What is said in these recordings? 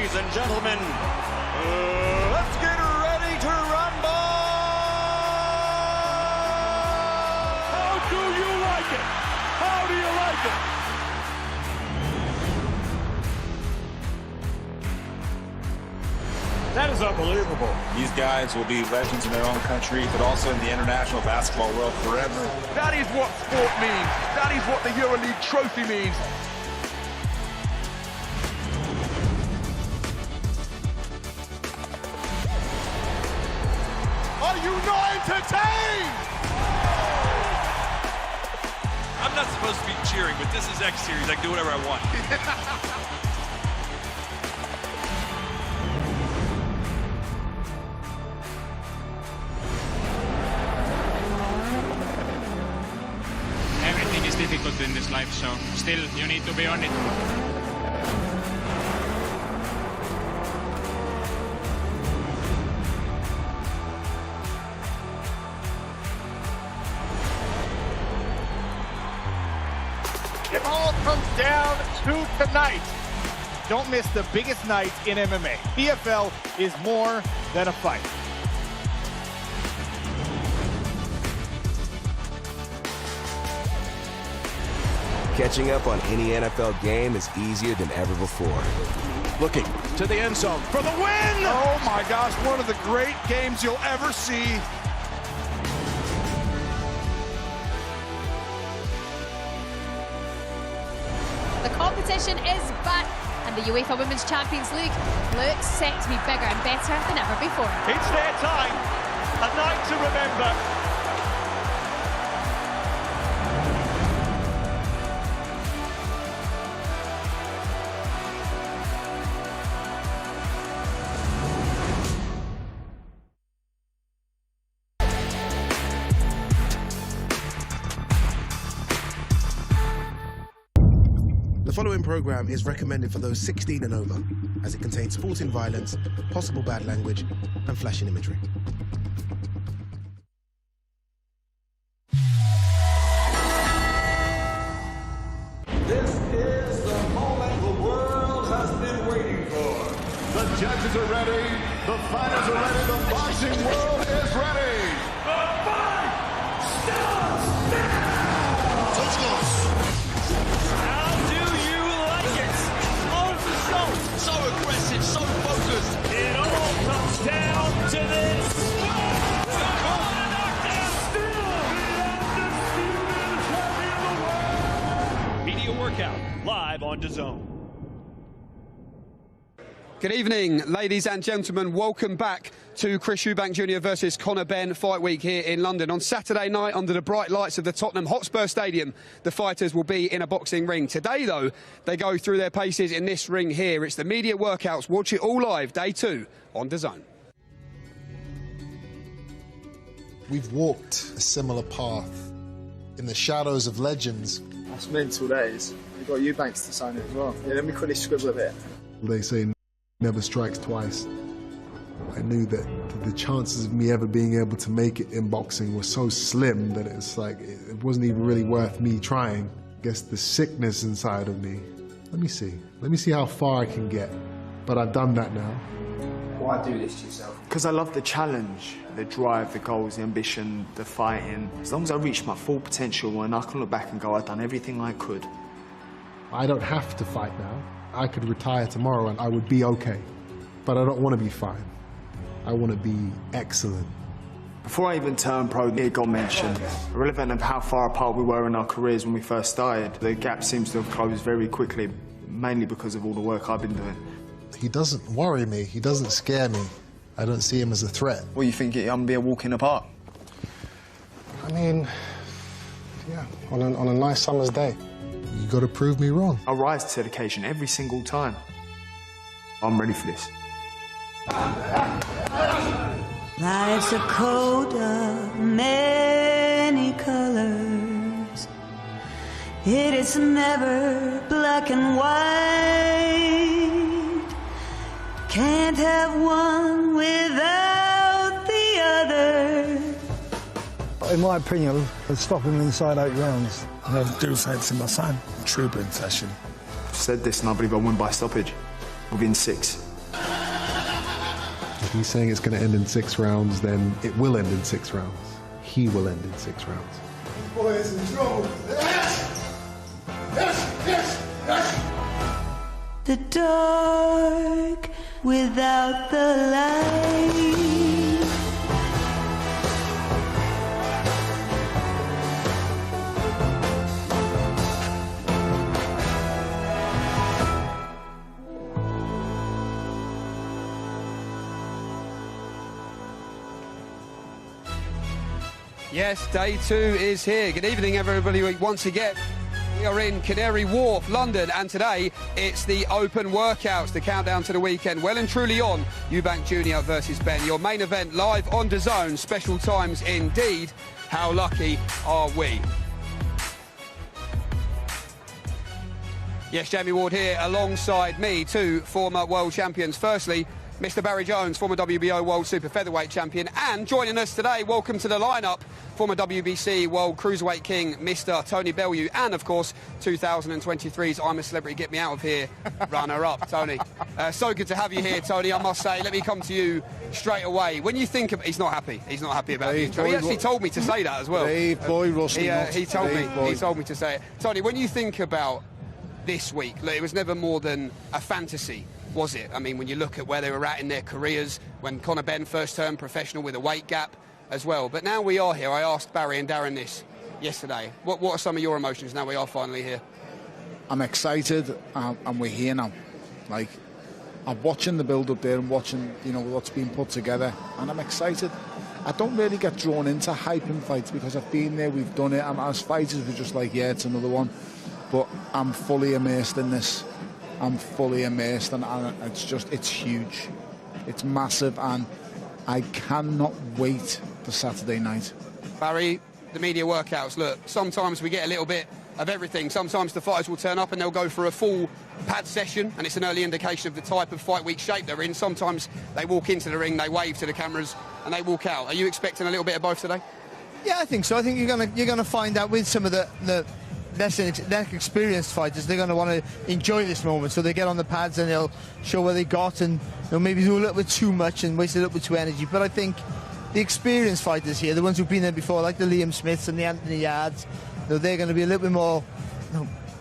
Ladies and gentlemen, let's get ready to rumble! How do you like it? How do you like it? That is unbelievable. These guys will be legends in their own country, but also in the international basketball world forever. That is what sport means. That is what the EuroLeague trophy means. Are you not entertained? I'm not supposed to be cheering, but this is X Series. I can do whatever I want. Everything is difficult in this life, so still you need to be on it. It all comes down to tonight. Don't miss the biggest night in MMA. PFL is more than a fight. Catching up on any NFL game is easier than ever before. Looking to the end zone for the win! Oh my gosh, one of the great games you'll ever see. The competition is back, and the UEFA Women's Champions League looks set to be bigger and better than ever before. It's their time, a night to remember. The following programme is recommended for those 16 and over, as it contains sporting violence, possible bad language, and flashing imagery. This is the moment the world has been waiting for. The judges are ready, the fighters are ready, the boxing world is ready. The fight starts now! Touch goes. So aggressive, so focused. It all comes down to this. Media Workout, live on DAZN. Good evening, ladies and gentlemen. Welcome back to Chris Eubank Jr. versus Conor Benn fight week here in London. On Saturday night, under the bright lights of the Tottenham Hotspur Stadium, the fighters will be in a boxing ring. Today, though, they go through their paces in this ring here. It's the Media Workouts. Watch it all live, day 2 on DAZN. We've walked a similar path in the shadows of legends. That's mental, that is. You've got Eubanks to sign it as well. Yeah, let me quickly scribble a bit. They say never strikes twice. I knew that the chances of me ever being able to make it in boxing were so slim that it's like it wasn't even really worth me trying. I guess the sickness inside of me. Let me see how far I can get. But I've done that now. Why do this to yourself? Because I love the challenge, the drive, the goals, the ambition, the fighting. As long as I reach my full potential and I can look back and go, I've done everything I could. I don't have to fight now. I could retire tomorrow and I would be okay. But I don't want to be fine. I want to be excellent. Before I even turned pro, it got mentioned. Irrelevant of how far apart we were in our careers when we first started, the gap seems to have closed very quickly, mainly because of all the work I've been doing. He doesn't worry me. He doesn't scare me. I don't see him as a threat. What, you think I'm going to be a walk in the park? I mean, yeah, on a nice summer's day. You got to prove me wrong. I rise to the occasion every single time. I'm ready for this. Life's a coat of many colors. It is never black and white. Can't have one without the other. In my opinion, I'd stop him inside 8 rounds. I do fancy my son. Trooping session. I've said this and I believe I win by stoppage. Within 6. he's saying it's going to end in 6 rounds, then it will end in 6 rounds. He will end in 6 rounds. Boy is in trouble. Yes! Yes! Yes! Yes! The dark without the light. Yes, day 2 is here. Good evening, everybody. Once again, we are in Canary Wharf, London, and today it's the open workouts, the countdown to the weekend. Well and truly on Eubank Jr. versus Ben. Your main event live on DAZN. Special times indeed. How lucky are we? Yes, Jamie Ward here alongside me, 2 former world champions. Firstly, Mr. Barry Jones, former WBO World Super Featherweight Champion, and joining us today, welcome to the lineup, former WBC World Cruiserweight King, Mr. Tony Bellew, and of course, 2023's I'm a Celebrity, Get Me Out of Here runner-up, Tony. So good to have you here, Tony, I must say. Let me come to you straight away. When you think of... He's not happy about the intro. He actually told me to say that as well. He told me to say it. Tony, when you think about this week, look, it was never more than a fantasy, was it? I mean, when you look at where they were at in their careers, when Conor Ben first turned professional with a weight gap as well. But now we are here. I asked Barry and Darren this yesterday. What are some of your emotions now we are finally here? I'm excited, and we're here now. Like, I'm watching the build-up there and watching, you know, what's being put together, and I'm excited. I don't really get drawn into hyping fights because I've been there, we've done it, and as fighters we're just like, yeah, it's another one. But I'm fully immersed in this. I'm fully immersed, and it's huge. It's massive, and I cannot wait for Saturday night. Barry, the media workouts, look, sometimes we get a little bit of everything. Sometimes the fighters will turn up and they'll go for a full pad session, and it's an early indication of the type of fight week shape they're in. Sometimes they walk into the ring, they wave to the cameras, and they walk out. Are you expecting a little bit of both today? Yeah, I think so. I think you're gonna find out with some of the less experienced fighters, they're going to want to enjoy this moment, so they get on the pads and they'll show what they got, and they'll maybe do a little bit too much and waste a little bit too energy. But I think the experienced fighters here, the ones who've been there before, like the Billam-Smiths and the Anthony Yardes, they're going to be a little bit more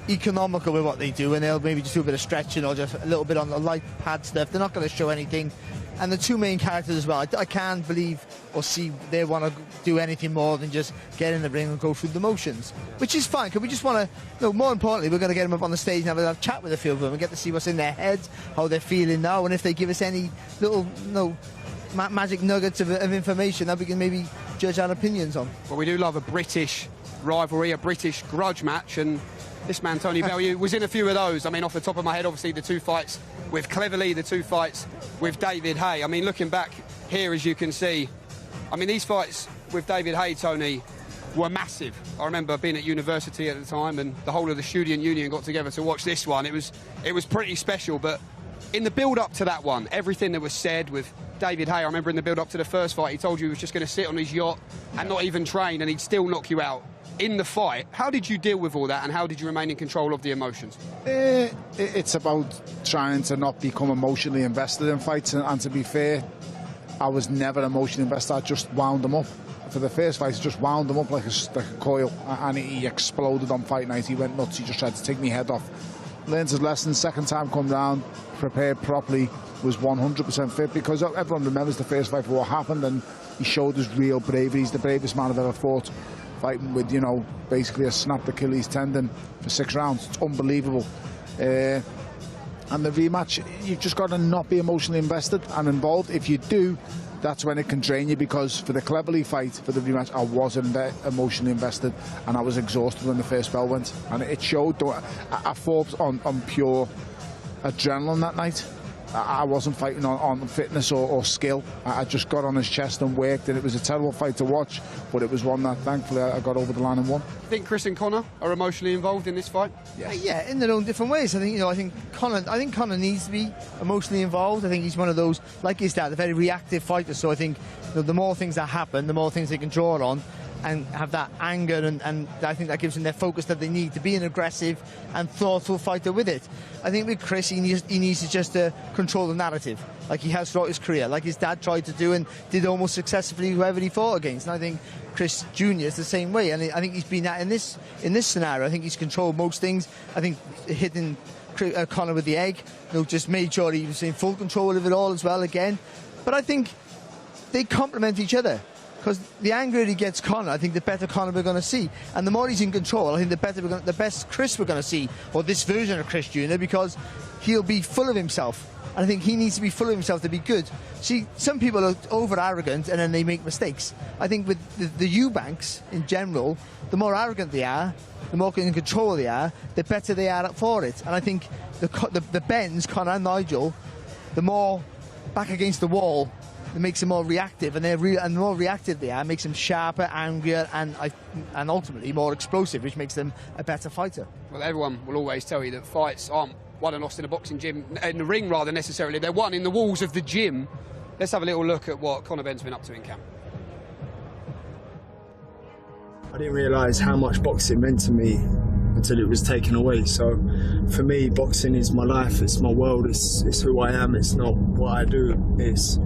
economical with what they do, and they'll maybe just do a bit of stretching or just a little bit on the light pad stuff. They're not going to show anything. And the 2 main characters as well, I can't believe or see they want to do anything more than just get in the ring and go through the motions, which is fine, because we just want to, more importantly, we're going to get them up on the stage and have a chat with a few of them and get to see what's in their heads, how they're feeling now, and if they give us any little magic nuggets of information that we can maybe judge our opinions on. Well, we do love a British rivalry, a British grudge match, and this man, Tony Bellew, was in a few of those. I mean, off the top of my head, obviously, the 2 fights with Cleverly, the 2 fights with David Haye. I mean, looking back here, as you can see, I mean, these fights with David Haye, Tony, were massive. I remember being at university at the time, and the whole of the student union got together to watch this one. It was pretty special, but in the build-up to that one, everything that was said with David Haye, I remember in the build-up to the first fight, he told you he was just going to sit on his yacht and not even train, and he'd still knock you out in the fight. How did you deal with all that, and how did you remain in control of the emotions? It's about trying to not become emotionally invested in fights, and to be fair, I was never emotionally invested. I just wound them up. For the first fight, I just wound them up like a coil, and he exploded on fight night. He went nuts. He just tried to take me head off. Learned his lesson. Second time come round, prepared properly, was 100% fit, because everyone remembers the first fight for what happened, and he showed his real bravery. He's the bravest man I've ever fought, fighting with, you know, basically a snapped Achilles tendon for 6 rounds. It's unbelievable. And the rematch, you've just got to not be emotionally invested and involved. If you do, that's when it can drain you, because for the Cleverly fight, for the rematch, I wasn't emotionally invested, and I was exhausted when the first bell went, and it showed. I fought on pure adrenaline that night. I wasn't fighting on fitness or skill. I just got on his chest and worked, and it was a terrible fight to watch, but it was one that thankfully I got over the line and won. I think Chris and Conor are emotionally involved in this fight. Yes. Yeah, in their own different ways. I think Conor needs to be emotionally involved. I think he's one of those, like his dad, a very reactive fighter. So I think the more things that happen, the more things they can draw on. and have that anger, and I think that gives them their focus that they need to be an aggressive and thoughtful fighter with it. I think with Chris, he needs to just control the narrative, like he has throughout his career, like his dad tried to do and did almost successfully whoever he fought against. And I think Chris Jr. is the same way, and I think he's been that in this scenario. I think he's controlled most things. I think hitting Conor with the egg, just made sure he was in full control of it all as well again. But I think they complement each other, because the angrier he gets Conor, I think the better Conor we're going to see, and the more he's in control, I think the best Chris we're going to see, or this version of Chris Jr., because he'll be full of himself. And I think he needs to be full of himself to be good. See, some people are over-arrogant and then they make mistakes. I think with the Eubanks in general, the more arrogant they are, the more in control they are, the better they are for it. And I think the Benns, Conor and Nigel, the more back against the wall, it makes them more reactive, and the more reactive they are, makes them sharper, angrier, and ultimately more explosive, which makes them a better fighter. Well, everyone will always tell you that fights aren't won and lost in a boxing gym, in the ring rather necessarily. They're won in the walls of the gym. Let's have a little look at what Conor Benn's been up to in camp. I didn't realise how much boxing meant to me until it was taken away. So for me, boxing is my life, it's my world, it's who I am, it's not what I do. It's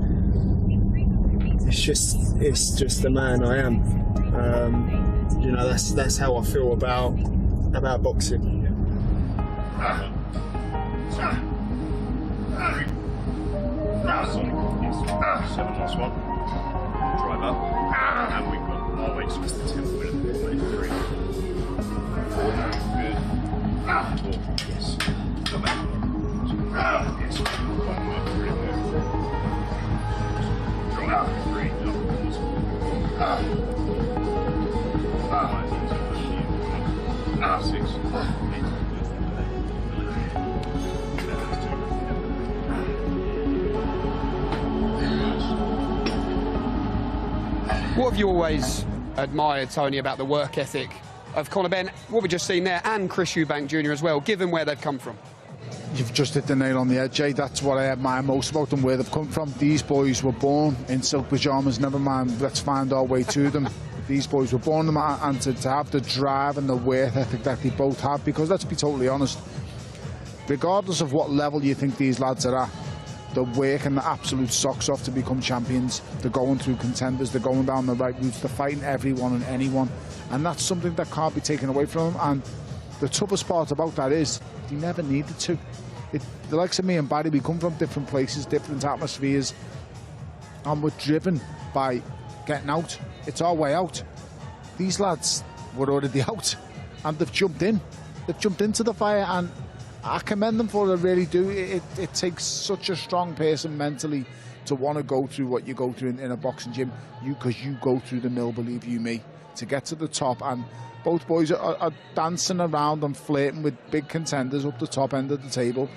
just the man I am. You know, that's how I feel about boxing. 7 last one. Drive up. And we've got our weight Smith the 10th minute. 23. 4. Good. Talk. Yes. Come back. Yes. One work. Really good. Drive. 3. Up. 6. 8. What have you always admired, Tony, about the work ethic of Conor Ben, what we've just seen there, and Chris Eubank Jr. as well, given where they've come from? You've just hit the nail on the head, Jay. That's what I admire most about them, where they've come from. These boys were born in silk pyjamas, never mind, let's find our way to them. These boys were born them, and to have the drive and the work ethic that they both have, because let's be totally honest, regardless of what level you think these lads are at, they're working the absolute socks off to become champions. They're going through contenders, they're going down the right routes, they're fighting everyone and anyone, and that's something that can't be taken away from them. And the toughest part about that is they never needed to. The likes of me and Barry, we come from different places, different atmospheres, and we're driven by getting out. It's our way out. These lads were already out, and they've jumped in. They've jumped into the fire, and I commend them for it, I really do. It takes such a strong person mentally to want to go through what you go through in a boxing gym, because you go through the mill, believe you me, to get to the top. And both boys are dancing around and flirting with big contenders up the top end of the table,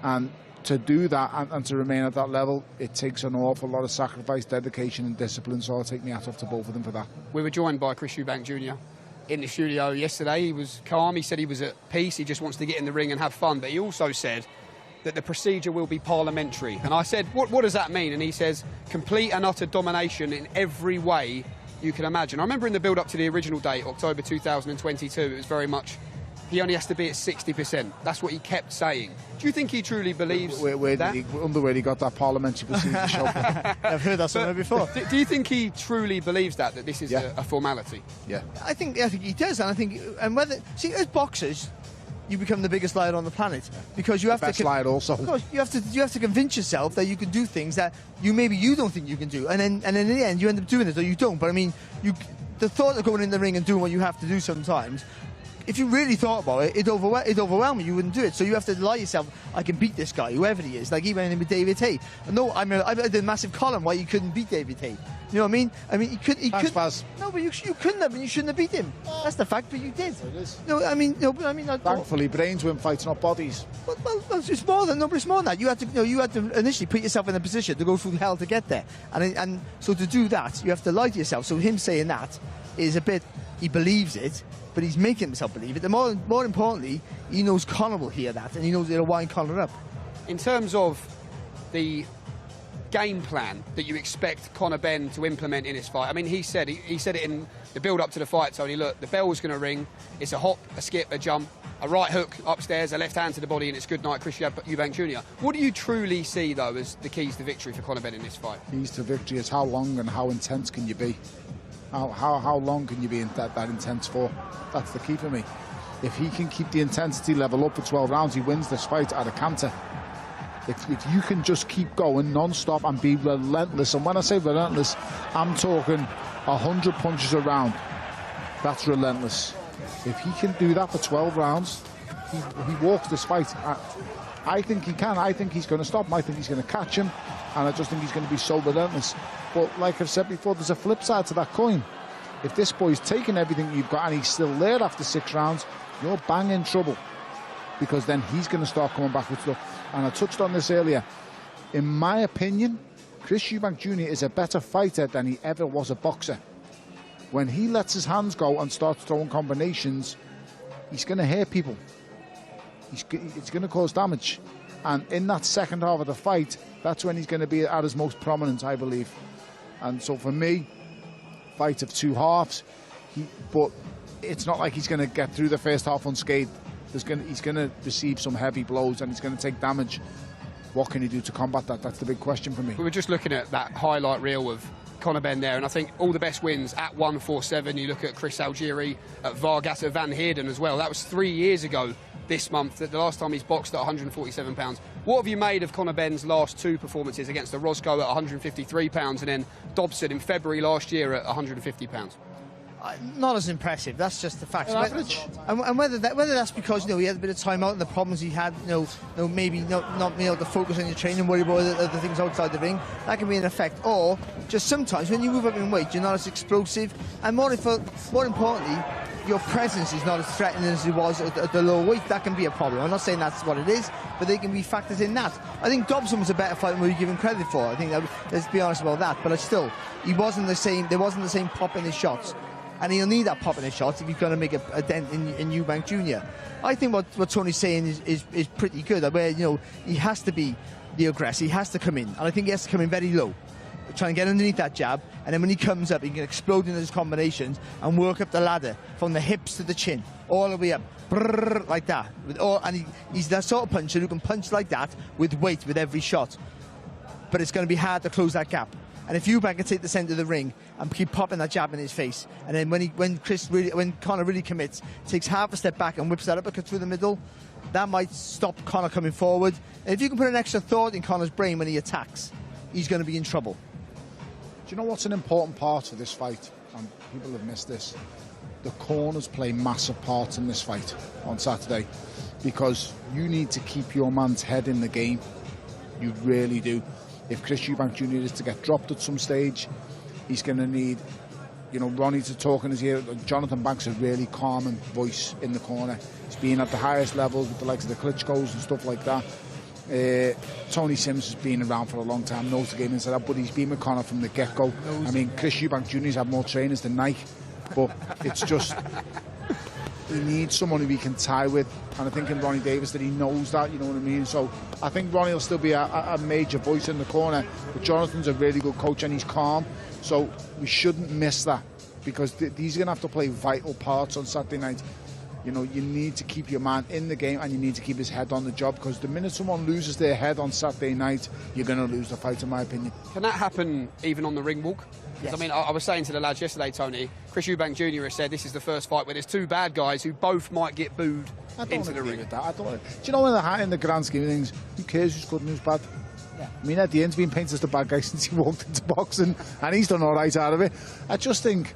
and to do that and to remain at that level, it takes an awful lot of sacrifice, dedication and discipline, so I'll take my hat off to both of them for that. We were joined by Chris Eubank Jr. in the studio yesterday. He was calm, he said he was at peace, he just wants to get in the ring and have fun, but he also said that the procedure will be parliamentary. And I said, what does that mean? And he says, complete and utter domination in every way you can imagine. I remember in the build-up to the original date, October 2022, it was very much, he only has to be at 60%. That's what he kept saying. Do you think he truly believes that? Where he got that parliamentary procedure show. I've heard that somewhere before. Do you think he truly believes that this is a formality? Yeah. I think he does, and I think, and whether, see, as boxers, you become the biggest liar on the planet, because you have to. Liar also. Of course, you have to convince yourself that you can do things that you don't think you can do, and then in the end you end up doing it, or you don't. But I mean, the thought of going in the ring and doing what you have to do sometimes, if you really thought about it, it'd overwhelm you. You wouldn't do it. So you have to lie yourself, I can beat this guy, whoever he is. Like he went in with David Haye. No, I did a massive column why you couldn't beat David Haye. You know what I mean? I mean, he could. No, but you couldn't have, and you shouldn't have beat him. That's the fact, but you did. It is. No, I mean. Thankfully, brains win fights, not bodies. Well, it's more than that. You had to initially put yourself in a position to go through hell to get there, and so to do that, you have to lie to yourself. So him saying that is a bit. He believes it, but he's making himself believe it. And more importantly, he knows Conor will hear that, and he knows it'll wind Conor up. In terms of the game plan that you expect Conor Ben to implement in his fight? I mean, he said it in the build-up to the fight, Tony. Look, the bell's going to ring. It's a hop, a skip, a jump, a right hook upstairs, a left hand to the body, and it's good night, Chris Eubank Jr. What do you truly see, though, as the keys to victory for Conor Ben in this fight? Keys to victory is how long and how intense can you be? How long can you be that intense for? That's the key for me. If he can keep the intensity level up for 12 rounds, he wins this fight at a canter. If you can just keep going non-stop and be relentless, and when I say relentless, I'm talking 100 punches a round. That's relentless. If he can do that for 12 rounds, he walks this fight. I think he can. I think he's going to stop him. I think he's going to catch him, and I just think he's going to be so relentless. But like I've said before, there's a flip side to that coin. If this boy's taking everything you've got and he's still there after 6 rounds, you're bang in trouble, because then he's going to start coming back with stuff. And I touched on this earlier. In my opinion, Chris Eubank Jr. is a better fighter than he ever was a boxer. When he lets his hands go and starts throwing combinations, he's going to hurt people. It's going to cause damage. And in that second half of the fight, that's when he's going to be at his most prominent, I believe. And so for me, fight of 2 halves. But it's not like he's going to get through the first half unscathed. He's going to receive some heavy blows and he's going to take damage. What can he do to combat that? That's the big question for me. We were just looking at that highlight reel of Conor Ben there, and I think all the best wins at 147. You look at Chris Algieri, at Vargas, at Van Heerden as well. That was 3 years ago this month, the last time he's boxed at 147 pounds. What have you made of Conor Ben's last 2 performances against the Roscoe at 153 pounds and then Dobson in February last year at 150 pounds? Not as impressive. That's just the fact. Average. And whether that's because he had a bit of time out and the problems he had, maybe not being able to focus on your training, worry about other things outside the ring, that can be an effect. Or just sometimes when you move up in weight, you're not as explosive, and more importantly, your presence is not as threatening as it was at the lower weight. That can be a problem. I'm not saying that's what it is, but they can be factors in that. I think Dobson was a better fighter than we give him credit for. I think let's be honest about that. But still, he wasn't the same. There wasn't the same pop in his shots. And he'll need that pop in his shots if he's going to make a dent in Eubank Jr. I think what Tony's saying is pretty good. Where he has to be the aggressor. He has to come in, and I think he has to come in very low, try and get underneath that jab, and then when he comes up, he can explode into his combinations and work up the ladder from the hips to the chin, all the way up, brrr, like that. And he's that sort of puncher who can punch like that with weight with every shot. But it's going to be hard to close that gap. And if Eubank can take the centre of the ring and keep popping that jab in his face, and then when Conor really commits, takes half a step back and whips that uppercut through the middle, that might stop Conor coming forward. And if you can put an extra thought in Conor's brain when he attacks, he's going to be in trouble. Do you know what's an important part of this fight? And people have missed this. The corners play massive parts in this fight on Saturday, because you need to keep your man's head in the game. You really do. If Chris Eubank Jr. is to get dropped at some stage, he's going to need, Ronnie to talk in his ear. Jonathan Banks a really calming voice in the corner. He's been at the highest levels with the likes of the Klitschko's and stuff like that. Tony Sims has been around for a long time, knows the game inside out, but he's been with Conor from the get-go. I mean, Chris Eubank Jr.'s had more trainers than Nike, but it's just... He needs someone who he can tie with, and I think in Ronnie Davis that he knows that, you know what I mean? So I think Ronnie will still be a major voice in the corner, but Jonathan's a really good coach and he's calm, so we shouldn't miss that, because these are going to have to play vital parts on Saturday night. You need to keep your man in the game and you need to keep his head on the job, because the minute someone loses their head on Saturday night, you're going to lose the fight, in my opinion. Can that happen even on the ring walk? Yes. I mean, I was saying to the lads yesterday, Tony, Chris Eubank Jr. has said this is the first fight where there's 2 bad guys who both might get booed into the ring. With that. Do you know, in the grand scheme of things, who cares who's good and who's bad? Yeah. I mean, Eddie Hearn's been painted as the bad guy since he walked into boxing, and he's done all right out of it. I just think,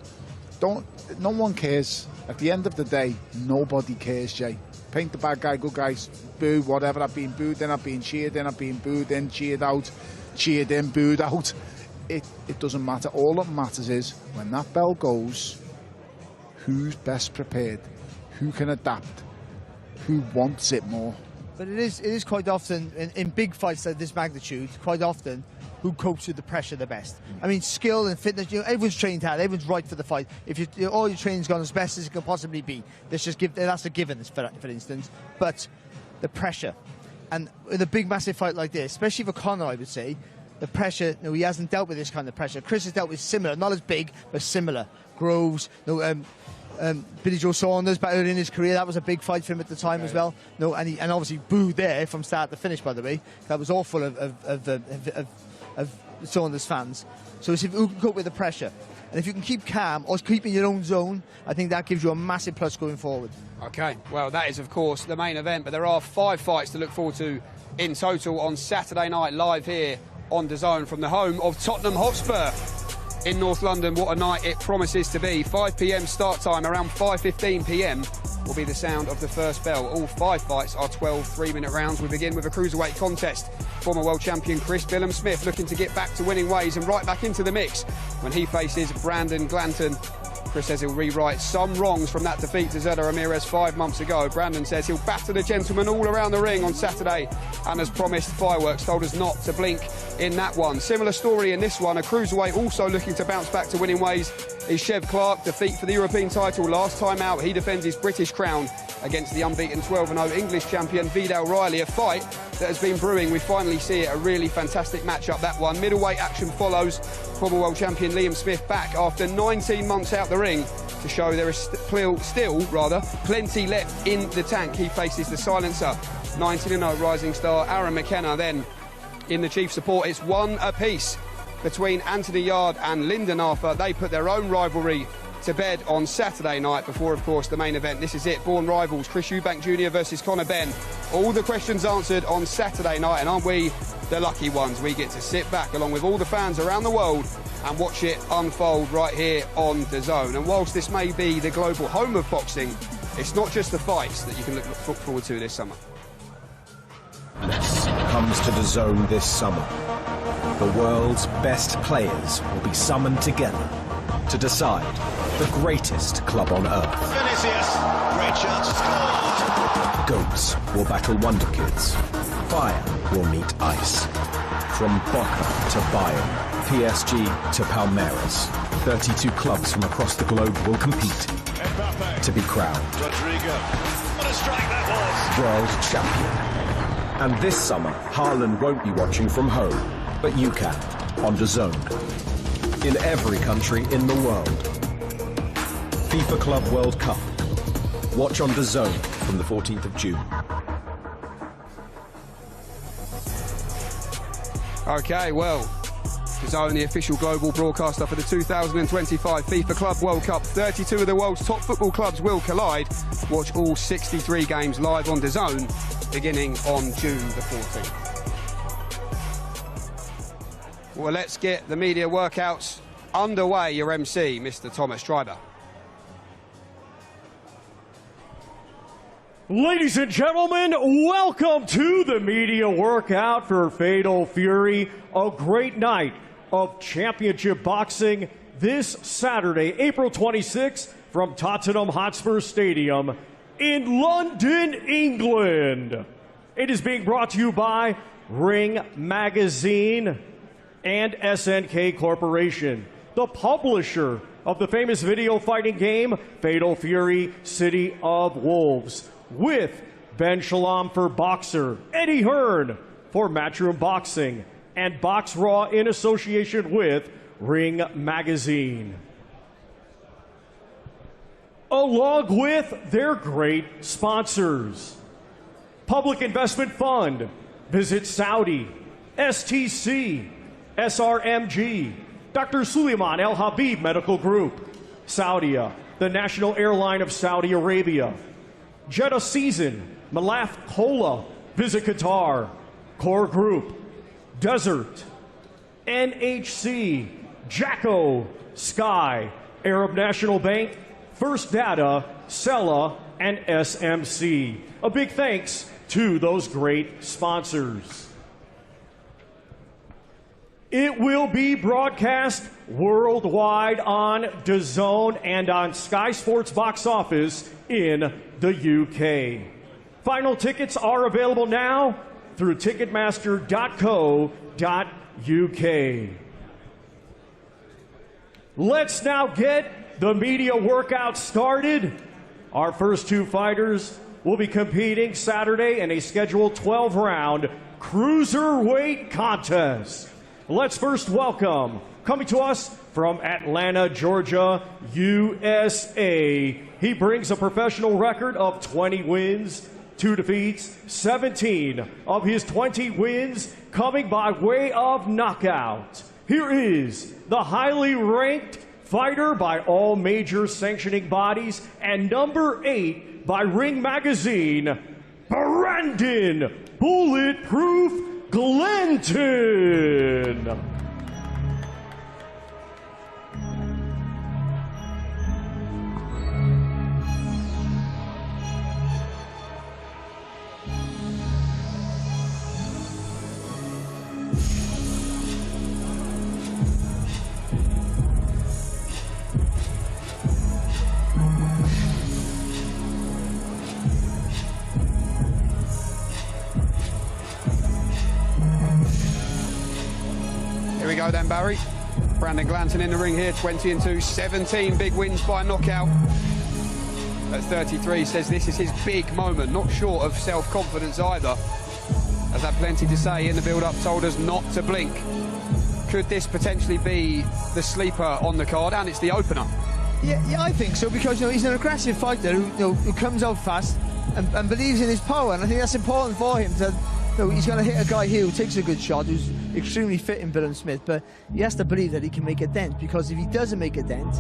no one cares. At the end of the day, nobody cares, Jay. Paint the bad guy, good guys, boo, whatever. I've been booed, then I've been cheered, then I've been booed, then cheered out, cheered in, booed out. It doesn't matter. All that matters is when that bell goes, who's best prepared, who can adapt, who wants it more. But it is quite often in big fights of this magnitude, quite often who copes with the pressure the best. I mean, skill and fitness, everyone's trained hard, everyone's right for the fight. If all your training's gone as best as it can possibly be, that's a given, for instance. But the pressure, and in a big massive fight like this, especially for Conor, I would say, the pressure, he hasn't dealt with this kind of pressure. Chris has dealt with similar, not as big, but similar. Groves, Billy Joe Saunders back early in his career, that was a big fight for him at the time as well. And obviously booed there from start to finish, by the way. That was all full of Saunders fans. So it's who can cope with the pressure. And if you can keep calm or keep in your own zone, I think that gives you a massive plus going forward. OK, well, that is, of course, the main event, but there are 5 fights to look forward to in total on Saturday night, live here on DAZN from the home of Tottenham Hotspur in North London. What a night it promises to be. 5 p.m. start time, around 5:15 p.m. will be the sound of the first bell. All 5 fights are 12 3-minute rounds. We begin with a cruiserweight contest. Former world champion Chris Billam-Smith looking to get back to winning ways and right back into the mix when he faces Brandon Glanton. Chris says he'll rewrite some wrongs from that defeat to Zeda Ramirez 5 months ago. Brandon says he'll batter the gentleman all around the ring on Saturday and has promised fireworks, told us not to blink in that one. Similar story in this one. A cruiserweight also looking to bounce back to winning ways is Chev Clarke. Defeat for the European title last time out. He defends his British crown against the unbeaten 12-0 English champion Viddal Riley. A fight that has been brewing. We finally see it. A really fantastic matchup, that one. Middleweight action follows. Former world champion Liam Smith back after 19 months out the ring to show there is still plenty left in the tank. He faces the silencer, 19-0 rising star Aaron McKenna. Then in the chief support, it's 1 apiece between Anthony Yarde and Lyndon Arthur. They put their own rivalry to bed on Saturday night before, of course, the main event. This is it, born rivals, Chris Eubank Jr. versus Conor Ben. All the questions answered on Saturday night, and aren't we the lucky ones? We get to sit back along with all the fans around the world and watch it unfold right here on DAZN. And whilst this may be the global home of boxing, it's not just the fights that you can look forward to this summer. Comes to DAZN this summer. The world's best players will be summoned together to decide the greatest club on earth. Vinicius, great chance to score. Goats will battle Wonder Kids. Fire will meet ice. From Boca to Bayern, PSG to Palmeiras, 32 clubs from across the globe will compete to be crowned Rodrigo, what a strike that was! world champion. And this summer, Haaland won't be watching from home, but you can, on DAZN. In every country in the world. FIFA Club World Cup. Watch on DAZN from the 14th of June. OK, well, DAZN, the official global broadcaster for the 2025 FIFA Club World Cup. 32 of the world's top football clubs will collide. Watch all 63 games live on DAZN beginning on June the 14th. Well, let's get the media workouts underway. Your MC, Mr. Thomas Stryber. Ladies and gentlemen, welcome to the media workout for Fatal Fury. A great night of championship boxing this Saturday, April 26th, from Tottenham Hotspur Stadium in London, England. It is being brought to you by Ring Magazine and SNK Corporation, the publisher of the famous video fighting game Fatal Fury City of Wolves, with Ben Shalom for Boxer, Eddie Hearn for Matchroom Boxing, and Box Raw in association with Ring Magazine. Along with their great sponsors. Public Investment Fund, Visit Saudi, STC, SRMG, Dr. Suleiman El Habib Medical Group, Saudia, the national airline of Saudi Arabia, Jeddah Season, Malaf Cola, Visit Qatar, Core Group, Desert, NHC, Jacko, Sky, Arab National Bank, First Data, Sella, and SMC. A big thanks to those great sponsors. It will be broadcast worldwide on DAZN and on Sky Sports Box Office in the UK. Final tickets are available now through ticketmaster.co.uk. Let's now get the media workout started. Our first two fighters will be competing Saturday in a scheduled 12-round cruiserweight contest. Let's first welcome, coming to us from Atlanta, Georgia, USA. He brings a professional record of 20 wins, 2 defeats, 17 of his 20 wins coming by way of knockout. Here is the highly ranked fighter by all major sanctioning bodies and number 8 by Ring Magazine, Brandon Bulletproof Glanton. Here we go then, Barry. Brandon Glanton in the ring here, 20-2, 17 big wins by knockout. At 33, says this is his big moment, not short of self-confidence either. Has had plenty to say in the build-up, told us not to blink. Could this potentially be the sleeper on the card, and it's the opener? Yeah, I think so, because he's an aggressive fighter who comes out fast and believes in his power, and I think that's important for him to. He's going to hit a guy here who takes a good shot, who's extremely fit in Billam-Smith, but he has to believe that he can make a dent, because if he doesn't make a dent,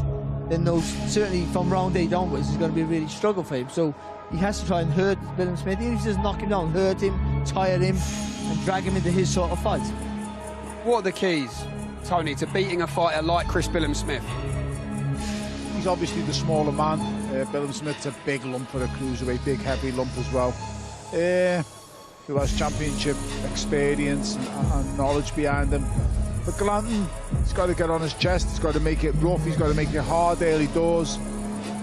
then certainly from round 8 onwards, it's going to be a really struggle for him. So he has to try and hurt Billam-Smith. Even if he just knock him down, hurt him, tire him, and drag him into his sort of fight. What are the keys, Tony, to beating a fighter like Chris Billam-Smith? He's obviously the smaller man. Billam-Smith's a big lump for a cruiserweight, big heavy lump as well. Who has championship experience and knowledge behind him. But Glanton, he's got to get on his chest, he's got to make it rough, he's got to make it hard early doors.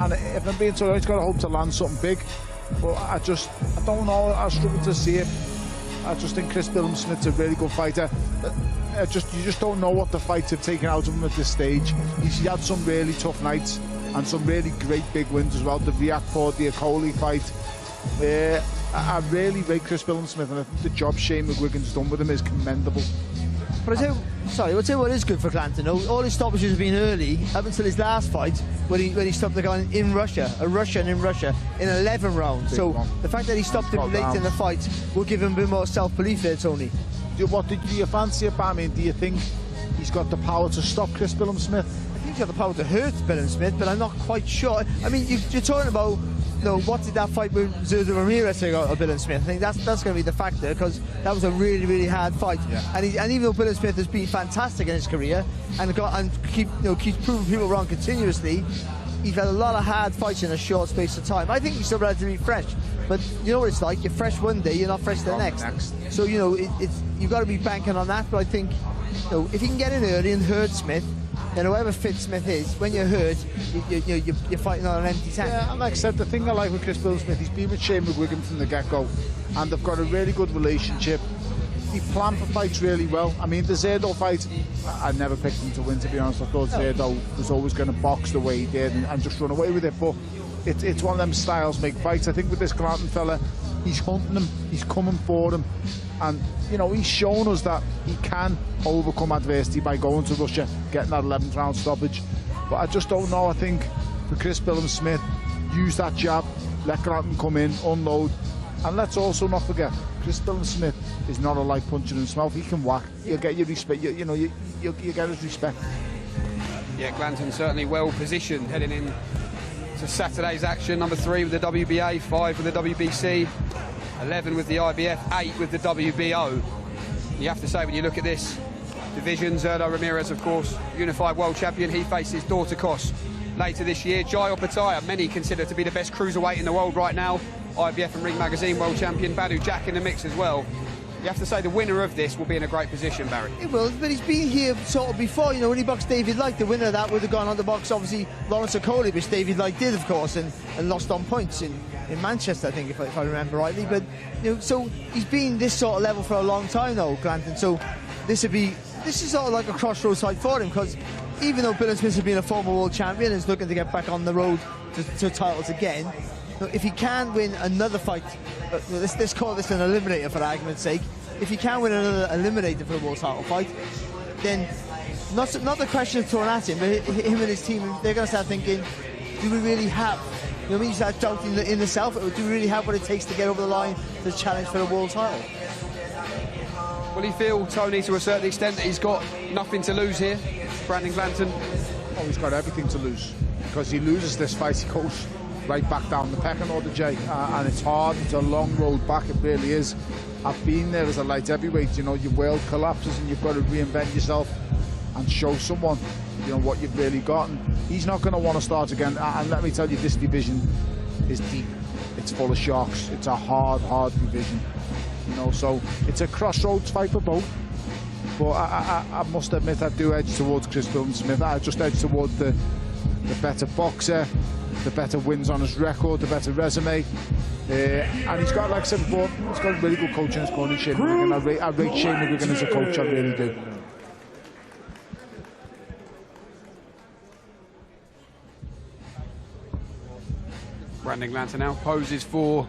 And if I'm being so honest, he's got to hope to land something big. But I don't know, I struggle to see it. I just think Chris Billam-Smith's a really good fighter. You just don't know what the fights have taken out of him at this stage. He's had some really tough nights and some really great big wins as well. The Viatport, the Akoli fight. I really rate Chris Billam-Smith, and I think the job Shane McGuigan's done with him is commendable. But I'll tell you what is good for Glanton. All his stoppages have been early, up until his last fight, when he stopped the guy in Russia, a Russian in Russia, in 11 rounds. So the fact that he stopped him late in the fight will give him a bit more self-belief there, Tony. Do you fancy it, I mean, do you think he's got the power to stop Chris Billam-Smith? I think he's got the power to hurt Billam-Smith, but I'm not quite sure. I mean, you're talking about what did that fight with Zurdo Ramirez take out of Billam-Smith? I think that's going to be the factor, because that was a really, really hard fight. Yeah. And even though Billam-Smith has been fantastic in his career and keeps proving people wrong continuously, he's had a lot of hard fights in a short space of time. I think he's still relatively fresh, but you know what it's like. You're fresh one day, you're not fresh the next. So you've got to be banking on that. But I think if you can get in early and hurt Smith, then whoever fit Smith is, when you're hurt, you're fighting on an empty tank. Yeah, and like I said, the thing I like with Chris Billam-Smith, he's been with Shane McGuigan from the get-go, and they've got a really good relationship. He planned for fights really well. I mean, the Zurdo fight, I never picked him to win, to be honest. I thought Zurdo was always going to box the way he did and just run away with it, but it's one of them styles make fights. I think with this Glanton fella, he's hunting him, he's coming for him, and he's shown us that he can overcome adversity by going to Russia, getting that 11th round stoppage. But I just don't know. I think for Chris Billam-Smith, use that jab, let Glanton come in, unload, and let's also not forget, Chris Billam-Smith is not a light puncher in his mouth. He can whack. You'll get your respect. You get his respect. Yeah, Glanton certainly well positioned heading in to Saturday's action. Number 3 with the WBA, 5 with the WBC, 11 with the IBF, 8 with the WBO. You have to say, when you look at this division, Zurdo Ramirez, of course, unified world champion. He faces Dorta Kos later this year. Jai Opataya, many consider to be the best cruiserweight in the world right now. IBF and Ring Magazine world champion. Badu Jack in the mix as well. You have to say the winner of this will be in a great position, Barry. It will, but he's been here sort of before. When he boxed David Light, the winner of that would have gone on to box, obviously, Lawrence Okoli, which David Light did, of course, and lost on points in Manchester, I think, if I remember rightly. But so he's been this sort of level for a long time now, Glanton. So this is sort of like a crossroads fight for him, because even though Billam-Smith has been a former world champion and is looking to get back on the road to titles again, if he can win another fight, let's call this an eliminator for argument's sake. If he can win another eliminator for a world title fight, then not the question thrown at him, but him and his team, they're going to start thinking, do we really have, you know what I mean, you start doubting in the self, do we really have what it takes to get over the line to challenge for the world title? Will he feel, Tony, to a certain extent, that he's got nothing to lose here, Brandon Glanton? Oh, he's got everything to lose, because he loses this fight, he goes right back down the pecking order, Jay, and it's hard, it's a long road back, it really is. I've been there as a light heavyweight, you know, your world collapses and you've got to reinvent yourself and show someone, you know, what you've really got. And he's not going to want to start again, and let me tell you, this division is deep, it's full of sharks, it's a hard division, you know, so it's a crossroads fight for both. But I must admit, I do edge towards Chris Billam-Smith. I just edge towards the better boxer, the better wins on his record, the better resume. And he's got, like I said before, he's got a really good coach in his corner, Shane McGuigan. I rate Shane McGuigan as a coach, I really do. Brandon Glanton now poses for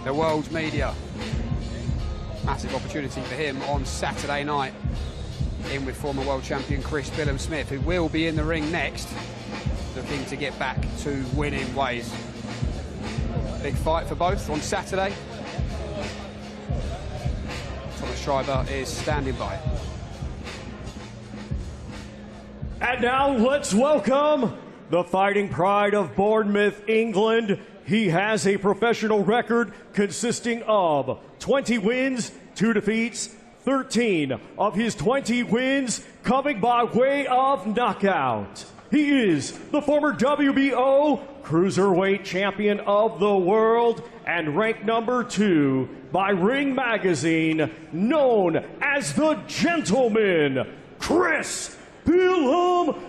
the world's media. Massive opportunity for him on Saturday night, in with former world champion Chris Billam-Smith, who will be in the ring next, looking to get back to winning ways. Big fight for both on Saturday. Thomas Schreiber is standing by. And now let's welcome the fighting pride of Bournemouth, England. He has a professional record consisting of 20 wins, 2 defeats, 13 of his 20 wins coming by way of knockout. He is the former WBO Cruiserweight Champion of the World and ranked number 2 by Ring Magazine, known as the Gentleman, Chris Billam-Smith.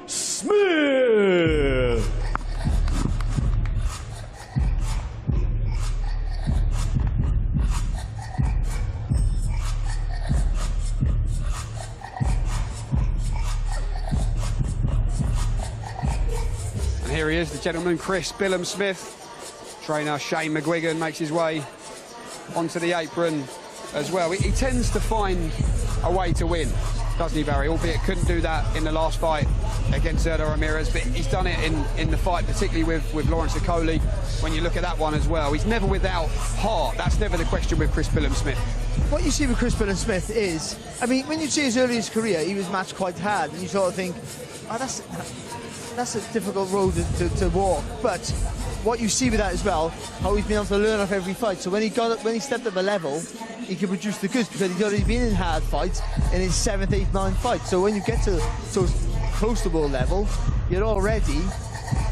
Here he is, the gentleman, Chris Billam-Smith. Trainer Shane McGuigan makes his way onto the apron as well. He tends to find a way to win, doesn't he, Barry? Albeit couldn't do that in the last fight against Zerdo Ramirez, but he's done it in the fight, particularly with Lawrence Okoli. When you look at that one as well, he's never without heart. That's never the question with Chris Billam-Smith. What you see with Chris Billam-Smith is, I mean, when you see his earliest career, he was matched quite hard, and you sort of think, oh, that's a difficult road to walk. But what you see with that as well, how he's been able to learn off every fight. So when he stepped up a level, he could produce the goods, because he's already been in hard fights in his 7th, 8th, 9th fight. So when you get to close to world level, you're already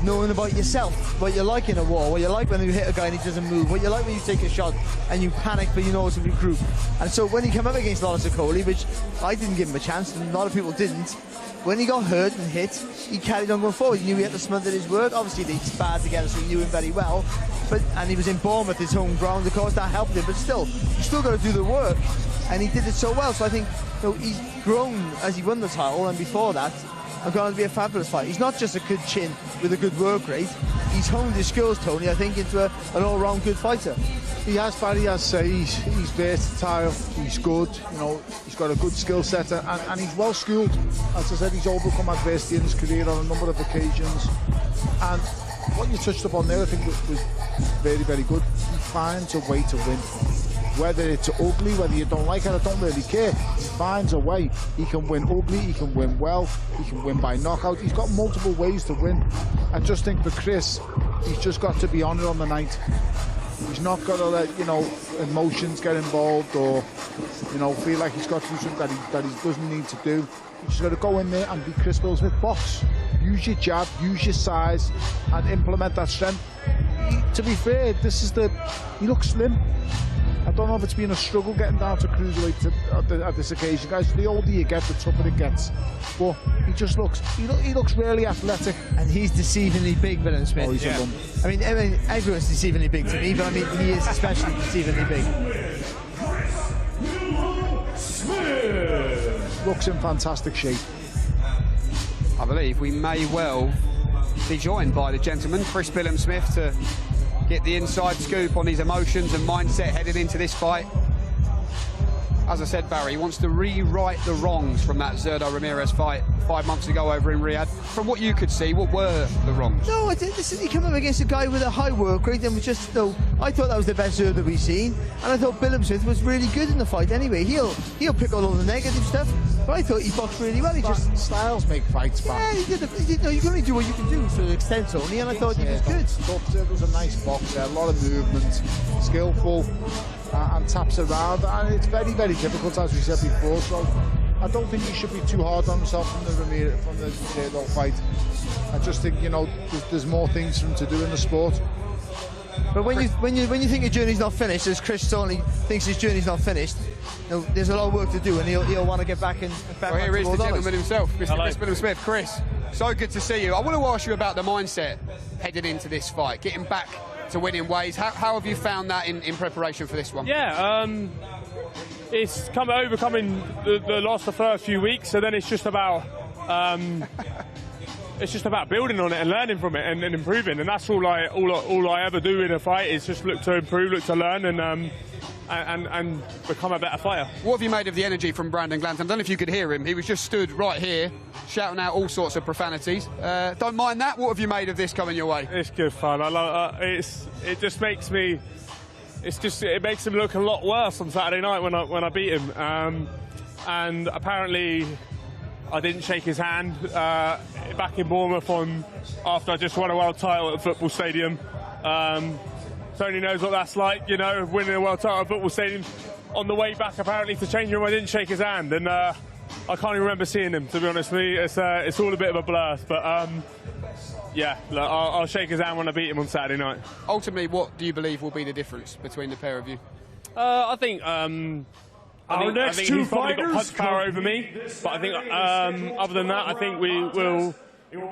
knowing about yourself, what you like in a war, what you like when you hit a guy and he doesn't move, what you like when you take a shot and you panic but you know it's a recruit. And so when he came up against Lawrence Okoli, which I didn't give him a chance and a lot of people didn't, when he got hurt and hit, he carried on going forward. He knew he had to smother his work. Obviously they sparred together, so he knew him very well, and he was in Bournemouth, his home ground, of course that helped him, but still, you still got to do the work, and he did it so well. So I think, you know, he's grown as he won the title, and before that are going to be a fabulous fight. He's not just a good chin with a good work rate. He's honed his skills, Tony, I think, into an all-round good fighter. He has, Barry, as he's versatile, he's good, you know, he's got a good skill set, and he's well schooled. As I said, he's overcome adversity in his career on a number of occasions. And what you touched upon there, I think, was very, very good. He finds a way to win. Whether it's ugly, whether you don't like it, I don't really care. He finds a way. He can win ugly, he can win well, he can win by knockout. He's got multiple ways to win. I just think for Chris, he's just got to be on it on the night. He's not got to let, you know, emotions get involved, or, you know, feel like he's got to do something that he doesn't need to do. He's just got to go in there and be Chris Billam-Smith. Box. Use your jab, use your size, and implement that strength. To be fair, he looks slim. I don't know if it's been a struggle getting down to cruiserweight at this occasion, guys. The older you get, the tougher it gets. But he just looks really athletic. And he's deceivingly big, Billam-Smith. Oh, he's a lump. I mean, everyone's deceivingly big to me, but I mean, he is especially deceivingly big. Looks in fantastic shape. I believe we may well be joined by the gentleman, Chris Billam-Smith, to get the inside scoop on his emotions and mindset heading into this fight. as I said, Barry, he wants to rewrite the wrongs from that Zurdo Ramirez fight 5 months ago over in Riyadh. From what you could see, what were the wrongs? No, he came up against a guy with a high work rate and was just, no, I thought that was the best Zurdo we've seen, and I thought Billam-Smith was really good in the fight anyway. He'll pick on all the negative stuff, but I thought he boxed really well. He just styles make fights back. Yeah, he did, no, you can only do what you can do to an extent only, and I thought he was good. Zurdo was a nice boxer, a lot of movement, skillful, and taps around, and it's very, very difficult, as we said before. So I don't think he should be too hard on himself from the Zurdo fight. I just think, you know, there's more things for him to do in the sport. But when you think your journey's not finished, as Chris Stoney thinks his journey's not finished, you know, there's a lot of work to do, and he'll want to get back in. Well, here is the gentleman himself, Mr. Chris Billam-Smith. Chris, so good to see you. I want to ask you about the mindset headed into this fight, getting back to winning ways. How have you found that in preparation for this one? Yeah, it's overcoming the loss the first few weeks, so then it's just about building on it and learning from it and improving, and that's all I ever do in a fight is just look to improve, look to learn, and become a better fighter. What have you made of the energy from Brandon Glanton? I don't know if you could hear him. He was just stood right here, shouting out all sorts of profanities. Don't mind that. What have you made of this coming your way? It's good fun. I love it. Just makes me. It makes him look a lot worse on Saturday night when I beat him. And apparently, I didn't shake his hand back in Bournemouth after I just won a world title at the football stadium. Tony knows what that's like, you know, winning a world title at football stadium. On the way back, apparently, to change room, I didn't shake his hand, and I can't even remember seeing him, to be honest with you. It's all a bit of a blur, but yeah, look, I'll shake his hand when I beat him on Saturday night. Ultimately, what do you believe will be the difference between the pair of you? I think he's probably got punch power over me, but I think other than that, I think we will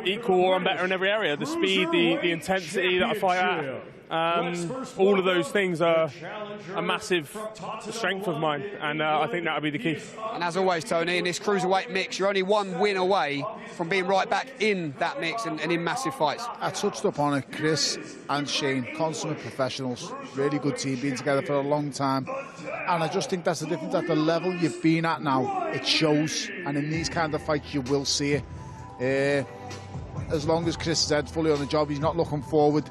equal or better in every area. The speed, the intensity that I fight at, all of those things are a massive strength of mine, and I think that'll be the key. And as always, Tony, in this cruiserweight mix, you're only one win away from being right back in that mix and in massive fights. I touched upon it. Chris and Shane, consummate professionals, really good team, been together for a long time, and I just think that's the difference. At the level you've been at now, it shows, and in these kind of fights you will see it. As long as Chris is head fully on the job, he's not looking forward.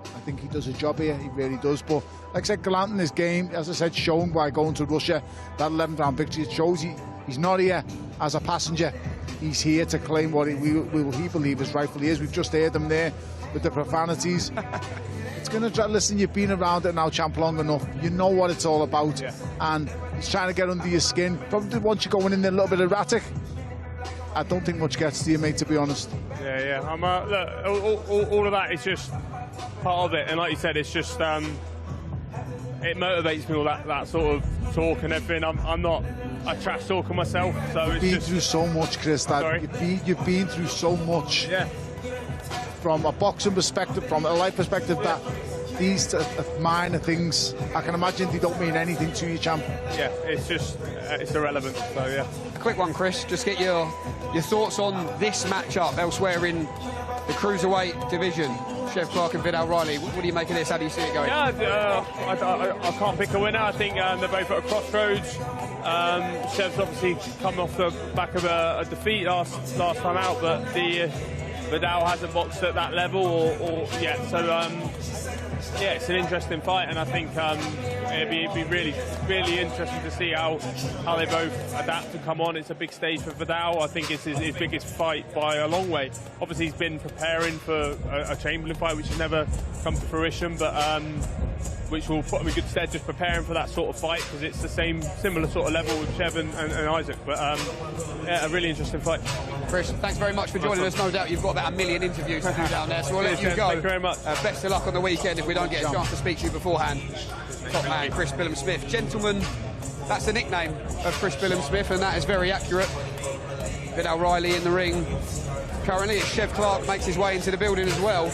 I think he does a job here, he really does. But like I said, Glanton, his game, as I said, shown by going to Russia, that 11th round victory, it shows he's not here as a passenger. He's here to claim what he believes is rightfully is. We've just heard him there with the profanities. It's going to listen, you've been around it now, champ, long enough. You know what it's all about. Yeah. And he's trying to get under your skin. Probably once you're going in there a little bit erratic, I don't think much gets to you, mate, to be honest. Yeah. Look, all of that is just part of it, and like you said, it's just it motivates me, all that sort of talk and everything. I'm not a trash talker myself, so it's been through so much, Chris. You've been through so much. Yeah. From a boxing perspective, from a life perspective, that these minor things, I can imagine they don't mean anything to you, champ. Yeah, it's just it's irrelevant. So yeah. Quick one, Chris. Just get your thoughts on this matchup elsewhere in the cruiserweight division. Chev Clarke and Viddal Riley. What do you make of this? How do you see it going? Yeah, I can't pick a winner. I think they're both at a crossroads. Chev's obviously come off the back of a defeat last time out, but Viddal hasn't boxed at that level or yet. So yeah, it's an interesting fight, and I think it'd be really, really interesting to see how they both adapt and come on. It's a big stage for Viddal. I think it's his biggest fight by a long way. Obviously, he's been preparing for a Chamberlain fight, which has never come to fruition, but which will put him in good stead, just preparing for that sort of fight, because it's the similar sort of level with Chev and Isaac. But yeah, a really interesting fight. Chris, thanks very much for joining us. No doubt you've got about 1 million interviews to do down there, so we'll let you go. Thank you very much. Best of luck on the weekend if we don't get a chance to speak to you beforehand. Top man, Chris Billam-Smith. Gentlemen, that's the nickname of Chris Billam-Smith, and that is very accurate. Viddal Riley in the ring. Currently, it's Chev Clarke makes his way into the building as well.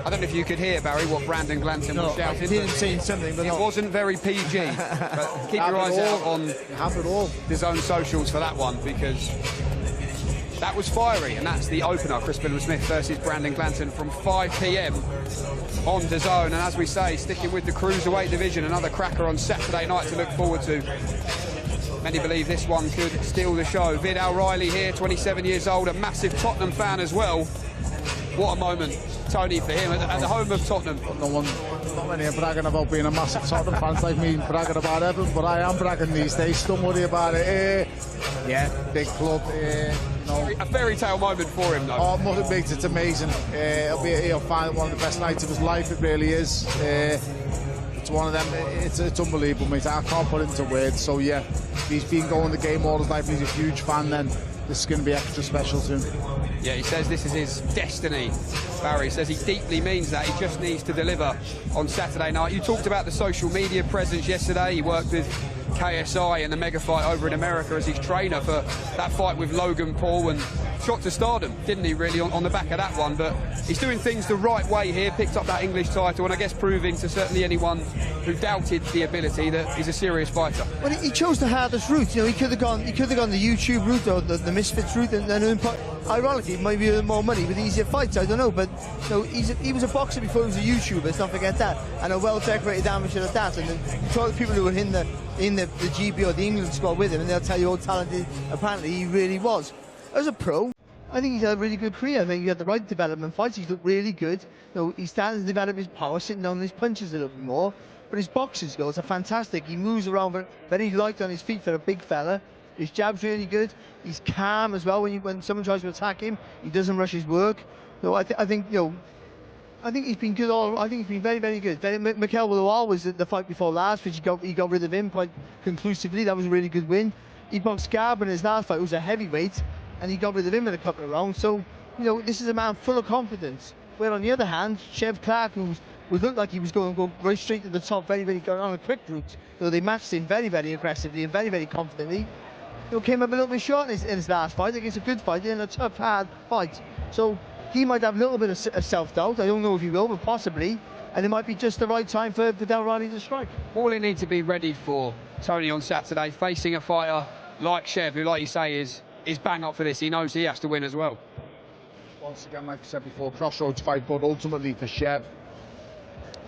I don't know if you could hear, Barry, what Brandon Glanton was shouting. I didn't see something, but it wasn't very PG. But keep your eyes out on his own socials for that one, because That was fiery, and that's the opener. Chris Billam-Smith versus Brandon Glanton from 5 p.m. on DAZN. And as we say, sticking with the cruiserweight division, another cracker on Saturday night to look forward to. Many believe this one could steal the show. Viddal Riley here, 27 years old, a massive Tottenham fan as well. What a moment, Tony, for him at the home of Tottenham. Not many are bragging about being a massive Tottenham fan like me, bragging about everything, but I am bragging these days. Don't worry about it. Yeah, big club. You know. A fairy tale moment for him, though. Oh, nothing makes it amazing. He'll find one of the best nights of his life. It really is. It's one of them. It's unbelievable, mate. I can't put it into words. So yeah, he's been going the game all his life. He's a huge fan. Then this is going to be extra special to him. Yeah, he says this is his destiny. Barry says he deeply means that. He just needs to deliver on Saturday night. You talked about the social media presence yesterday. He worked with KSI and the mega fight over in America as his trainer for that fight with Logan Paul, and shot to stardom, didn't he, really, on the back of that one? But he's doing things the right way here, picked up that English title, and I guess proving to certainly anyone who doubted the ability that he's a serious fighter. Well, he chose the hardest route. You know, he could have gone the YouTube route or the Misfits route, and then ironically, maybe earn more money with easier fights. I don't know, but you know, he was a boxer before he was a YouTuber. Let's not forget that, and a well-decorated amateur at that. And then talk to people who were in the GB or the England squad with him, and they'll tell you how talented apparently he really was. As a pro, I think he's had a really good career. I think he had the right development fights. He's looked really good. You know, he's starting to develop his power, sitting on his punches a little bit more. But his boxing skills are fantastic. He moves around very light on his feet for a big fella. His jab's really good. He's calm as well when someone tries to attack him. He doesn't rush his work. So I think he's been good. I think he's been very, very good. Mikel Willow was the fight before last, which he got rid of him quite conclusively. That was a really good win. He boxed Garb in his last fight, who was a heavyweight, and he got rid of him in a couple of rounds. So, you know, this is a man full of confidence. Where on the other hand, Chev Clarke, who looked like he was going to go right straight to the top, very, very on a quick route. So they matched him very, very aggressively and very, very confidently. You know, came up a little bit short in his last fight against a good fight in a tough, hard fight. So he might have a little bit of self-doubt. I don't know if he will, but possibly. And it might be just the right time for Viddal Riley to strike. All he needs to be ready for, Tony, on Saturday, facing a fighter like Chev, who, like you say, is bang up for this. He knows he has to win as well. Once again, like I said before, crossroads fight, but ultimately for Chev,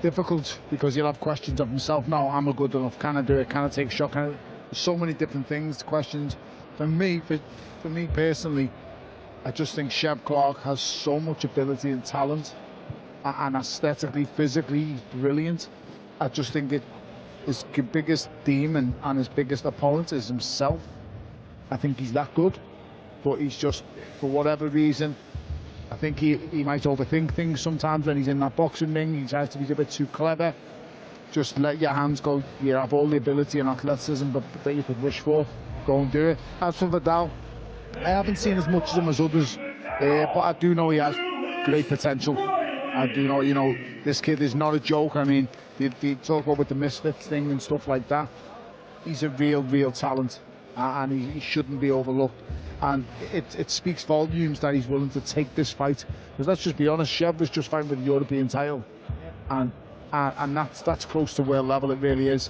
difficult, because he'll have questions of himself. No, am I good enough? Can I do it? Can I take a shot? There's so many different things, questions. For me personally, I just think Chev Clarke has so much ability and talent, and aesthetically, physically, he's brilliant. I just think his biggest demon and his biggest opponent is himself. I think he's that good, but he's just, for whatever reason, I think he might overthink things sometimes when he's in that boxing ring. He tries to be a bit too clever. Just let your hands go. You have all the ability and athleticism that you could wish for. Go and do it. As for Viddal, I haven't seen as much of him as others, but I do know he has great potential. I do know, you know, this kid is not a joke. I mean, they talk about with the Misfits thing and stuff like that. He's a real talent, and he shouldn't be overlooked. And it speaks volumes that he's willing to take this fight. Because let's just be honest, Chev was just fighting for the European title, and that's close to world level. It really is.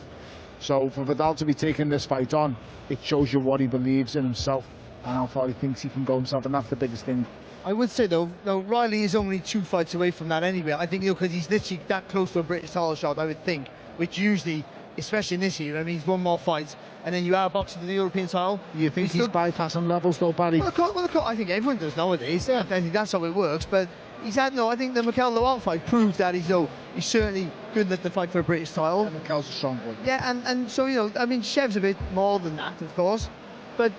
So for Viddal to be taking this fight on, it shows you what he believes in himself and how far he thinks he can go himself, and that's the biggest thing. I would say though, Riley is only 2 fights away from that anyway. I think, you know, because he's literally that close to a British title shot, I would think, which usually, especially in this year, I mean, he's one more fight, and then you are boxing for the European title. You think he's bypassing levels though, Barry? Well, I think everyone does nowadays. Yeah. I think that's how it works. But he's had I think the Mikel Lawal fight proves that he's certainly good enough to fight for a British title. And Mikel's a strong boy. Yeah, and so, you know, I mean, Chev's a bit more than that, of course, but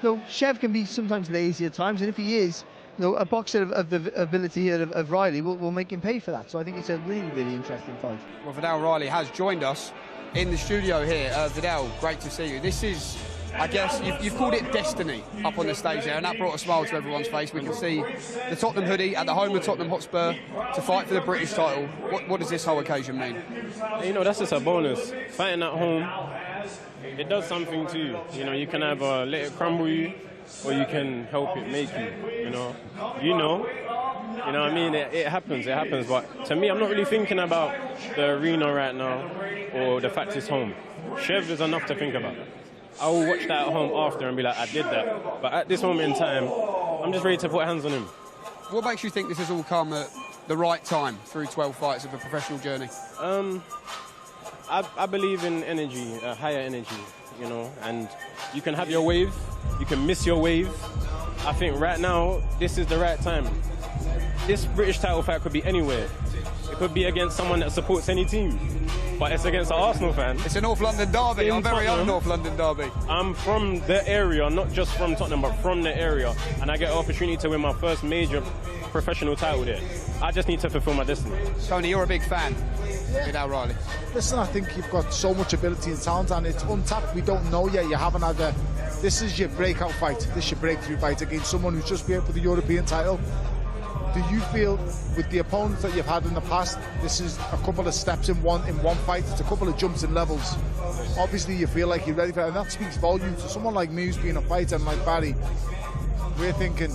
you know, Chev can be sometimes lazy at times, and if he is, you know, a boxer of the ability here of Riley will make him pay for that. So I think it's a really interesting fight. Well, Viddal Riley has joined us in the studio here. Viddal, great to see you. This is, I guess, you've called it destiny up on the stage there, and that brought a smile to everyone's face. We can see the Tottenham hoodie at the home of Tottenham Hotspur to fight for the British title. What does this whole occasion mean? You know, that's just a bonus. Fighting at home, it does something to you. You know, you can either let it crumble you, or you can help it make you. You know what I mean? It happens. But to me, I'm not really thinking about the arena right now or the fact it's home. Chev is enough to think about. I will watch that at home after and be like, I did that. But at this moment in time, I'm I'm just ready to put hands on him. What makes you think this has all come at the right time through 12 fights of a professional journey? I believe in energy, higher energy, you know, and you can have your wave, you can miss your wave. I think right now, this is the right time. This British title fight could be anywhere. It could be against someone that supports any team, but it's against an Arsenal fan. It's a North London derby, our very own North London derby. I'm from the area, not just from Tottenham, but from the area, and I get an opportunity to win my first major professional title there. I just need to fulfill my destiny. Tony, you're a big fan. Viddal Riley. Listen, I think you've got so much ability and talent, and it's untapped. We don't know yet. You haven't had a... This is your breakout fight. This is your breakthrough fight against someone who's just been for the European title. Do you feel, with the opponents that you've had in the past, this is a couple of steps in one fight? It's a couple of jumps in levels. Obviously, you feel like you're ready for it, and that speaks volumes to someone like me who's been a fighter, and like Barry. We're thinking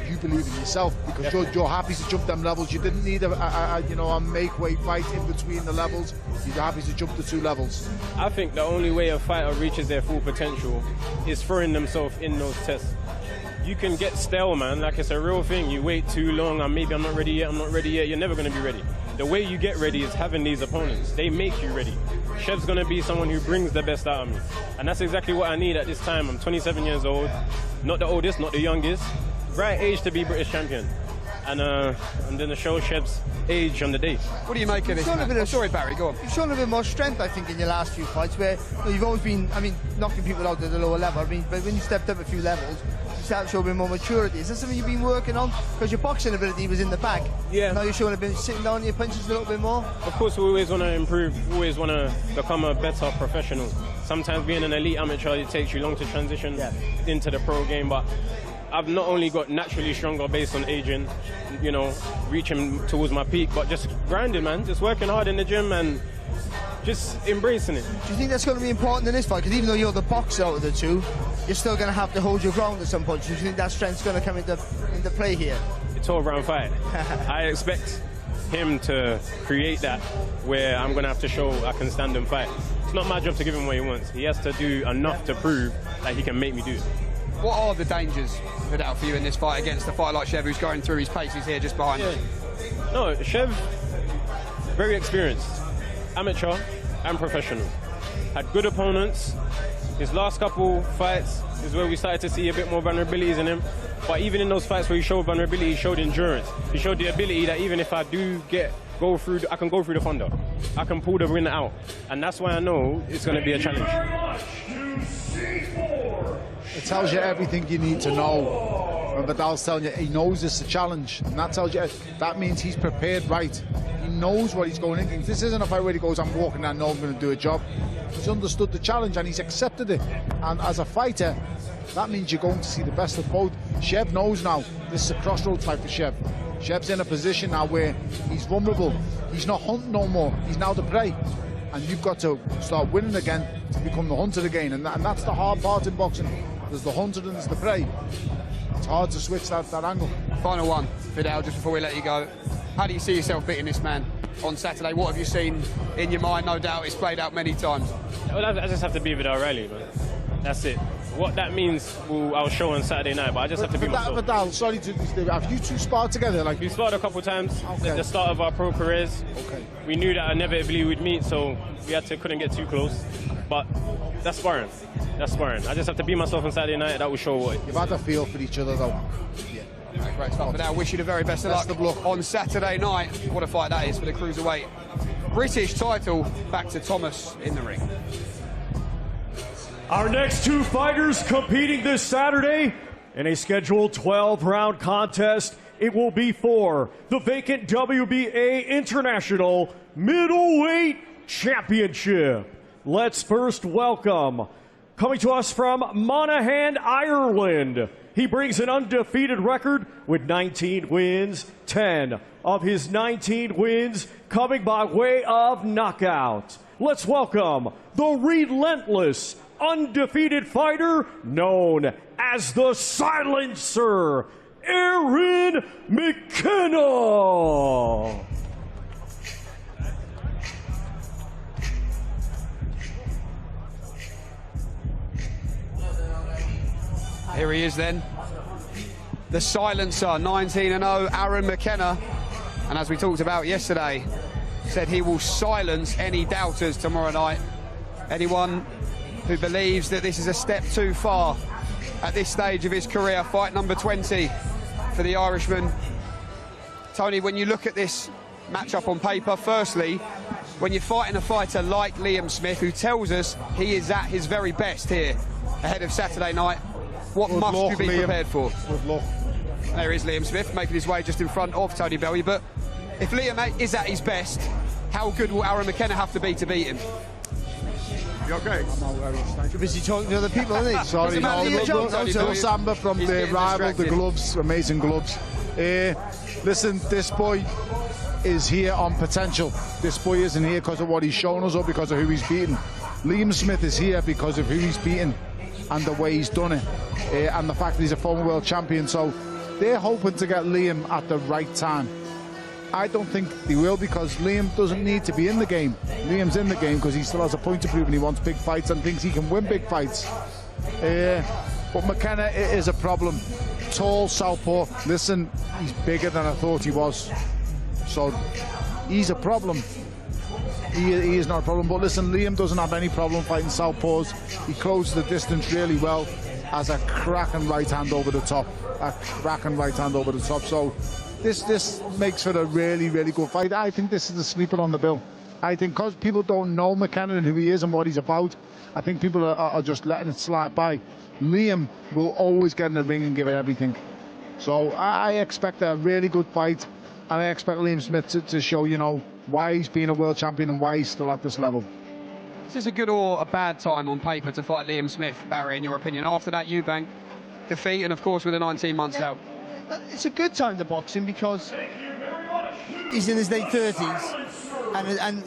you believe in yourself because you're happy to jump them levels. You didn't need a make-weight fight in between the levels. You're happy to jump the 2 levels. I think the only way a fighter reaches their full potential is throwing themselves in those tests. You can get stale, man, like it's a real thing. You wait too long, and maybe I'm not ready yet, you're never going to be ready. The way you get ready is having these opponents. They make you ready. Chev's going to be someone who brings the best out of me. And that's exactly what I need at this time. I'm 27 years old, not the oldest, not the youngest. Right age to be British champion. And I'm going to show Chev's age on the day. What do you make of this, man? Sorry, Barry, go on. You've shown a bit more strength, I think, in your last few fights, where you've always been, knocking people out at the lower level. But when you stepped up a few levels, you started to show a bit more maturity. Is that something you've been working on? Because your boxing ability was in the back. Yeah. Now you're showing a bit, sitting down your punches a little bit more. Of course, we always want to improve. We always want to become a better professional. Sometimes being an elite amateur, it takes you long to transition into the pro game, but I've not only got naturally stronger based on aging, reaching towards my peak, but just grinding, man, just working hard in the gym and just embracing it. Do you think that's going to be important in this fight? Because even though you're the boxer out of the 2, you're still going to have to hold your ground at some point. Do you think that strength's going to come into play here? It's a 12-round fight. I expect him to create that where I'm going to have to show I can stand and fight. It's not my job to give him what he wants. He has to do enough to prove that he can make me do it. What are the dangers, Viddal, for you in this fight against a fighter like Chev, who's going through his paces here just behind us? No, Chev, very experienced, amateur and professional. Had good opponents. His last couple fights is where we started to see a bit more vulnerabilities in him. But even in those fights where he showed vulnerability, he showed endurance. He showed the ability that even if I do I can go through the thunder. I can pull the win out. And that's why I know it's going to be a challenge. It tells you everything you need to know. When Viddal's telling you he knows it's a challenge, and that tells you that means he's prepared right. He knows what he's going into. This isn't a fight where he goes, I'm walking and I know I'm going to do a job. He's understood the challenge and he's accepted it. And as a fighter, that means you're going to see the best of both. Chev knows now this is a crossroads fight for Chev. Chev's in a position now where he's vulnerable. He's not hunting no more. He's now the prey. And you've got to start winning again to become the hunter again. And that's the hard part in boxing. There's the hunter and there's the prey. It's hard to switch that angle. Final one, Viddal, just before we let you go. How do you see yourself beating this man on Saturday? What have you seen in your mind? No doubt it's played out many times. Well, I just have to be Viddal Riley, man. That's it. What that means, I'll show on Saturday night, but I just have to be myself. Viddal, sorry to disturb. Have you two sparred together? We sparred a couple times at the start of our pro careers. Okay. We knew that inevitably we'd meet, so we couldn't get too close. But that's sparring. That's sparring. I just have to be myself on Saturday night. That will show what. You've had a feel for each other, though. Yeah. Great stuff. But I wish you the very best of luck on Saturday night. What a fight that is for the cruiserweight British title. Back to Thomas in the ring. Our next 2 fighters competing this Saturday in a scheduled 12-round contest. It will be for the vacant WBA International Middleweight Championship. Let's first welcome, coming to us from Monaghan, Ireland. He brings an undefeated record with 19 wins, 10 of his 19 wins coming by way of knockout. Let's welcome the relentless, undefeated fighter known as the Silencer, Aaron McKenna. Here he is then. the silencer, 19-0, Aaron McKenna. And as we talked about yesterday, said he will silence any doubters tomorrow night. Anyone who believes that this is a step too far at this stage of his career. Fight number 20 for the Irishman. Tony, when you look at this matchup on paper, firstly, when you're fighting a fighter like Billam-Smith, who tells us he is at his very best here ahead of Saturday night, what must you be prepared for? Good luck. There is Billam-Smith making his way just in front of Tony Bellew. But if Liam is at his best, how good will Aaron McKenna have to be to beat him? You okay? You're busy talking to other people, isn't he? Sorry, no, Samba from the rival, the gloves, amazing gloves. Listen, this boy is here on potential. This boy isn't here because of what he's shown us or because of who he's beaten. Billam-Smith is here because of who he's beaten and the way he's done it, and the fact that he's a former world champion. So they're hoping to get Liam at the right time. I don't think they will, because Liam doesn't need to be in the game. Liam's in the game because he still has a point to prove and he wants big fights and thinks he can win big fights. But McKenna is a problem. Tall, southpaw. Listen, he's bigger than I thought he was. So he's a problem. He is not a problem. But listen, Liam doesn't have any problem fighting southpaws. He closes the distance really well. Has a cracking right hand over the top. A cracking right hand over the top. So this makes for a really, really good fight. I think this is the sleeper on the bill. I think because people don't know McKenna and who he is and what he's about, I think people are just letting it slide by. Liam will always get in the ring and give it everything. So I expect a really good fight, and I expect Billam-Smith to show, you know, why he's been a world champion and why he's still at this level. Is this a good or a bad time on paper to fight Billam-Smith, Barry, in your opinion, after that Eubank defeat and, of course, with the 19 months out? It's a good time to box him because he's in his late 30s and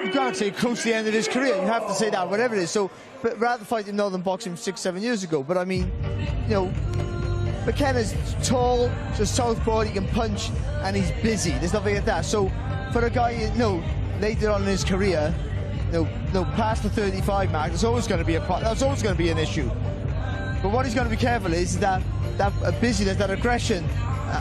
you've got to say close to the end of his career. You have to say that, whatever it is. So, but rather fight him now than box him 6-7 years ago. But I mean, you know, McKenna's tall, just southpaw, he can punch, and he's busy. There's nothing like that. So for a guy, you know, later on in his career, you know, past the 35 mark, there's always going to be that's always going to be an issue. But what he's going to be careful is that busyness, that aggression,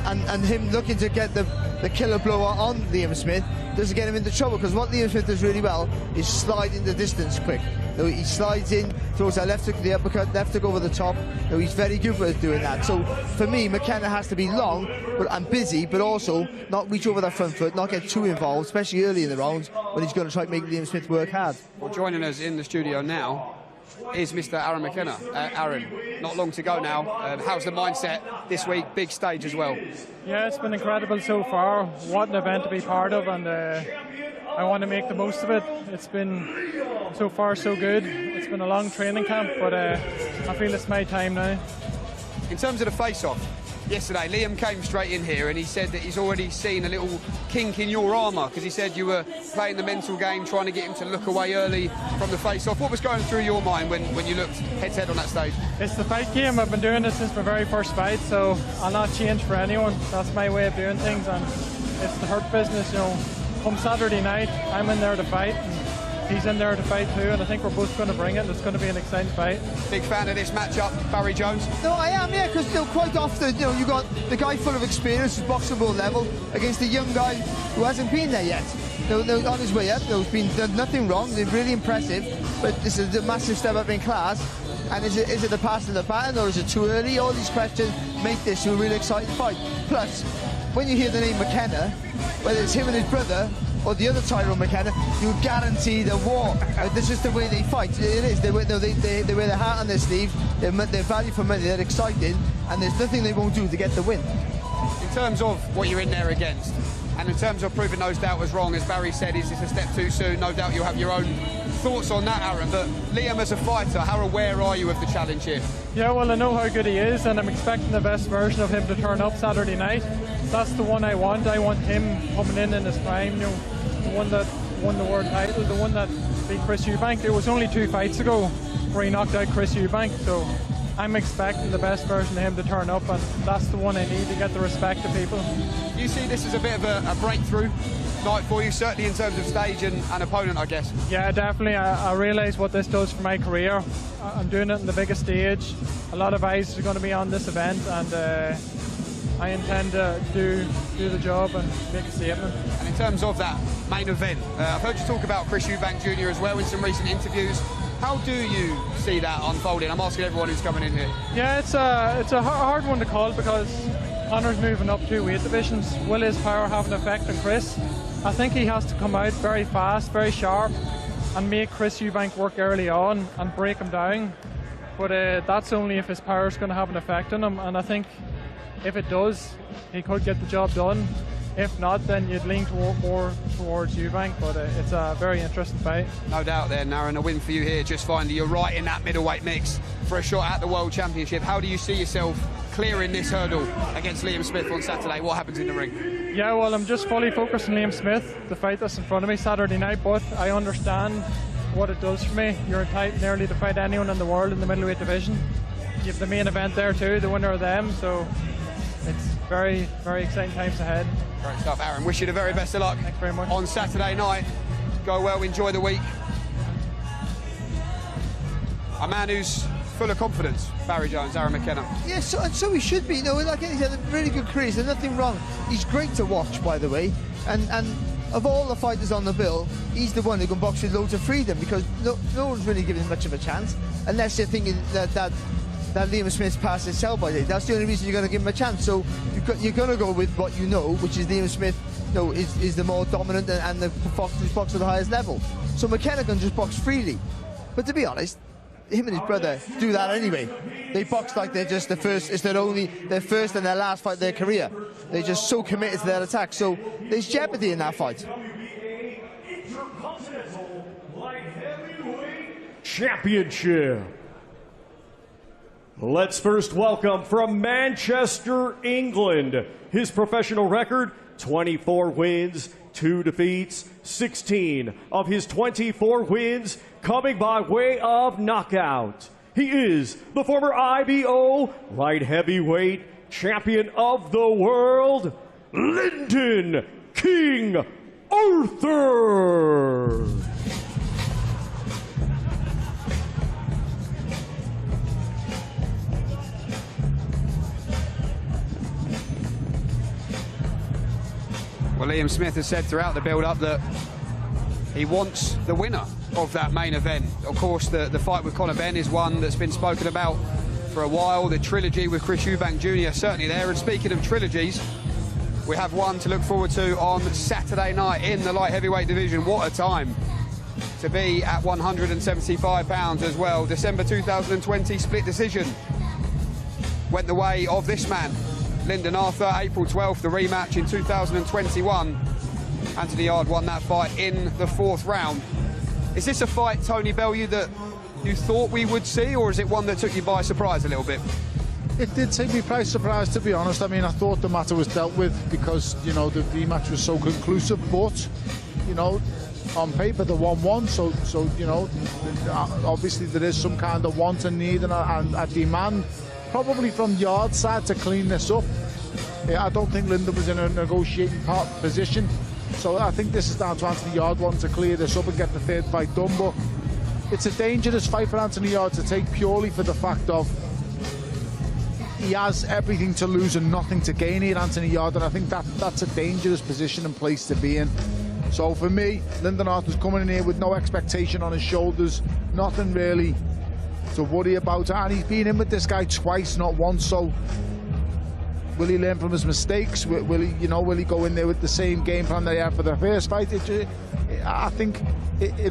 and him looking to get the killer blow on Billam-Smith doesn't get him into trouble, because what Billam-Smith does really well is slide in the distance quick. You know, he slides in, throws that left hook, the uppercut, left hook over the top. You know, he's very good at doing that. So for me, McKenna has to be long and busy, but also not reach over that front foot, not get too involved, especially early in the rounds when he's going to try to make Billam-Smith work hard. Well, joining us in the studio now is Mr. Aaron McKenna. Aaron, not long to go now. How's the mindset this week? Big stage as well. Yeah, it's been incredible so far. What an event to be part of, and I want to make the most of it. It's been so far so good. It's been a long training camp, but I feel it's my time now. In terms of the face-off, yesterday Liam came straight in here and he said that he's already seen a little kink in your armour, because he said you were playing the mental game, trying to get him to look away early from the face-off. What was going through your mind when you looked head-to-head on that stage? It's the fight game. I've been doing it since my very first fight, so I'll not change for anyone. That's my way of doing things, and it's the hurt business, you know. Come Saturday night, I'm in there to fight, and he's in there to fight too, and I think we're both going to bring it, and it's going to be an exciting fight. Big fan of this matchup, Barry Jones? No, I am, yeah, because, you know, quite often, you know, you got the guy full of experience, who's boxable level, against the young guy who hasn't been there yet. They're on his way up. There's been done nothing wrong. They're really impressive, but this is a massive step up in class. And is it the pass of the baton, or is it too early? All these questions make this a really exciting fight. Plus, when you hear the name McKenna, whether it's him and his brother or the other Tyrone McKenna, you guarantee the war. This is the way they fight. It is. They wear their heart on their sleeve. They're value for money. They're excited, and there's nothing they won't do to get the win. In terms of what you're in there against, and in terms of proving those doubters wrong, as Barry said, is this a step too soon? No doubt you'll have your own thoughts on that, Aaron, but Liam as a fighter, how aware are you of the challenge here? Yeah, well, I know how good he is, and I'm expecting the best version of him to turn up Saturday night. That's the one I want. I want him coming in his prime, you know, the one that won the world title, the one that beat Chris Eubank. It was only 2 fights ago where he knocked out Chris Eubank, so I'm expecting the best version of him to turn up, and that's the one I need to get the respect of people. You see this as a bit of a breakthrough night for you, certainly in terms of stage and opponent, I guess? Yeah, definitely. I realise what this does for my career. I'm doing it on the biggest stage. A lot of eyes are going to be on this event, and I intend to do the job and make a statement. And in terms of that main event, I've heard you talk about Chris Eubank Jr. as well in some recent interviews. How do you see that unfolding? I'm asking everyone who's coming in here. Yeah, it's a hard one to call because Conor's moving up 2 weight divisions. Will his power have an effect on Chris? I think he has to come out very fast, very sharp, and make Chris Eubank work early on and break him down. But that's only if his power is going to have an effect on him, and I think if it does, he could get the job done. If not, then you'd lean more towards Eubank, but it's a very interesting fight. No doubt there, Naren, a win for you here. Just finally, you're right in that middleweight mix for a shot at the World Championship. How do you see yourself clearing this hurdle against Liam Smith on Saturday? What happens in the ring? Yeah, well, I'm just fully focused on Liam Smith, the fight that's in front of me Saturday night, but I understand what it does for me. You're entitled nearly to fight anyone in the world in the middleweight division. You have the main event there too, the winner of them, so it's very, very exciting times ahead. Great stuff, Aaron. Wish you the very best of luck. Thanks very much. On Saturday night. Go well, enjoy the week. A man who's full of confidence, Barry Jones, Aaron McKenna. Yeah, so he should be. You know, like he's had a really good career. There's nothing wrong. He's great to watch, by the way. And of all the fighters on the bill, he's the one who can box with loads of freedom because no one's really giving him much of a chance, unless you're thinking that Liam Smith's past his sell-by date. That's the only reason you're going to give him a chance. So you're going to go with what you know, which is Liam Smith, you know, is the more dominant and the box at the highest level. So McKenna can just box freely. But to be honest, him and his brother do that anyway. They box like they're just their first and their last fight of their career. They're just so committed to their attack. So there's jeopardy in that fight. Championship. Let's first welcome from Manchester, England, his professional record, 24 wins, 2 defeats, 16 of his 24 wins coming by way of knockout. He is the former IBO light heavyweight champion of the world, Lyndon King Arthur. Well, Liam Smith has said throughout the build-up that he wants the winner of that main event. Of course, the fight with Conor Ben is one that's been spoken about for a while. The trilogy with Chris Eubank Jr. certainly there. And speaking of trilogies, we have one to look forward to on Saturday night in the light heavyweight division. What a time to be at 175 pounds as well. December 2020 split decision went the way of this man, Lyndon Arthur. April 12th, the rematch in 2021. Anthony Yarde won that fight in the 4th round. Is this a fight, Tony Bellew, that you thought we would see, or is it one that took you by surprise a little bit? It did take me by surprise, to be honest. I mean, I thought the matter was dealt with because, you know, the rematch was so conclusive, but, you know, on paper, the 1-1, so you know, obviously there is some kind of want and need and a demand, probably from Yarde's side, to clean this up. I don't think Lyndon was in a negotiating position, so I think this is down to Anthony Yarde wanting to clear this up and get the 3rd fight done. But it's a dangerous fight for Anthony Yarde to take, purely for the fact of he has everything to lose and nothing to gain here, Anthony Yarde, and I think that's a dangerous position and place to be in. So for me, Lyndon Arthur's coming in here with no expectation on his shoulders, nothing really to worry about, and he's been in with this guy twice, not once. So will he learn from his mistakes? Will he, you know, will he go in there with the same game plan that he had for the first fight? I think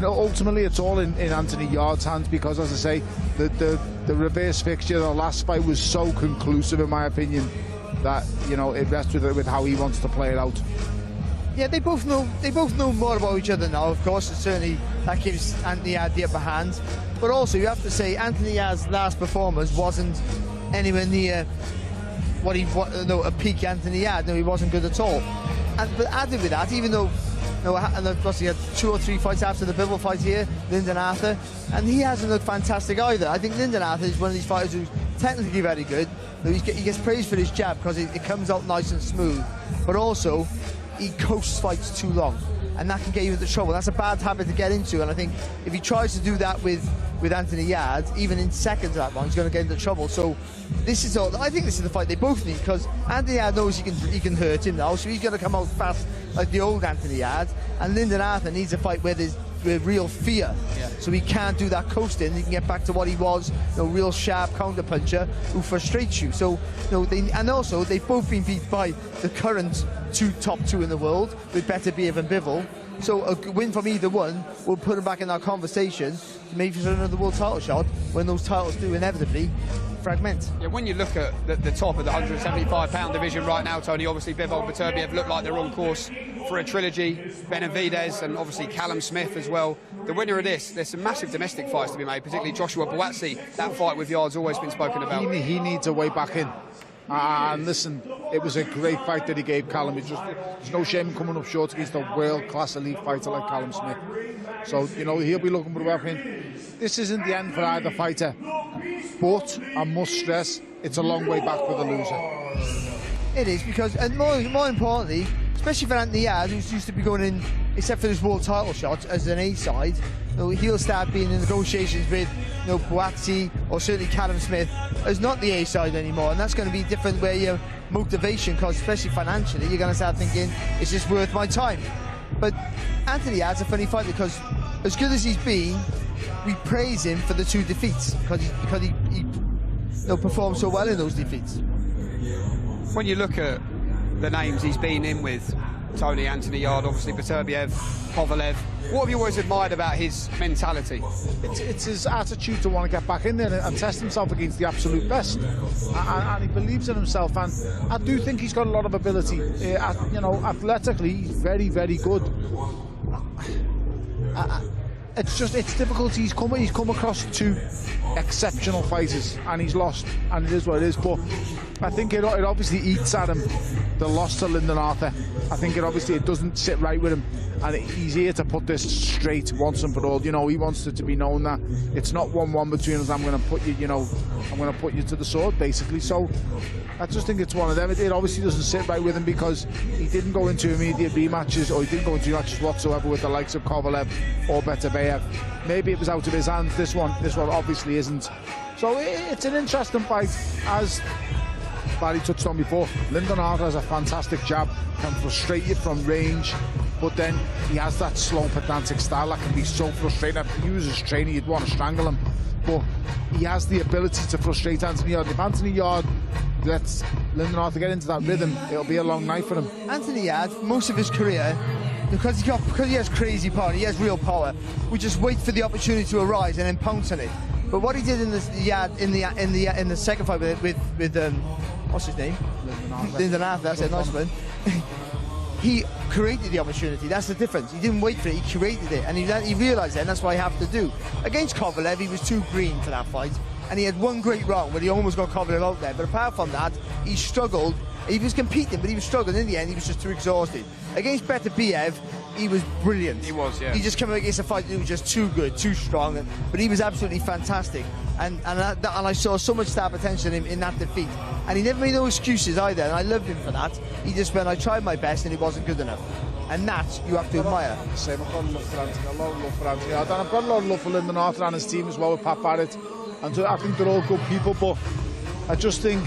ultimately it's all in Anthony Yarde's hands, because, as I say, the reverse fixture, the last fight, was so conclusive, in my opinion, that, you know, it rests with how he wants to play it out. Yeah, they both know more about each other now, of course, and certainly that gives Anthony Yarde the upper hand. But also, you have to say, Anthony Yarde's last performance wasn't anywhere near a peak Anthony Yarde. No, he wasn't good at all. But added with that, even though, you know, and of course he had 2 or 3 fights after the Bibble fight here, Lyndon Arthur, and he hasn't looked fantastic either. I think Lyndon Arthur is one of these fighters who's technically very good. He gets praised for his jab because it comes out nice and smooth, but also he coasts fights too long. and that can get you into trouble. That's a bad habit to get into, and I think if he tries to do that with Anthony Yarde, even in seconds of that one, he's going to get into trouble. So this is all. I think this is the fight they both need, because Anthony Yarde knows he can hurt him now, so he's going to come out fast like the old Anthony Yarde, and Lyndon Arthur needs a fight where there's real fear, so he can't do that coasting. He can get back to what he was, real sharp counter puncher who frustrates you. So and also they've both been beat by the current top two in the world with Beterbiev and Bivol. So a win from either one will put them back in our conversation, maybe for another world title shot when those titles do inevitably fragment. Yeah, when you look at the top of the 175-pound division right now, Tony, obviously Bivol and Beterbiev look like they're on course for a trilogy. Benavidez and obviously Callum Smith as well. The winner of this, there's some massive domestic fights to be made, particularly Joshua Buatsi. That fight with Yarde's always been spoken about. He needs a way back in. And listen, it was a great fight that he gave Callum. There's no shame in coming up short against a world-class elite fighter like Callum Smith. So, he'll be looking for a weapon. This isn't the end for either fighter. But I must stress, it's a long way back for the loser. It is, because, and more importantly, especially for Anthony Yarde, who's used to be going in, except for his world title shot, as an A-side, he'll start being in negotiations with Buatsi or certainly Callum Smith as not the A-side anymore, and that's going to be different where your motivation, because especially financially, you're going to start thinking, is this worth my time? But Anthony Yarde's a funny fighter, because as good as he's been, we praise him for the two defeats because he performed so well in those defeats. When you look at the names he's been in with, Tony, Anthony Yarde, obviously Beterbiev, Kovalev, what have you always admired about his mentality? It's his attitude to want to get back in there and test himself against the absolute best, and he believes in himself, and I do think he's got a lot of ability. Athletically, he's very, very good. It's difficult. He's come across two exceptional fighters and he's lost, and it is what it is. But I think it obviously eats at him, the loss to Lyndon Arthur. I think it doesn't sit right with him, and he's here to put this straight once and for all. He wants it to be known that it's not 1-1 between us. I'm going to put you, I'm going to put you to the sword, basically. So I just think it's one of them. It obviously doesn't sit right with him because he didn't go into immediate rematches, or he didn't go into matches whatsoever with the likes of Kovalev or Beterbiev. Maybe it was out of his hands. This one obviously isn't. So it's an interesting fight. As Barry touched on before, Lyndon Arthur has a fantastic jab, can frustrate you from range, but then he has that slow pedantic style that can be so frustrating. If he was his trainer, you'd want to strangle him, but he has the ability to frustrate Anthony Yarde. If Anthony Yarde lets Lyndon Arthur get into that rhythm, it'll be a long night for him. Anthony Yarde, most of his career, because he has crazy power, he has real power, we just wait for the opportunity to arise and then pounce on it. But what he did in the second fight with what's his name? Lyndon Arthur. That's a nice one. He created the opportunity. That's the difference. He didn't wait for it. He created it, and he realised it, and that's what he had to do. Against Kovalev, he was too green for that fight, and he had one great round where he almost got Kovalev out there. But apart from that, he struggled. He was competing, but he was struggling. In the end, he was just too exhausted. Against Beterbiev, he was brilliant. He was, yeah. He just came against a fight that was just too good, too strong, but he was absolutely fantastic. And I saw so much star potential in that defeat. And he never made no excuses either, and I loved him for that. He just went, I tried my best and it wasn't good enough. And that you have to admire. Same, I've got a love for Anthony, a lot of love for Anthony. And I've got a lot of love for Lyndon Arthur and his team as well, with Pat Barrett. And I think they're all good people, but I just think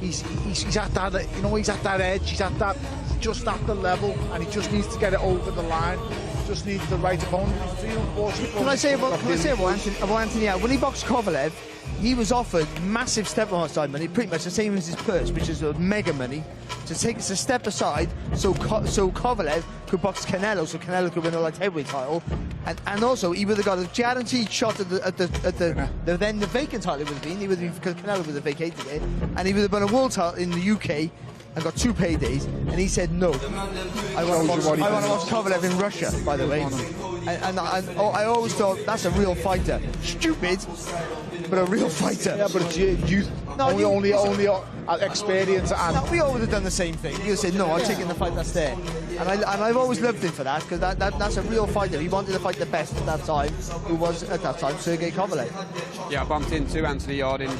he's at that, he's at that edge, he's at that, just at the level, and he just needs to get it over the line. Just needs the right opponent. Can I say about Anthony Yarde? When he boxed Kovalev, he was offered massive step aside money, pretty much the same as his purse, which is mega money, to take a step aside so Kovalev could box Canelo, so Canelo could win a light heavyweight title, and also he would have got a guaranteed shot at the then the vacant title. It would have been, because Canelo would have vacated it, and he would have won a world title in the UK and got 2 paydays, and he said no. I want to watch Kovalev in Russia, by the way. And I always thought, that's a real fighter. Stupid, but a real fighter. Yeah, but it's youth. experience. And no, we always have done the same thing. You said, no, I'm taking the fight that's there. And I've always loved him for that, because that's a real fighter. He wanted to fight the best at that time, who was, at that time, Sergey Kovalev. Yeah, I bumped into Anthony Yarde in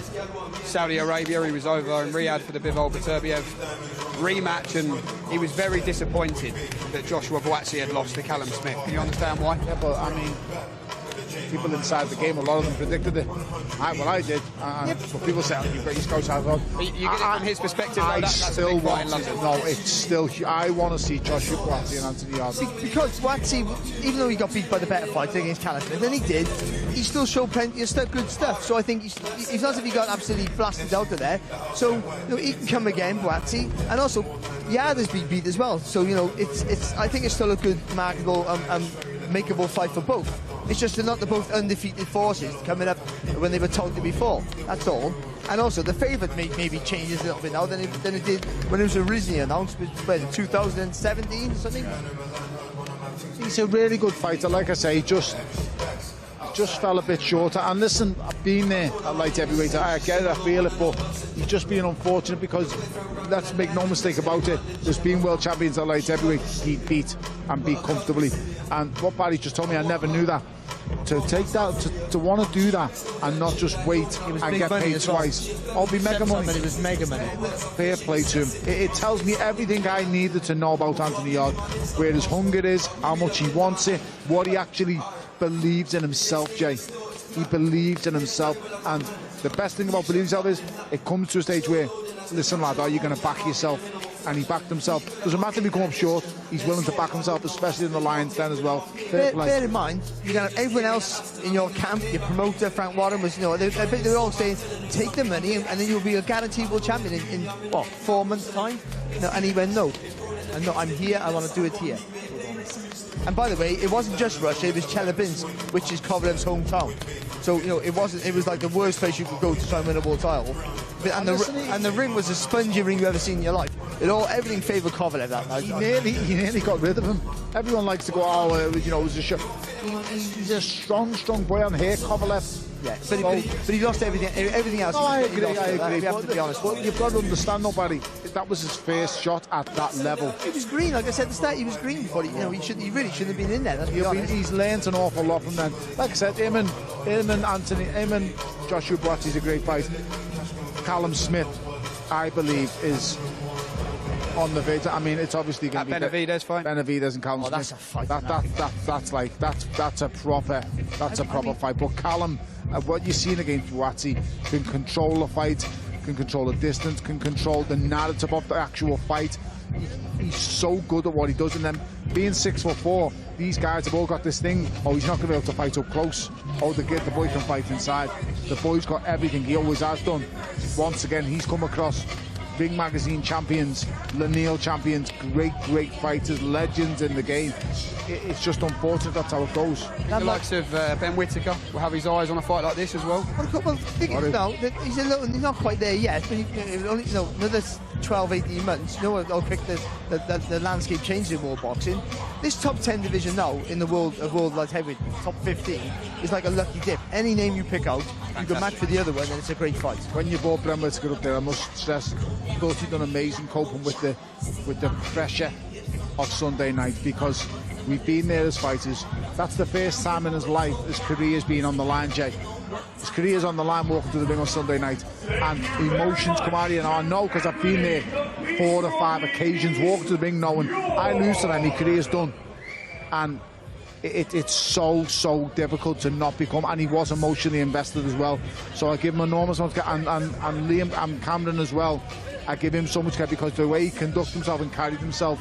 Saudi Arabia. He was over in Riyadh for the Bivol Beterbiev rematch, and he was very disappointed that Joshua Buatsi had lost to Callum Smith. Can you understand why? Yeah, but I mean, people inside the game, a lot of them predicted it. I did. But people say, you've got East Coast on. You get it from his perspective, though, that's still a big fight in want London. No, it's still. I want to see Joshua Buatsi and Anthony Yarde. Because Buatsi, even though he got beat by the better fighter against Callum Smith, and he did, he still showed plenty of good stuff. So I think it's not as if he got absolutely blasted out of there. So he can come again, Buatsi, and also Yarde's been beat as well. So it's. I think it's still a good, marketable, makeable fight for both. It's just they're not the both undefeated forces coming up when they were taunted before. That's all. And also the favourite maybe changes a little bit now than it did when it was originally announced, was 2017 or something. He's a really good fighter. Like I say, just fell a bit shorter. And listen, I've been there at light heavyweight. I get it, I feel it, but he's just been unfortunate because, let's make no mistake about it, there's been world champions at light heavyweight he beat comfortably. And what Barry just told me, I never knew that. To take that, to want to do that and not just wait and get paid twice. I'll be mega money. It was mega money. Fair play to him. It tells me everything I needed to know about Anthony Yarde, where his hunger is, how much he wants it, what he actually believes in himself, Jay. He believes in himself, and the best thing about believing himself is it comes to a stage where, listen lad, are you going to back yourself? And he backed himself. Doesn't matter if he come up short, he's willing to back himself, especially in the Lions Den as well. Bear in mind, you're going to have everyone else in your camp, your promoter, Frank Warren, was, they're all saying, take the money and then you'll be a guaranteed world champion in what, 4 months' time? And he went, no, I'm here, I want to do it here. And by the way, it wasn't just Russia, it was Chelyabinsk, which is Kovalev's hometown. So, it was like the worst place you could go to try and win a world title. And the ring was the spongiest ring you've ever seen in your life. Everything favoured Kovalev that night. He nearly got rid of him. Everyone likes to go, it was a show. He's a strong boy on here, Kovalev. Yeah, but he lost everything else. No, I agree. We have to be honest. But you've got to understand, nobody. That was his first shot at that level. He was green, like I said at the start. He was green before. He really shouldn't have been in there. He's learnt an awful lot from them. Like I said, him and Joshua Buatsi is a great fight. Callum Smith, I believe, is on the verge. I mean, it's obviously going to be Benavidez fight. Benavidez and Callum Smith. That's a fight. That's a proper fight. But Callum, what you've seen against Buatsi, can control the fight, can control the distance, can control the narrative of the actual fight. He's so good at what he does, and then being 6'4", these guys have all got this thing. Oh, he's not going to be able to fight up close. Oh, the boy can fight inside. The boy's got everything. He always has done. Once again, he's come across Ring Magazine champions, Lanil champions, great fighters, legends in the game. It's just unfortunate that's how it goes. The likes of Ben Whittaker will have his eyes on a fight like this as well. Well, he's not quite there yet, but only another 12, 18 months. How quick the landscape changes in world boxing. This top 10 division now in the world of world light heavyweight, top 15, is like a lucky dip. Any name you pick out, you can match with the other one, and it's a great fight. When you brought Ben Whittaker up there, I must stress, I thought he'd done amazing coping with the pressure of Sunday night, because we've been there as fighters. That's the first time in his life his career's been on the line, Jay. His career's on the line walking to the ring on Sunday night, and emotions come out of you. And I know, because I've been there 4 or 5 occasions, walking to the ring knowing I lose tonight, my career's done. And it's so difficult to not become, and he was emotionally invested as well. So I give him enormous amount of credit, and Liam and Cameron as well. I give him so much credit because the way he conducted himself and carried himself,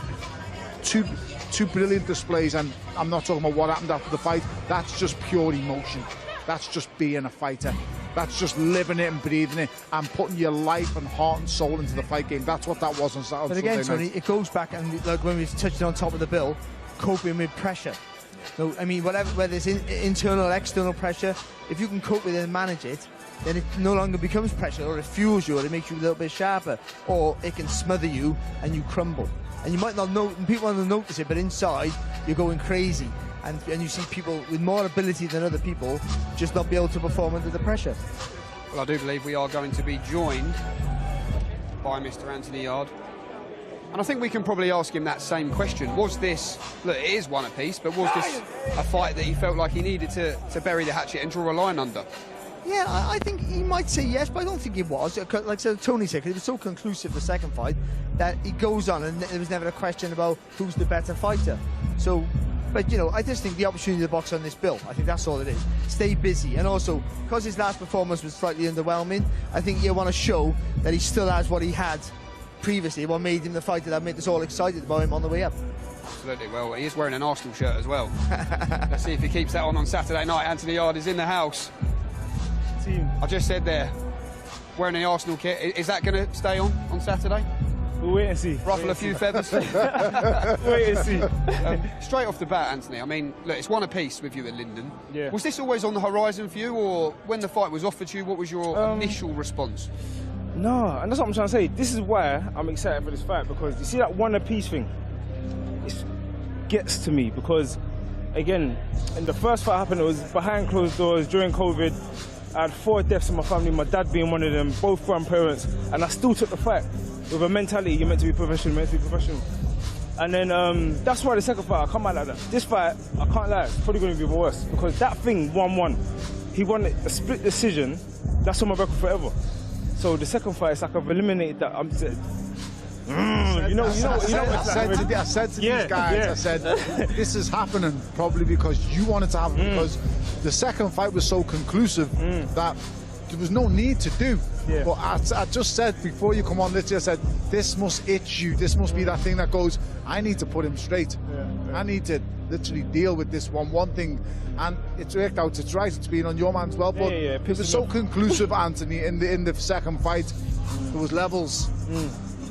two brilliant displays. And I'm not talking about what happened after the fight. That's just pure emotion. That's just being a fighter. That's just living it and breathing it and putting your life and heart and soul into the fight game. That's what that was on Saturday. But again, Tony, it goes back, and like when we touched on top of the bill, coping with pressure. So, I mean, whether it's internal or external pressure, if you can cope with it and manage it, then it no longer becomes pressure, or it fuels you, or it makes you a little bit sharper, or it can smother you and you crumble. And you might not know, people don't notice it, but inside you're going crazy. And you see people with more ability than other people just not be able to perform under the pressure. Well, I do believe we are going to be joined by Mr. Anthony Yarde. And I think we can probably ask him that same question. Was this, look, it is one apiece, but was this a fight that he felt like he needed to bury the hatchet and draw a line under? Yeah, I think he might say yes, but I don't think it was. Like Tony said, it was so conclusive, the second fight, that he goes on and there was never a question about who's the better fighter. So, but you know, I just think the opportunity to box on this bill, I think that's all it is. Stay busy, and also, because his last performance was slightly underwhelming, I think you want to show that he still has what he had previously, what made him the fighter that made us all excited about him on the way up. Absolutely. Well, he is wearing an Arsenal shirt as well. Let's see if he keeps that on Saturday night. Anthony Yarde is in the house. I just said there, wearing the Arsenal kit. Is that going to stay on Saturday? We'll wait and see. Ruffle a few feathers. Wait and see. Straight off the bat, Anthony, I mean, look, it's one apiece with you at Lyndon. Yeah. Was this always on the horizon for you, or when the fight was offered to you, what was your initial response? No, and that's what I'm trying to say. This is why I'm excited for this fight, because you see that one apiece thing, it gets to me, because, again, in the first fight happened, it was behind closed doors during COVID. I had 4 deaths in my family, my dad being one of them, both grandparents, and I still took the fight with a mentality, you're meant to be professional, And then that's why the second fight, I come out like that. This fight, I can't lie, it's probably going to be worse, because that thing, 1-1, he won a split decision, that's on my record forever. So the second fight, it's like I've eliminated that. I'm dead. I said to these guys, I said, this is happening probably because you wanted to happen, because the second fight was so conclusive that there was no need to do. But I just said before you come on, literally, I said, this must itch you. This must be that thing that goes, I need to put him straight. I need to literally deal with this 1-1 thing. And it's worked out. It's right. It's been on your man's well. But it was so conclusive, Anthony, in the second fight. There was levels.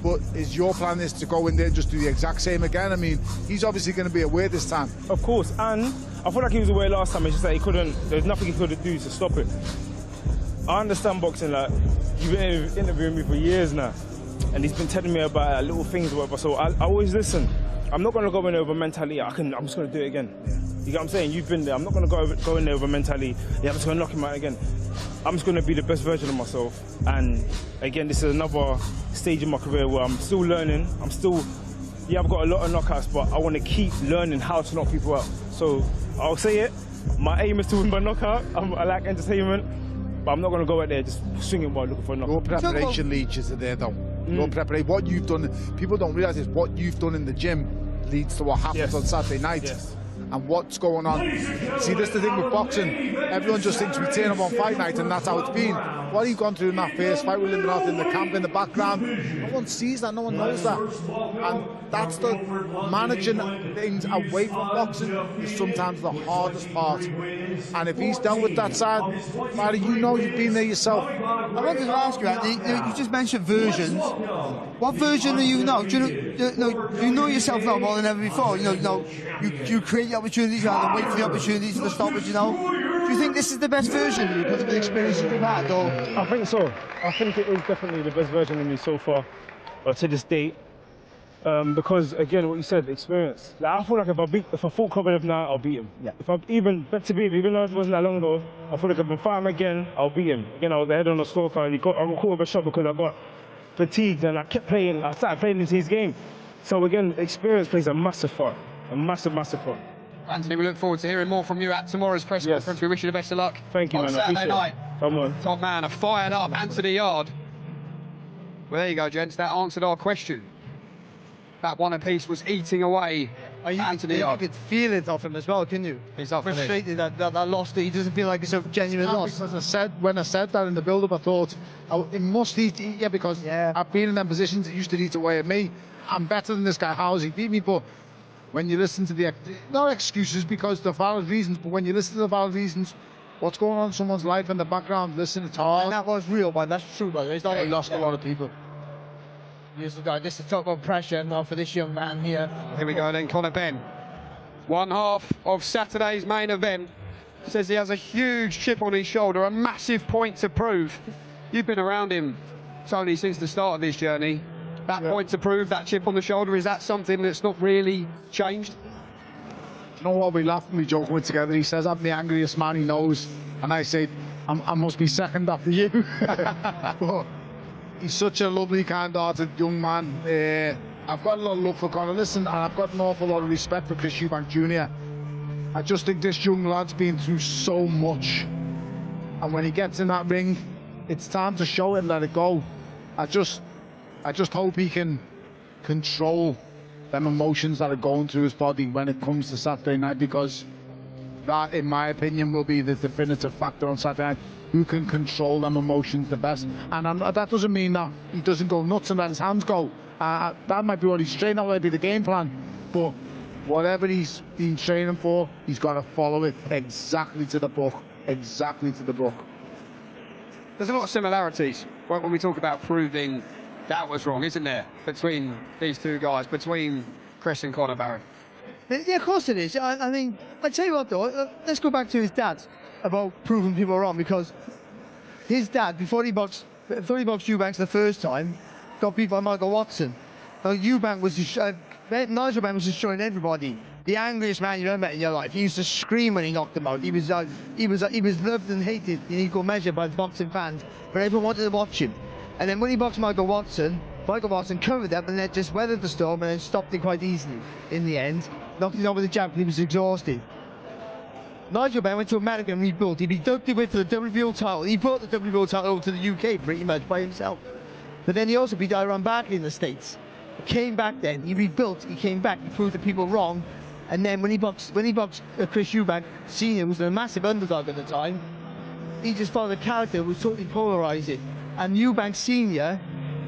But your plan is to go in there and just do the exact same again? I mean, he's obviously going to be aware this time. Of course, and I feel like he was aware last time. It's just that he couldn't, there's nothing he could do to stop it. I understand boxing, like, you've been interviewing me for years now, and he's been telling me about little things or whatever, so I always listen. I'm not going to go in there with a mentality, I'm just going to do it again. You get what I'm saying? You've been there. I'm not going to go in there with a mentality, I'm just going to knock him out again. I'm just going to be the best version of myself. And again, this is another stage in my career where I'm still learning. I've got a lot of knockouts, but I want to keep learning how to knock people out. So I'll say it, my aim is to win by knockout. I like entertainment, but I'm not going to go out there just swinging while looking for a knockout. Your preparation leads you there, though. Your preparation, what you've done, people don't realise is what you've done in the gym leads to what happens on Saturday night. And what's going on. See, this is the thing with boxing. Everyone just thinks we turn up on fight night and that's how it's been. What you've gone through in that first fight with Lyndon Arthur in the camp in the background, no one sees that, no one knows that. And that's the managing things away from boxing is sometimes the hardest part. And if he's dealt with that side, Barry, you know you've been there yourself. I wanted to ask you, Andy, you just mentioned versions. What version are you now? Do you know yourself now more than ever before? You create the opportunities rather than wait for the opportunities to stop it, Do you think this is the best version of you because of the experience you've had? Or? I think so. I think it is definitely the best version of me so far, to this date. Because again, what you said, experience. Like, I feel like if I fought Conor Ben now, I'll beat him. If I'm even though it wasn't that long ago, I feel like if I fight him again, I'll beat him. Again, I was ahead on the scorecard. I got caught with a shot because I got fatigued and I kept playing. I started playing into his game. So again, experience plays a massive part. A massive part. Anthony, we look forward to hearing more from you at tomorrow's press conference. We wish you the best of luck. Thank you, man. Saturday night. Come on. Top man, a fired up Anthony Yarde. Well, there you go, gents. That answered our question. That one apiece was eating away Anthony Yarde. You could feel it off him as well, can you? He's up frustrated that loss, that he doesn't feel like it's a genuine loss. Because when I said that in the build-up, I thought, it must eat, because I've been in them positions, it used to eat away at me. I'm better than this guy, how's he beat me? But when you listen to the, no excuses because they're valid reasons, but when you listen to the valid reasons, what's going on in someone's life in the background, listen, it's hard. And that was real, man, that's true, man. It's not he lost a lot of people. This is talk about pressure now for this young man here. Here we go then, Conor Ben. One half of Saturday's main event. Says he has a huge chip on his shoulder, a massive point to prove. You've been around him, Tony, since the start of this journey. That point to prove, that chip on the shoulder, is that something that's not really changed? You know what, we laugh and we joke with together. He says, I'm the angriest man he knows. And I say, I must be second after you. But He's such a lovely, kind-hearted young man. I've got a lot of love for Conor. Listen, and I've got an awful lot of respect for Chris Eubank Jr. I just think this young lad's been through so much. And when he gets in that ring, it's time to show it and let it go. I just hope he can control them emotions that are going through his body when it comes to Saturday night, because that, in my opinion, will be the definitive factor on Saturday night. Who can control them emotions the best? And that doesn't mean that he doesn't go nuts and let his hands go. That might be what he's training, that might be the game plan. But whatever he's been training for, he's got to follow it exactly to the book. Exactly to the book. There's a lot of similarities when we talk about proving that was wrong, isn't there, between these two guys, between Chris and Conor Barron? Yeah, of course it is. I mean, I tell you what though, let's go back to his dad about proving people wrong, because his dad, before he boxed Eubank the first time, got beat by Michael Watson. Nigel Benn was destroying everybody. The angriest man you ever met in your life. He used to scream when he knocked him out. He was loved and hated in equal measure by the boxing fans, but everyone wanted to watch him. And then when he boxed Michael Watson covered them and then just weathered the storm and then stopped it quite easily in the end. Knocked him over the jab, he was exhausted. Nigel Benn went to America and rebuilt. He ducked it with the WBO title. He brought the WBO title over to the UK pretty much by himself. But then he also beat Iran Barkley in the States. He came back then, he rebuilt, he came back, he proved the people wrong. And then when he boxed Chris Eubank Sr., who was a massive underdog at the time, he just followed a character who was totally polarising. And Eubank Sr.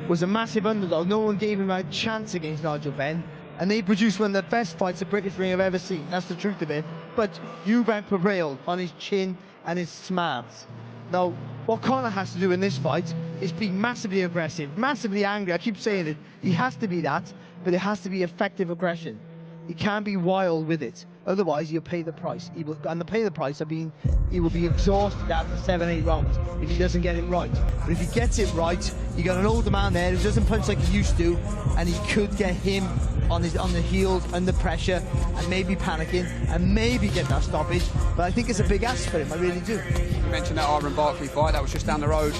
was a massive underdog. No one gave him a chance against Nigel Benn. And they produced one of the best fights the British ring have ever seen. That's the truth of it. But Eubank prevailed on his chin and his smarts. Now, what Conor has to do in this fight is be massively aggressive, massively angry. I keep saying it. He has to be that, but it has to be effective aggression. He can't be wild with it. Otherwise, he'll pay the price. He will be exhausted after 7-8 rounds if he doesn't get it right. But if he gets it right, you got an older man there who doesn't punch like he used to, and he could get him on the heels, under pressure, and maybe panicking, and maybe get that stoppage. But I think it's a big ask for him. I really do. You mentioned that Iran Barkley fight. That was just down the road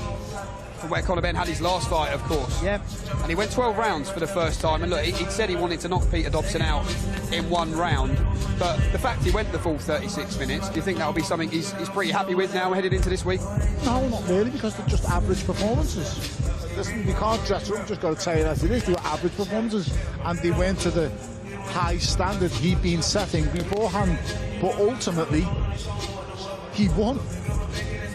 from where Conor Ben had his last fight, of course. Yep. And he went 12 rounds for the first time. And look, he said he wanted to knock Peter Dobson out in one round. But the fact he went the full 36 minutes, do you think that'll be something he's pretty happy with now headed into this week? No, not really, because they're just average performances. Listen, you can't dress up, just got to tell you that it is. They were average performances, and they went to the high standard he'd been setting beforehand. But ultimately, he won.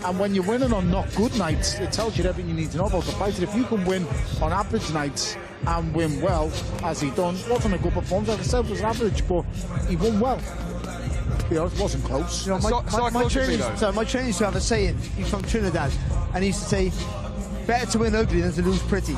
And when you're winning on not good nights, it tells you everything you need to know about the fighter. If you can win on average nights and win well, as he done, wasn't a good performance. Like I said, it was average, but he won well. You know, it wasn't close. You know, my trainer used to have a saying. He's from Trinidad, and he used to say, better to win ugly than to lose pretty.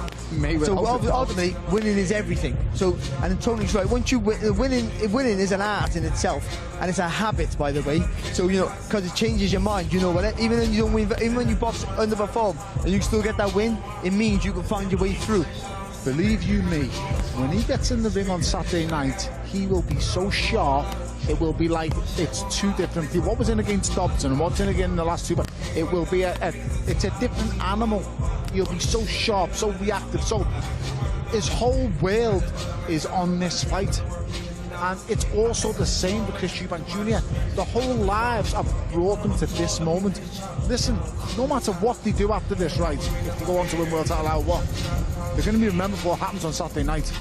So ultimately, winning is everything. So, and Tony's right. Once you win, winning is an art in itself, and it's a habit, by the way. So you know, because it changes your mind. You know what? Even when you don't win, even when you box underperform, and you still get that win, it means you can find your way through. Believe you me, when he gets in the ring on Saturday night, he will be so sharp. It will be like it's two different people. What was in against Dobson and what's in again in the last two, but it will be it's a different animal. He'll be so sharp, so reactive, so his whole world is on this fight. And it's also the same with Chris Eubank Jr. The whole lives have brought them to this moment. Listen, no matter what they do after this, right, if they go on to win world title out, what? They're going to be remembered for what happens on Saturday night.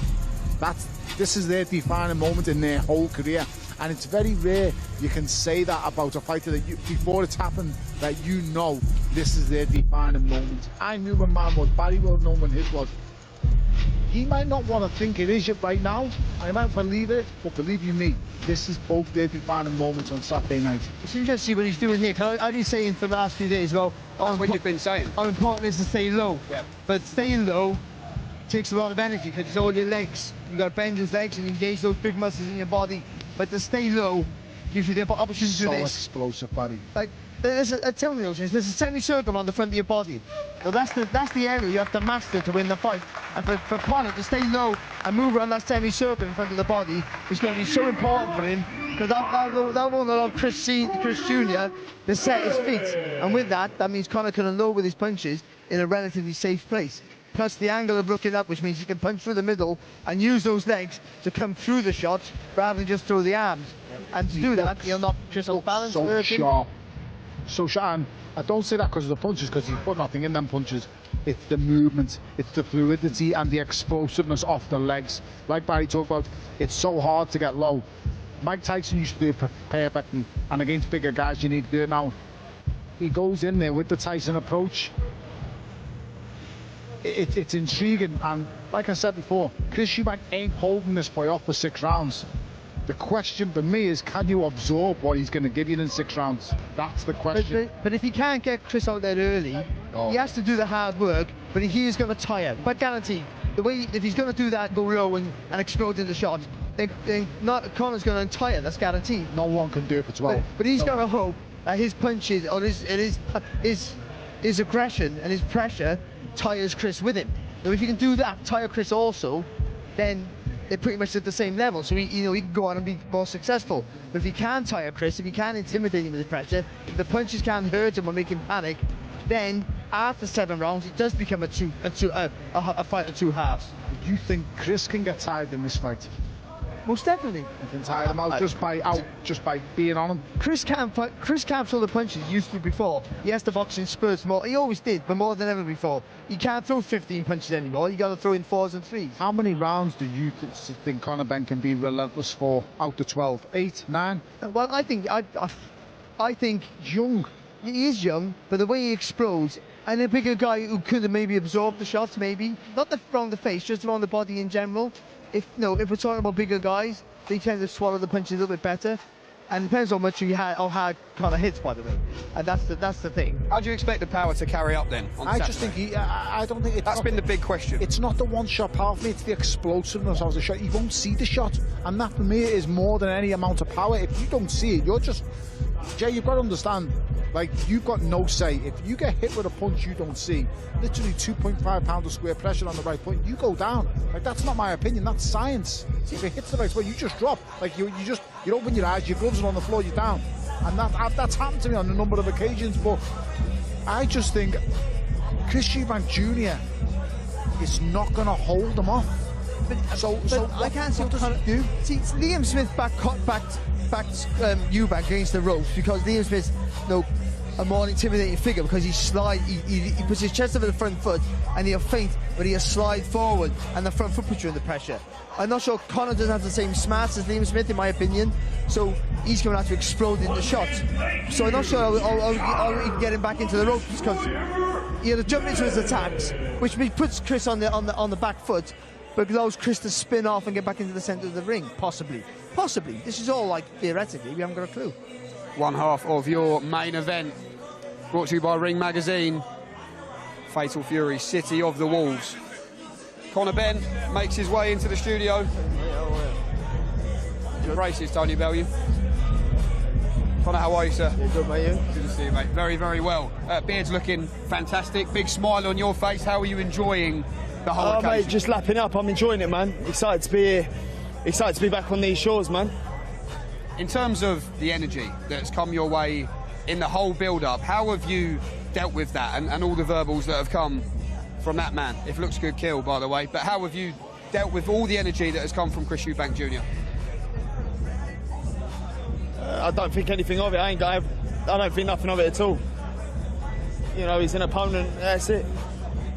This is their defining moment in their whole career. And it's very rare you can say that about a fighter that before it's happened, that you know this is their defining moment. I knew when mine was, Barry will know when his was. He might not want to think it is yet right now, I might believe it, but believe you me, this is both their defining moments on Saturday night. It's interesting to see what he's doing here. I've been saying for the last few days, well, that's what you've been saying. How important it is to stay low. Yeah. But staying low takes a lot of energy because it's all your legs. You got to bend his legs and engage those big muscles in your body. But to stay low gives you the opportunity to do this. So explosive, buddy. Like, there's a semicircle on the front of your body. So that's the area you have to master to win the fight. And for Conor to stay low and move around that semicircle in front of the body is going to be so important for him, because that won't allow Chris Jr. to set his feet. And with that means Conor can unload with his punches in a relatively safe place. plus the angle of looking up, which means he can punch through the middle and use those legs to come through the shot rather than just through the arms. And to do that, he'll knock Chris off balance. So sharp. So sharp. And I don't say that because of the punches, because he's put nothing in them punches. It's the movement, it's the fluidity and the explosiveness off the legs. Like Barry talked about, it's so hard to get low. Mike Tyson used to do it perfect, and against bigger guys you need to do it now. He goes in there with the Tyson approach. It's intriguing, and like I said before, Chris Eubank ain't holding this boy off for 6 rounds. The question for me is, can you absorb what he's going to give you in 6 rounds? That's the question. But if he can't get Chris out there early, he has to do the hard work, but he is going to tire. But guaranteed, the way if he's going to do that, go low and explode in the shot, then Conor's going to tire. That's guaranteed. No one can do it for 12. But he's got to hope that his punches or his aggression and his pressure tires Chris with him. Now, if he can do that, tire Chris also, then they're pretty much at the same level, so he can go on and be more successful. But if he can't tire Chris, if he can't intimidate him with his pressure, if the punches can't hurt him or make him panic, then after 7 rounds, it does become a fight of 2 halves. Do you think Chris can get tired in this fight? Most definitely. You can tire him out just by being on him. Chris can't throw the punches he used to before. He has to box in spurts more. He always did, but more than ever before. He can't throw 15 punches anymore. You got to throw in 4s and 3s. How many rounds do you think Conor Ben can be relentless for out of 12? 8, 9? Well, I think young. He is young, but the way he explodes, and a bigger guy who could have maybe absorbed the shots, maybe not around the face, just around the body in general. If we're talking about bigger guys, they tend to swallow the punches a little bit better, and it depends how much how hard Conor hits, by the way, and that's the thing. How do you expect the power to carry up then? On I just think I don't think that's been the big question. It's not the one-shot power for me; it's the explosiveness of the shot. You won't see the shot, and that for me is more than any amount of power. If you don't see it, you're just Jay. You've got to understand. Like, you've got no say. If you get hit with a punch you don't see, literally 2.5 pounds of square pressure on the right point, you go down. Like, that's not my opinion, that's science. See, if it hits the right spot, you just drop. Like, you open your eyes, your gloves are on the floor, you're down. And that's happened to me on a number of occasions, but I just think Chris Eubank Jr. is not going to hold them off. So I can't see what Conor do. See, Liam-Smith backed Eubank against the ropes because Liam-Smith's a more intimidating figure because he puts his chest over the front foot and he'll feint, but he'll slide forward and the front foot puts you under pressure. I'm not sure Conor doesn't have the same smarts as Liam-Smith, in my opinion, so he's going to have to explode in the shots. So I'm not sure how he can get him back into the ropes because he'll jump into his attacks, which puts Chris on the back foot, but allows Chris to spin off and get back into the centre of the ring, possibly. Possibly. This is all like theoretically, we haven't got a clue. One half of your main event, brought to you by Ring Magazine. Fatal Fury, City of the Wolves. Conor Ben makes his way into the studio. Braces, Tony Bellew. Conor, how are you, sir? Good, mate. You? Good to see you, mate. Very, very well. Beard's looking fantastic. Big smile on your face. How are you enjoying the whole occasion? Mate, just lapping up. I'm enjoying it, man. Excited to be here. Excited to be back on these shores, man. In terms of the energy that's come your way in the whole build-up, how have you dealt with that and all the verbals that have come from that man? If looks good, kill, by the way. But how have you dealt with all the energy that has come from Chris Eubank Jr.? I don't think anything of it. I don't think nothing of it at all. You know, he's an opponent. That's it.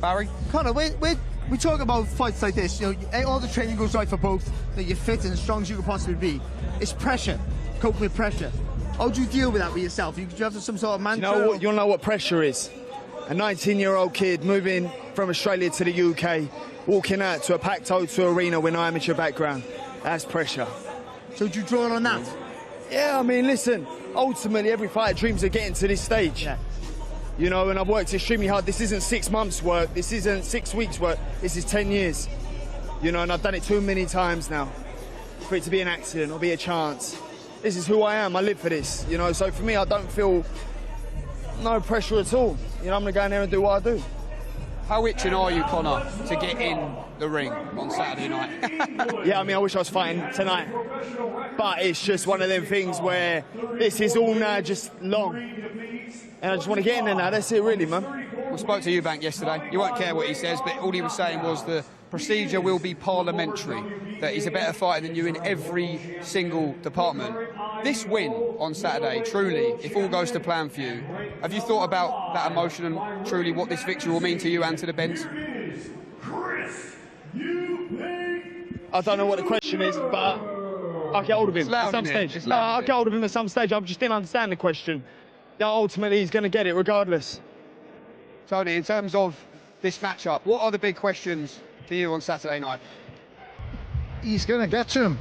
Barry? Conor, we talk about fights like this. You know, all the training goes right for both. That you're fit and as strong as you can possibly be. It's pressure. Coping with pressure. How do you deal with that with yourself? Do you have some sort of mantra? You'll know what pressure is. A 19-year-old kid moving from Australia to the UK, walking out to a packed O2 arena with no amateur background. That's pressure. So do you draw on that? Yeah, I mean, listen, ultimately every fighter dreams of getting to this stage. Yeah. You know, and I've worked extremely hard. This isn't 6 months' work. This isn't 6 weeks' work. This is 10 years. You know, and I've done it too many times now for it to be an accident or be a chance. This is who I am. I live for this, you know. So for me, I don't feel no pressure at all. You know, I'm going to go in there and do what I do. How itching are you, Conor, to get in the ring on Saturday night? Yeah, I mean, I wish I was fighting tonight. But it's just one of them things where this is all now just long. And I just want to get in there now. That's it, really, man. Well, spoke to Eubank yesterday. You won't care what he says, but all he was saying was the procedure will be parliamentary, that he's a better fighter than you in every single department. This win on Saturday, truly, if all goes to plan for you, have you thought about that emotion and truly what this victory will mean to you and to the Benns? I don't know what the question is, but I'll get hold of him at some stage. No, I'll get hold of him at some stage. I just didn't understand the question. Yeah, ultimately, he's going to get it regardless. Tony, in terms of this matchup, what are the big questions for you on Saturday night? He's going to get to him,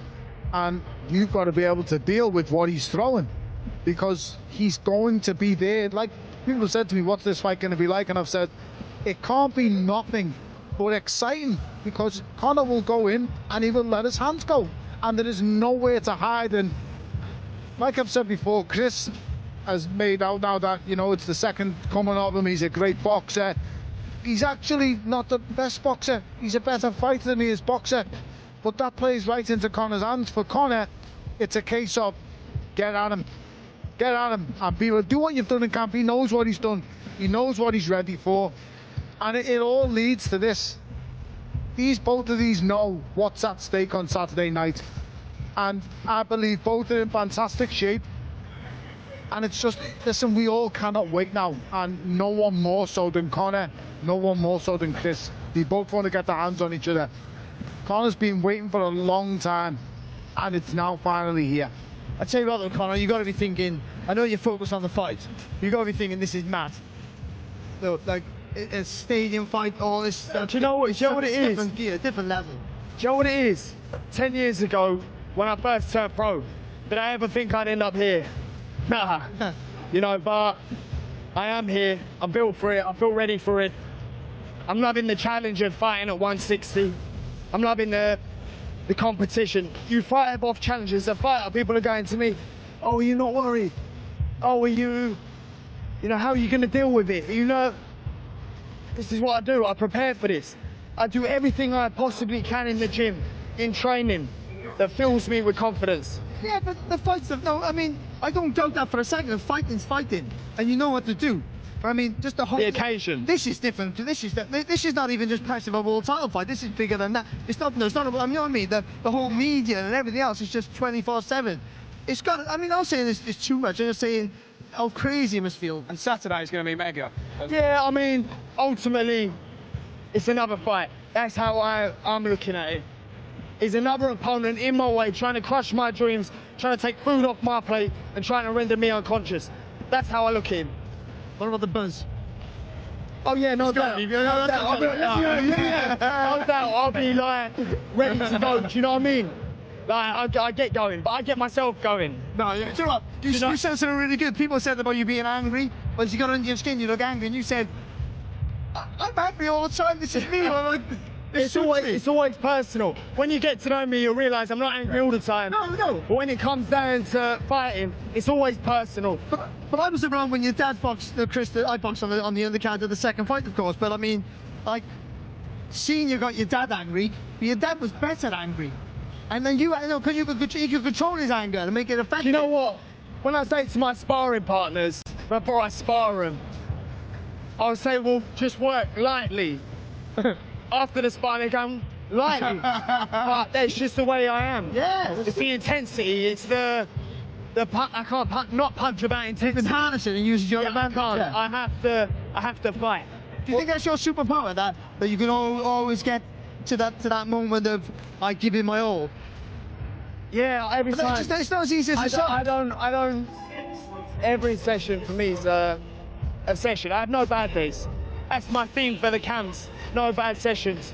and you've got to be able to deal with what he's throwing, because he's going to be there. Like, people said to me, what's this fight going to be like? And I've said, it can't be nothing but exciting, because Conor will go in and he will let his hands go, and there is nowhere to hide. And like I've said before, Chris has made out now that, you know, it's the second coming of him. He's a great boxer. He's actually not the best boxer. He's a better fighter than he is boxer. But that plays right into Conor's hands. For Conor, it's a case of get at him. Get at him. And people do what you've done in camp. He knows what he's done. He knows what he's ready for. And it all leads to this. Both of these know what's at stake on Saturday night. And I believe both are in fantastic shape. And it's just, listen, we all cannot wait now. And no one more so than Conor, no one more so than Chris. They both want to get their hands on each other. Conor's been waiting for a long time, and it's now finally here. I tell you what though, Conor, you got to be thinking, I know you're focused on the fight, you got to be thinking this is mad. So, like, a stadium fight, all this stuff. Do you know what it is? Different gear, different level. Do you know what it is? 10 years ago, when I first turned pro, did I ever think I'd end up here? Nah. You know, but I am here. I'm built for it. I feel ready for it. I'm loving the challenge of fighting at 160. I'm loving the competition. You fight above challenges. As a fighter, people are going to me, oh, are you not worried? Oh, are you know, how are you going to deal with it? You know, this is what I do. I prepare for this. I do everything I possibly can in the gym, in training, that fills me with confidence. Yeah, but the fights, no, I mean, I don't doubt that for a second. Fighting's fighting, and you know what to do. But I mean, just the whole... The occasion. This is different. This is not even just passive of a world title fight. This is bigger than that. It's not, you know what I mean? The whole media and everything else is just 24/7. It's got, I mean, I'm saying it's too much. I'm just saying how crazy it must feel. And Saturday is going to be mega. Yeah, I mean, ultimately, it's another fight. That's how I'm looking at it. Is another opponent in my way, trying to crush my dreams, trying to take food off my plate, and trying to render me unconscious. That's how I look at him. What about the buzz? Oh yeah, no doubt. No doubt. I'll be like ready to go. Do you know what I mean? Like I get going, but I get myself going. No, you know what? You said something really good. People said about you being angry. Once you got under your skin, you look angry, and you said, "I'm angry all the time. This is me." Like, it's always personal. When you get to know me, you'll realise I'm not angry all the time. No. But when it comes down to fighting, it's always personal. But I was around when your dad boxed, Chris. I boxed on the undercard of the second fight, of course. But I mean, like, seeing you got your dad angry, but your dad was better angry. And then you know, because you could control his anger and make it effective. You know what? When I say to my sparring partners, before I spar them, I'll say, well, just work lightly. After the sparring, they go, lightly. But that's just the way I am. Yeah. It's the intensity, it's the I can't not punch about intensity. It's harness it and use your advantage. I have to fight. Do you think that's your superpower, that you can always get to that moment of I give it my all? Yeah, every time. It's not as easy as I don't. Every session for me is a session. I have no bad days. That's my theme for the camps. No bad sessions.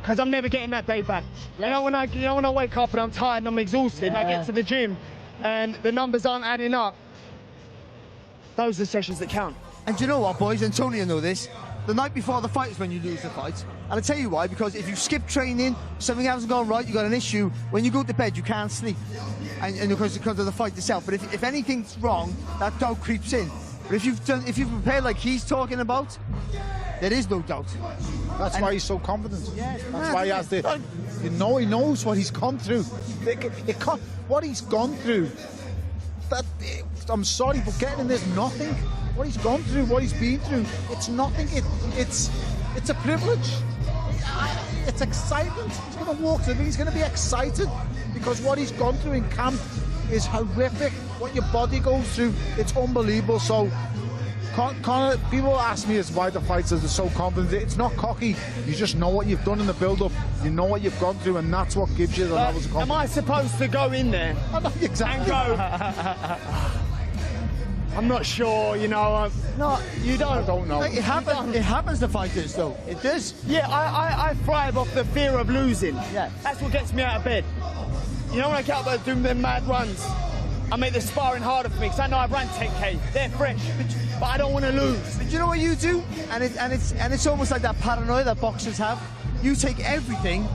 Because I'm never getting that day back. You know when I wake up and I'm tired and I'm exhausted, and I get to the gym and the numbers aren't adding up. Those are the sessions that count. And do you know what, boys? And Tony will know this. The night before the fight is when you lose the fight. And I'll tell you why, because if you skip training, something hasn't gone right, you got an issue, when you go to bed, you can't sleep. And because of the fight itself. But if anything's wrong, that doubt creeps in. But if you've prepared like he's talking about, there is no doubt. That's why he's so confident. Yes, that's why he has the. You know, he knows what he's gone through. What he's gone through. I'm sorry, but getting in there's nothing. what he's gone through, what he's been through. It's nothing. It's a privilege. It's excitement. He's going to walk to the ring. He's going to be excited because what he's gone through in camp is horrific. What your body goes through, it's unbelievable. So, Conor, people ask me why the fighters are so confident. It's not cocky. You just know what you've done in the build-up. You know what you've gone through, and that's what gives you the levels of confidence. Am I supposed to go in there? I know exactly. And go, I'm not sure, you know. No, you don't. I don't know. It happens to fighters, though. It does. Yeah, I thrive off the fear of losing. Yeah. That's what gets me out of bed. You know, when I get up there doing them mad runs, I make the sparring harder for me because I know I've run 10K. They're fresh, but I don't want to lose. But you know what you do? And it's almost like that paranoia that boxers have. You take everything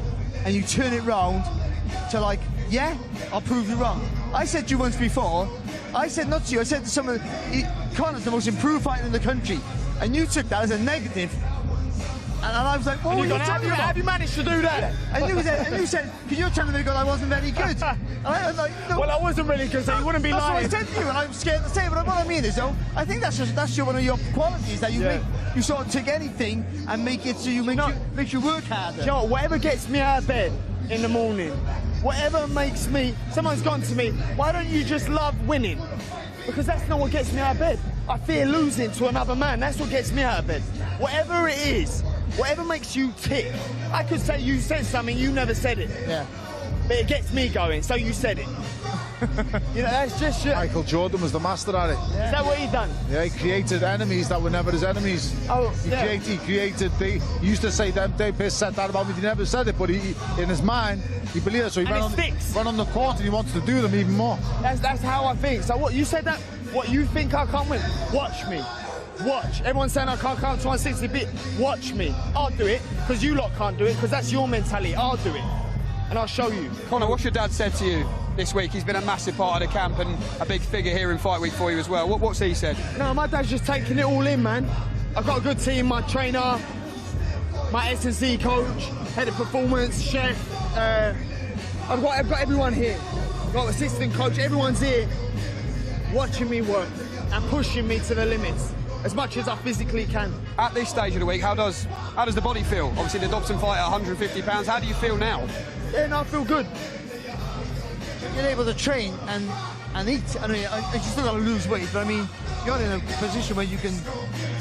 and you turn it round to like, yeah, I'll prove you wrong. I said to you once before, I said not to you, I said to someone, Conor's the most improved fighter in the country, and you took that as a negative. And I was like, what were you talking about? Have you managed to do that? And you said, because you're telling me God I wasn't very good. And I was like, no. Well, I wasn't really good, so you wouldn't be lying. That's what I said to you, and I'm scared to say it, but what I mean is, though, I think that's one of your qualities, that you sort of take anything and make it so makes you work harder. You know, whatever gets me out of bed in the morning, whatever makes me, someone's gone to me, why don't you just love winning? Because that's not what gets me out of bed. I fear losing to another man. That's what gets me out of bed. Whatever it is, whatever makes you tick. I could say you said something, you never said it. Yeah. But it gets me going, so you said it. You know, that's just shit. Michael Jordan was the master at it. Yeah. Is that what he done? Yeah, he created enemies that were never his enemies. Oh, he created. He used to say that they said that about me. He never said it, but he, in his mind, he believed it. So he went on the court and he wants to do them even more. That's how I think. So what you said that? What you think I can't win? Watch me. Watch. Everyone's saying I can't count to 160 bit. Watch me. I'll do it because you lot can't do it because that's your mentality. I'll do it. And I'll show you. Conor, what's your dad said to you this week? He's been a massive part of the camp and a big figure here in Fight Week for you as well. What's he said? No, my dad's just taking it all in, man. I've got a good team, my trainer, my S&C coach, head of performance, chef. I've got everyone here. I've got assistant coach, everyone's here watching me work and pushing me to the limits as much as I physically can. At this stage of the week, how does the body feel? Obviously the Dobson fight at 150 pounds. How do you feel now? Yeah, no, I feel good. You're able to train and eat. I mean, you still got to lose weight, but I mean, you're in a position where you can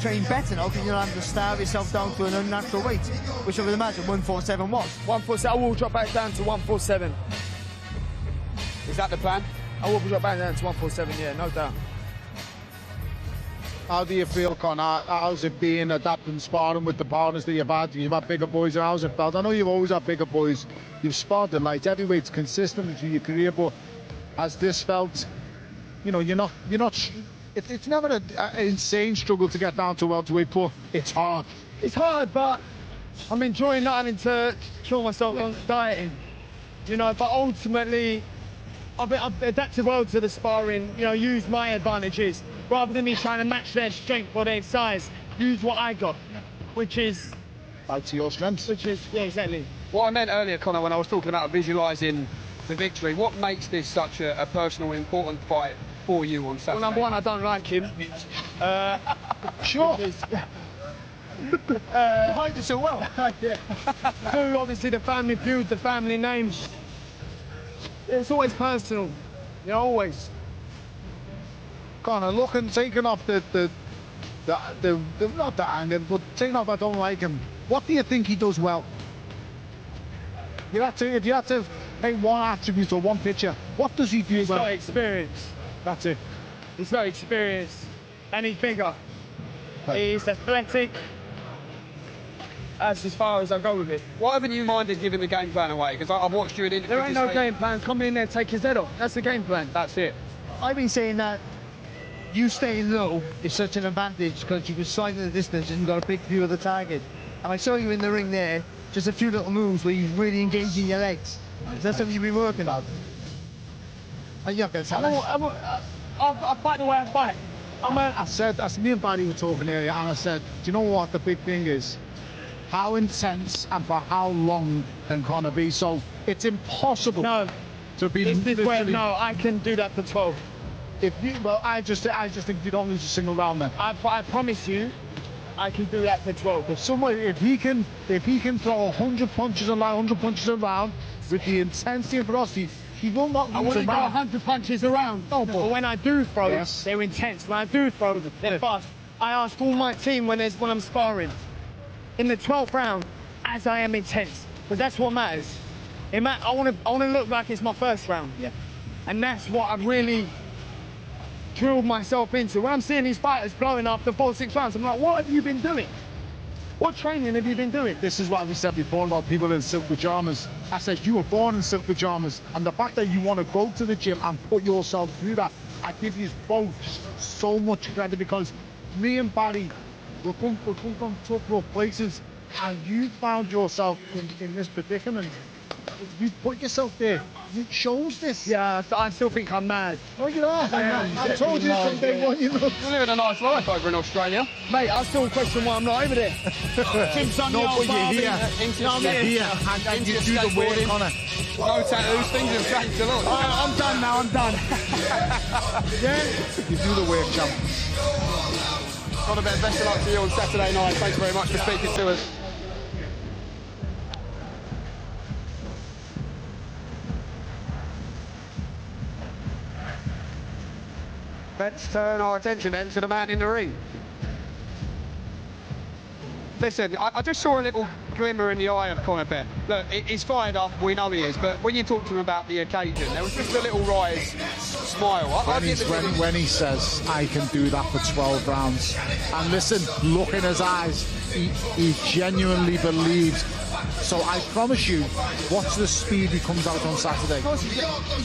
train better now because you don't have to starve yourself down to an unnatural weight, which I would imagine 147 was. 147, I will drop back down to 147. Is that the plan? I will drop back down to 147, yeah, no doubt. How do you feel, Conor? How's it been adapting, sparring with the partners that you've had? You've had bigger boys. How's it felt? I know you've always had bigger boys. You've sparred in light heavyweights consistently through your career, but has this felt? You know, you're not. It's never an insane struggle to get down to welterweight, but it's hard. It's hard, but I'm enjoying not having to kill myself on dieting. You know, but ultimately, I've adapted well to the sparring. You know, use my advantages. Rather than me trying to match their strength or their size, use what I got, which is... Back to your strengths. Which is, yeah, exactly. What I meant earlier, Conor, when I was talking about visualising the victory, what makes this such a personal, important fight for you on Saturday? Well, number one, I don't like him. Sure. Behind it so well. Yeah. Two, obviously, the family feud, the family names. It's always personal, you know, always. Conor, taking off the not the anger, but taking off I don't like him. What do you think he does well? If you had to make one attribute or one picture, what does he do well? He's got experience. That's it. He's got experience, and he's bigger. He's athletic. That's as far as I go with it. Why haven't you minded giving the game plan away? Because I've watched you in interviews. There ain't no game plan. Come in there, take his head off. That's the game plan. That's it. I've been saying that you staying low is such an advantage because you can sight in the distance and you've got a big view of the target. And I saw you in the ring there, just a few little moves where you're really engaging your legs. Is that something you've been working on? Are you not going to tell us? I fight the way I fight. I said, as me and Barry were talking earlier, and I said, do you know what the big thing is? How intense and for how long can Conor be? So it's impossible to be... No, I can do that for 12. I just think you don't lose a single round then. I promise you, I can do that for 12. If he can throw 100 punches around with the intensity and velocity, he will not lose I wouldn't a go round. 100 punches around. No, but when I do throw, they're intense. When I do throw, they're fast. I ask all my team when I'm sparring, in the 12th round, as I am intense, because that's what matters. I want to look like it's my first round. Yeah. And that's what I've really drilled myself into. When I'm seeing these fighters blowing after 4-6 rounds, I'm like, what have you been doing? What training have you been doing? This is what we said before about people in silk pajamas. I said, you were born in silk pajamas, and the fact that you want to go to the gym and put yourself through that, I give you both so much credit, because me and Barry, we come from tough, rough places, and you found yourself in this predicament. You put yourself there. You chose this. Yeah, I still think I'm mad. Oh, you are. I told you from day one, you know. You're living a nice life over in Australia. Mate, I still question why I'm not over there. Jim's on the old bar. You're here. And you do the work, Conor. No tattoos, things have changed a lot. I'm done now, I'm done. Yeah, you do the work, champ. Conor Ben, best of luck to you on Saturday night. Thanks very much for speaking to us. Let's turn our attention then to the man in the ring. Listen, I just saw a little glimmer in the eye of Conor Ben. Look, he's fired up, we know he is, but when you talk to him about the occasion, there was just a little rise smile. When he says, I can do that for 12 rounds. And listen, look in his eyes, he genuinely believes. So I promise you, watch the speed he comes out on Saturday. Of course,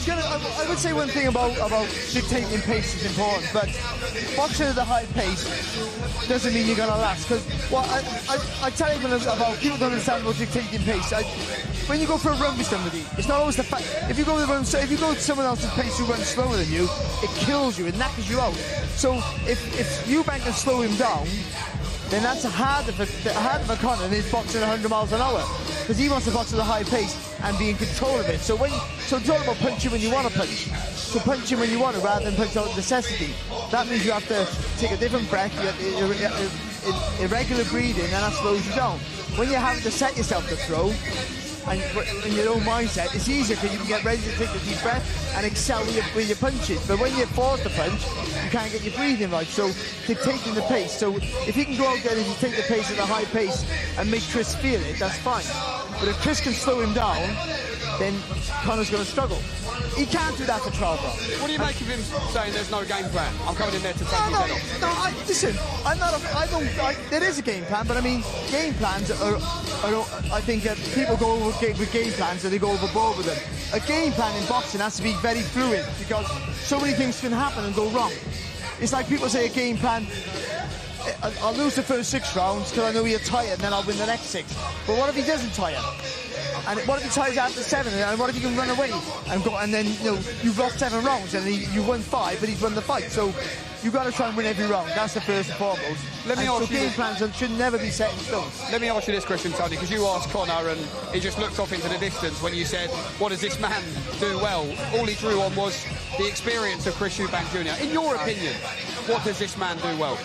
I would say one thing about dictating pace is important, but boxing at a high pace doesn't mean you're going to last. Because I tell you about people don't understand about dictating pace. When you go for a run with somebody, it's not always the fact. If you go to someone else's pace who runs slower than you, it kills you, it knackers you out. So if Eubank can slow him down, then that's harder for Conor than he's boxing 100 miles an hour, because he wants to box at a high pace and be in control of it. So it's all about punching when you want to punch. So punch him when you want to, rather than punch out of necessity. That means you have to take a different breath, you have irregular breathing, and that slows you down. When you're having to set yourself to throw, and in your own mindset, it's easier because you can get ready to take a deep breath and excel with your punches. But when you're forced to punch, you can't get your breathing right. So dictating the pace. So if you can go out there and you take the pace at a high pace and make Chris feel it, that's fine. But if Chris can slow him down, then Conor's going to struggle. He can't do that for 12 rounds. What do you make of him saying there's no game plan? I'm coming in there to take his head off. No, listen, there is a game plan, but I mean, game plans are I think people go over with game plans and they go overboard with them. A game plan in boxing has to be very fluid, because so many things can happen and go wrong. It's like people say a game plan, I'll lose the first 6 rounds because I know you're tired, and then I'll win the next 6. But what if he doesn't tire? And what if he tires after 7? And what if he can run away and then you've lost 7 rounds and you won 5, but he's won the fight? So you've got to try and win every round. That's the first and foremost. So game plans should never be set in stone. Let me ask you this question, Tony, because you asked Conor and he just looked off into the distance when you said, what does this man do well? All he drew on was the experience of Chris Eubank Jr. In your opinion, what does this man do well?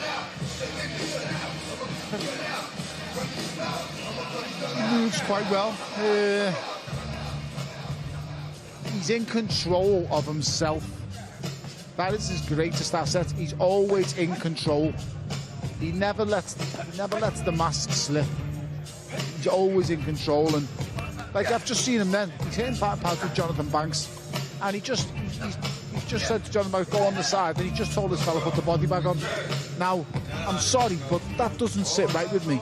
He moves quite well. He's in control of himself. That is his greatest asset. He's always in control. He never lets the mask slip. He's always in control, and like I've just seen him then. He's hitting pads with Jonathan Banks, and he just said to Jonathan Banks, go on the side, and he just told his fella put the body bag on. Now, I'm sorry, but that doesn't sit right with me.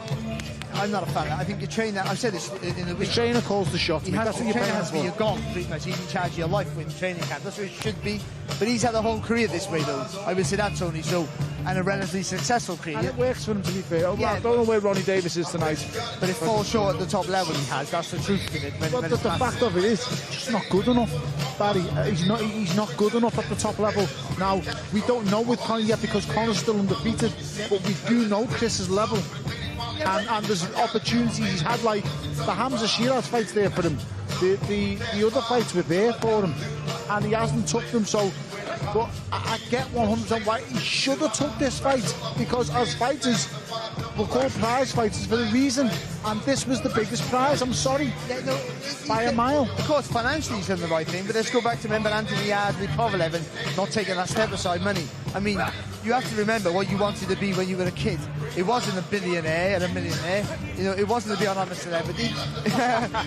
I'm not a fan. I think your trainer, I've said this in the week. The trainer calls the shot. That's what your trainer has to be your god, pretty much. He can charge your life with training camp. That's what it should be. But he's had a whole career this way, though. I would say that, Tony. So, and a relatively successful career. And it works for him, to be fair. Yeah, I don't know where Ronnie Davis is tonight. But it falls short at the top level he has. That's the truth of it. But the fact of it is, he's just not good enough, Barry. He's not good enough at the top level. Now, we don't know with Conor yet because Conor's still undefeated. But we do know Chris's level. And there's opportunities he's had, like the Hamza Shiraz fights there for him. The other fights were there for him, and he hasn't took them. So But I get 100% why he should have took this fight, because as fighters, we're called prize fighters for a reason, and this was the biggest prize. I'm sorry, by a mile. Of course, financially he's done the right thing, but let's go back to remember Anthony Yarde with Kovalev and not taking that step aside money. I mean, you have to remember what you wanted to be when you were a kid. It wasn't a billionaire and a millionaire. You know, it wasn't to be on a celebrity.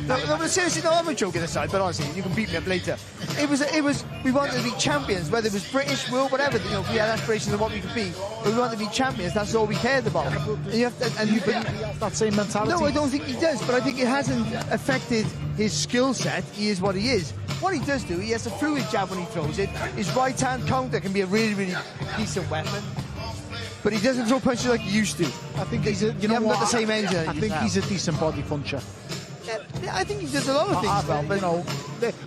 no, but seriously, no, I'm joking aside, but honestly, you can beat me up later. We wanted to be champions, whether it was British, world, whatever. You know, we had aspirations of what we could be, but we wanted to be champions. That's all we cared about. And you have to, and you have that same mentality. No, I don't think he does, but I think it hasn't affected his skill set. He is what he is. What he does do, he has a fluid jab when he throws it. His right-hand counter can be a really, really decent weapon. But he doesn't throw punches like he used to. I think he's a, you know what? Got the same engine. I think he's a decent body puncher. Yeah, I think he does a lot of things well. But you know,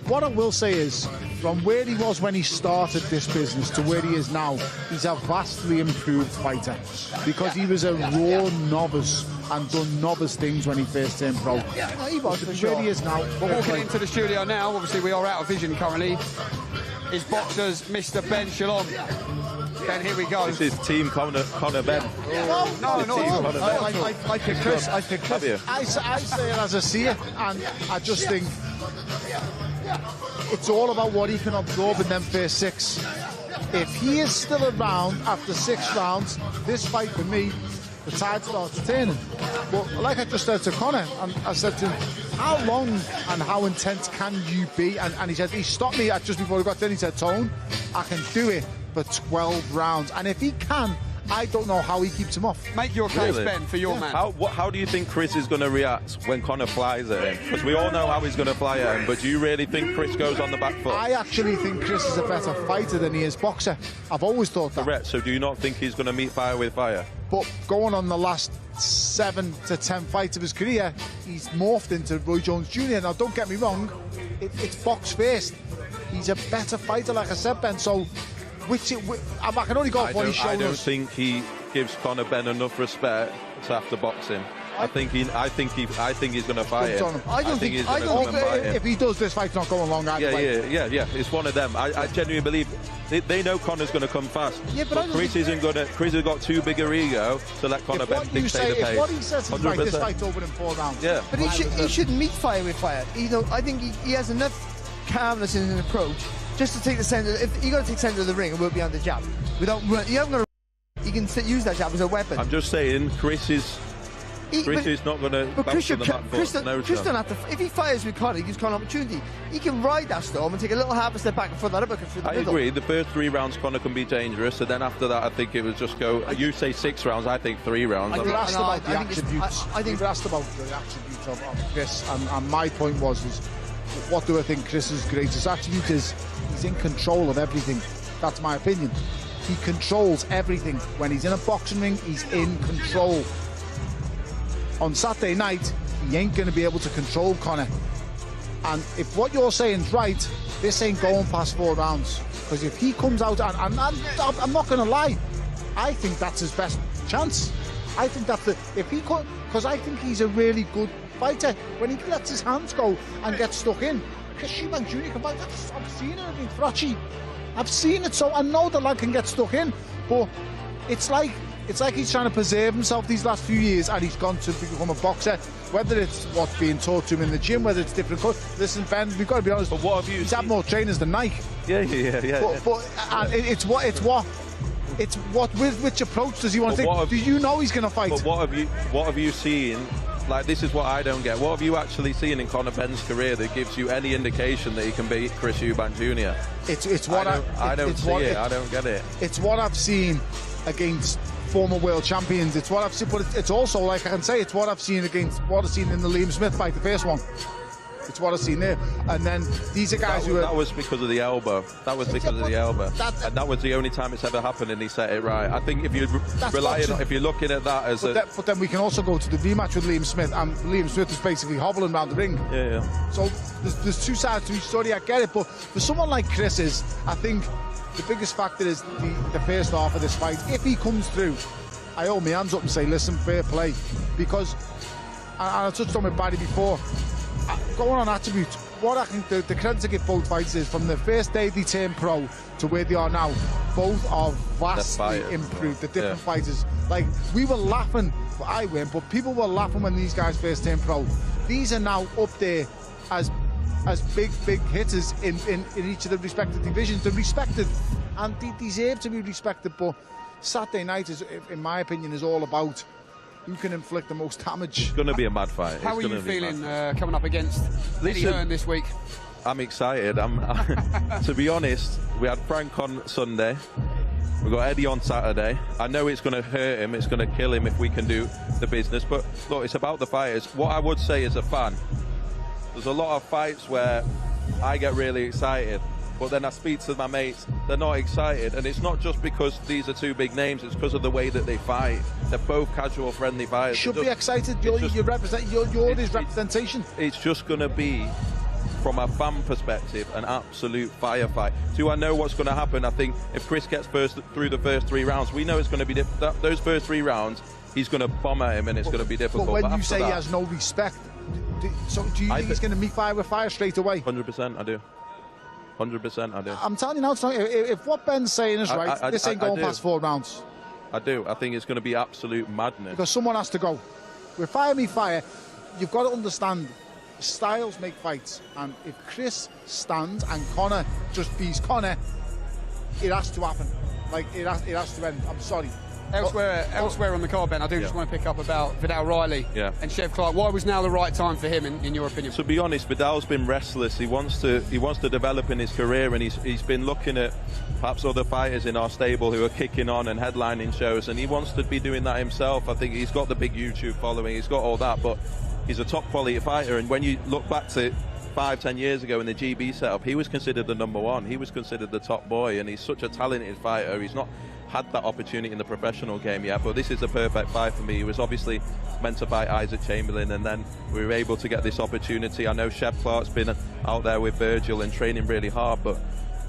what I will say is, from where he was when he started this business to where he is now, he's a vastly improved fighter, because he was a raw novice and done novice things when he first turned pro. Yeah, he was for sure. Where he is now. We're walking into the studio now. Obviously, we are out of vision currently. His boxers, Mr. Ben Shalom. Ben, here we go. This is Team Conor Ben. I pick Chris. I pick Chris. I say it as I see it, and I just think it's all about what he can absorb in them first 6. If he is still around after 6 rounds, this fight for me, the tide starts turning. But like I just said to Conor, and I said to him, how long and how intense can you be? And he said, he stopped me just before he got there. He said, Tone, I can do it for 12 rounds. And if he can, I don't know how he keeps him off. Make your case, Ben, for your man. How do you think Chris is going to react when Conor flies at him? Because we all know how he's going to fly at him, but do you really think Chris goes on the back foot? I actually think Chris is a better fighter than he is boxer. I've always thought that. Correct. So do you not think he's going to meet fire with fire? But going on the last 7 to 10 fights of his career, he's morphed into Roy Jones Jr. Now, don't get me wrong, it's box first. He's a better fighter, like I said, Ben. So, I can only go off what he's shown us. I don't think he gives Conor Ben enough respect to have to box him. I think he's going to fight him. I don't think he's going to come and fight him. If he does, this fight's not going long. Yeah. It's one of them. I genuinely believe they know Conor's going to come fast. Yeah, but Chris isn't going to. Chris has got too big a ego to let Conor Ben dictate the pace. If what he says is right, this fight's over in 4 rounds. Yeah, but he shouldn't meet fire with fire. You know, I think he has enough calmness in his approach just to take the centre. If you got to take centre of the ring and work behind the jab, without you haven't got to. You can use that jab as a weapon. I'm just saying, Chris is not going to bounce on the back foot. Chris don't have to. If he fires with Conor, he gives Conor opportunity. He can ride that storm and take a little half a step back and throw that uppercut through the middle. I agree. The first 3 rounds, Conor can be dangerous, and then after that, I think it was just go. You say 6 rounds, I think 3 rounds. You were asked about the attributes. You were asked about the attributes of Chris, and my point was what do I think Chris's greatest attribute is? He's in control of everything. That's my opinion. He controls everything. When he's in a boxing ring, he's in control. On Saturday night, he ain't going to be able to control Conor. And if what you're saying is right, this ain't going past 4 rounds. Because if he comes out, and I'm not going to lie, I think that's his best chance. I think that's if he could, because I think he's a really good fighter. When he lets his hands go and gets stuck in, Chris Eubank Jr. can fight. I've seen it in Fracci. I've seen it, so I know the lad can get stuck in. But it's like he's trying to preserve himself these last few years, and he's gone to become a boxer. Whether it's what's being taught to him in the gym, whether it's different. Listen, Ben, we've got to be honest. But what have you? He's had more trainers than Nike. Yeah. But with which approach does he want to take? Do you know he's going to fight? But what have you seen? Like, this is what I don't get. What have you actually seen in Conor Benn's career that gives you any indication that he can beat Chris Eubank Jr.? I don't get it. It's what I've seen against former world champions. It's what I've seen, but it's also, like I can say, it's what I've seen against what I've seen in the Billam-Smith fight, the first one. It's what I've seen there. And then these are guys that was because of the elbow. That was because of the elbow. And that was the only time it's ever happened, and he set it right. I think if you're looking at that as but then we can also go to the rematch with Liam Smith, and Liam Smith was basically hobbling around the ring. Yeah. So there's 2 sides to each story. I get it, but for someone like Chris I think the biggest factor is the first half of this fight. If he comes through, I hold my hands up and say, listen, fair play. Because, and I touched on with Barry before, going on attributes, what I think the credit to give both fighters is from the first day they turned pro to where they are now, both are vastly improved. The different fighters. Like, we were laughing, I win, but people were laughing when these guys first turned pro. These are now up there as big hitters in each of the respective divisions. They're respected, and they deserve to be respected. But Saturday night is, in my opinion, is all about who can inflict the most damage. It's going to be a mad fight. How are you feeling coming up against Eddie Hearn this week? I'm excited. To be honest, we had Frank on Sunday. We've got Eddie on Saturday. I know it's going to hurt him. It's going to kill him if we can do the business. But look, it's about the fighters. What I would say as a fan, there's a lot of fights where I get really excited, but then I speak to my mates, they're not excited. And it's not just because these are two big names, it's because of the way that they fight. They're both casual, friendly fighters. You should be excited. You're his representation. It's just going to be, from a fan perspective, an absolute firefight. Do I know what's going to happen? I think if Chris gets through the first 3 rounds, we know it's going to be difficult. Those first 3 rounds, he's going to bomb at him and it's going to be difficult. But when you say he has no respect, do you think he's going to meet fire with fire straight away? 100% I do. 100% I do. I'm telling you now, if what Ben's saying is right, this ain't going past 4 rounds. I do. I think it's going to be absolute madness. Because someone has to go. With fire meet fire, you've got to understand styles make fights, and if Chris stands and Conor just beats Conor, it has to happen. Like, it has to end. I'm sorry. Elsewhere on the card, Ben, I do just want to pick up about Viddal Riley and Chev Clarke. Why was now the right time for him, in your opinion? To be honest, Vidal's been restless. He wants to develop in his career, and he's been looking at perhaps other fighters in our stable who are kicking on and headlining shows, and he wants to be doing that himself. I think he's got the big YouTube following, he's got all that, but he's a top quality fighter. And when you look back to 5-10 years ago in the GB setup, he was considered the #1. He was considered the top boy, and he's such a talented fighter. He's not had that opportunity in the professional game yet, but this is a perfect fight for me. He was obviously meant to fight Isaac Chamberlain, and then we were able to get this opportunity. I know Chev Clarke's been out there with Virgil and training really hard, but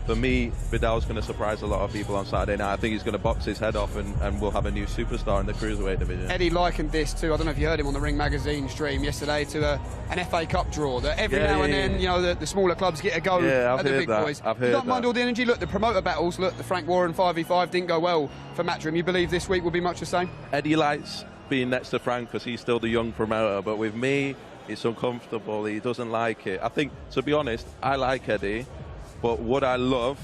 for me, Vidal's going to surprise a lot of people on Saturday night. I think he's going to box his head off, and we'll have a new superstar in the cruiserweight division. Eddie likened this to, I don't know if you heard him on the Ring Magazine stream yesterday, to an FA Cup draw, that every now and then, you know, the smaller clubs get a go at the big boys. You don't mind all the energy? Look, the promoter battles, look, the Frank Warren 5v5 didn't go well for Matchroom. You believe this week will be much the same? Eddie likes being next to Frank because he's still the young promoter, but with me, it's uncomfortable. He doesn't like it. I think, to be honest, I like Eddie, but would I love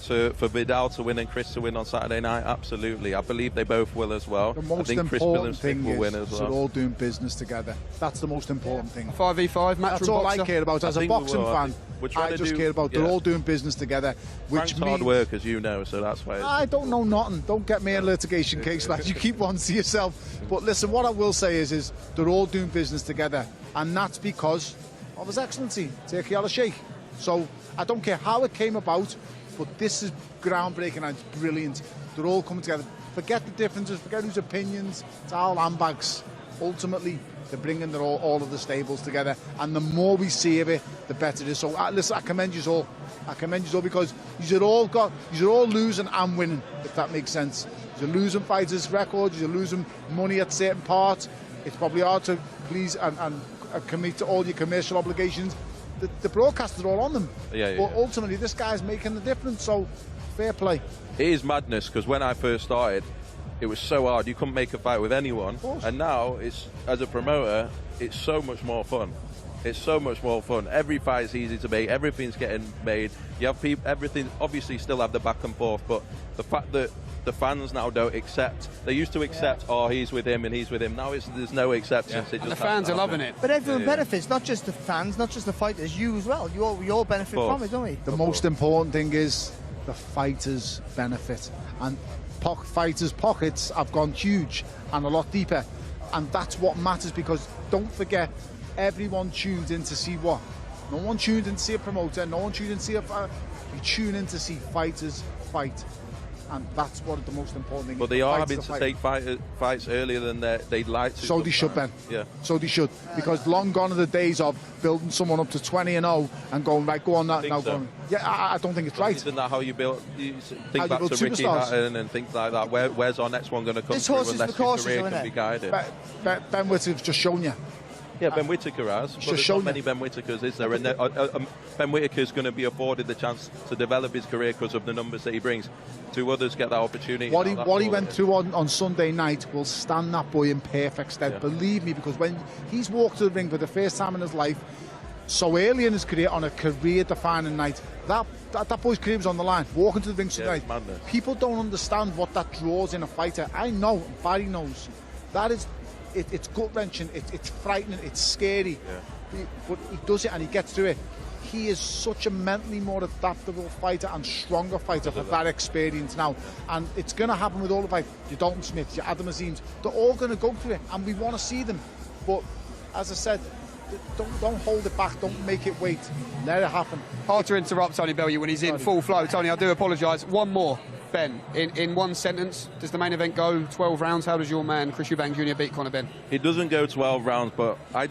for Viddal to win and Chris to win on Saturday night? Absolutely. I believe they both will as well. The most important thing is they're all doing business together. That's the most important thing. 5v5 Matchroom. That's all I care about. As a boxing fan, I just care about they're all doing business together. Which Frank's hard work, as you know, so that's why. I don't know nothing. Don't get me in a litigation case, lads. You keep one to yourself. But listen, what I will say is they're all doing business together, and that's because of His Excellency, Turki Al-Sheikh. So I don't care how it came about, but this is groundbreaking and it's brilliant. They're all coming together. Forget the differences, forget whose opinions. It's all handbags. Ultimately, they're bringing all of the stables together, and the more we see of it, the better it is. So listen, I commend you all. I commend you all, because you're all losing and winning, if that makes sense. You're losing fighters' records, you're losing money at certain parts. It's probably hard to please and commit to all your commercial obligations. The broadcasters are all on them. But ultimately, this guy's making the difference, so fair play. It is madness, because when I first started, it was so hard. You couldn't make a fight with anyone. And now, as a promoter, it's so much more fun. It's so much more fun. Every fight is easy to make. Everything's getting made. You have people, everything, obviously still have the back and forth, but the fact that the fans now don't accept. They used to accept, oh, he's with him and he's with him. Now there's no acceptance. And the fans are loving it. But everyone benefits, not just the fans, not just the fighters, you as well. We all benefit from it, don't we? The most important thing is the fighters benefit. And fighters' pockets have gone huge and a lot deeper. And that's what matters, because don't forget, everyone tunes in to see what? No one tuned in to see a promoter, no one tuned in to see you tune in to see fighters fight. And that's what the most important thing is. But they are having to take fights earlier than they'd like to. So they should, Ben. Yeah. So they should. Because long gone are the days of building someone up to 20-0 and going, right, go on that now. So. Yeah, I don't think it's right. Isn't that how you build? You think back to Ricky Hatton and things like that. Where's our next one going to come through unless your career can be guided? Ben Whittaker's just shown you. Yeah, Ben Whittaker has, but there's not many Ben Whittakers, is there? And Ben Whittaker's going to be afforded the chance to develop his career because of the numbers that he brings. Two others get that opportunity. What he went through on Sunday night will stand that boy in perfect stead, believe me, because when he's walked to the ring for the first time in his life, so early in his career, on a career-defining night, that boy's career was on the line, walking to the ring tonight. People don't understand what that draws in a fighter. I know, Barry knows. That is... It's gut-wrenching, it's frightening, it's scary, but he does it and he gets through it. He is such a mentally more adaptable fighter and stronger fighter for that experience now, and it's going to happen with all the fighters. Your Dalton Smiths, your Adam Azims, they're all going to go through it, and we want to see them. But as I said, don't hold it back, don't make it wait, let it happen. Hard to interrupt Tony Bellew when he's in full flow. Tony, I do apologise. One more. Ben, in one sentence, does the main event go 12 rounds? How does your man, Chris Eubank Jr., beat Conor Ben? It doesn't go 12 rounds, but I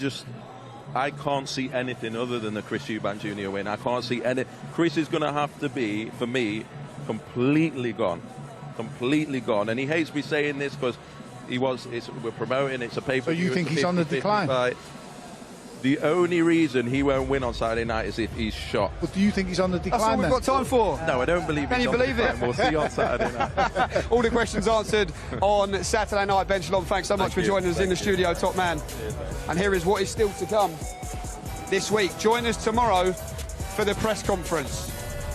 can't see anything other than the Chris Eubank Jr. win. I can't see any. Chris is going to have to be, for me, completely gone. Completely gone. And he hates me saying this because we're promoting, it's a pay-per-view. So you think he's on the decline? Fight. The only reason he won't win on Saturday night is if he's shot. But do you think he's on the decline? That's all we've got time for. No, I don't believe Can he's you on believe the it? decline. We'll see on Saturday night. All the questions answered on Saturday night. Ben Shalom, thanks so much for joining us in the studio, top man. And here is what is still to come this week. Join us tomorrow for the press conference.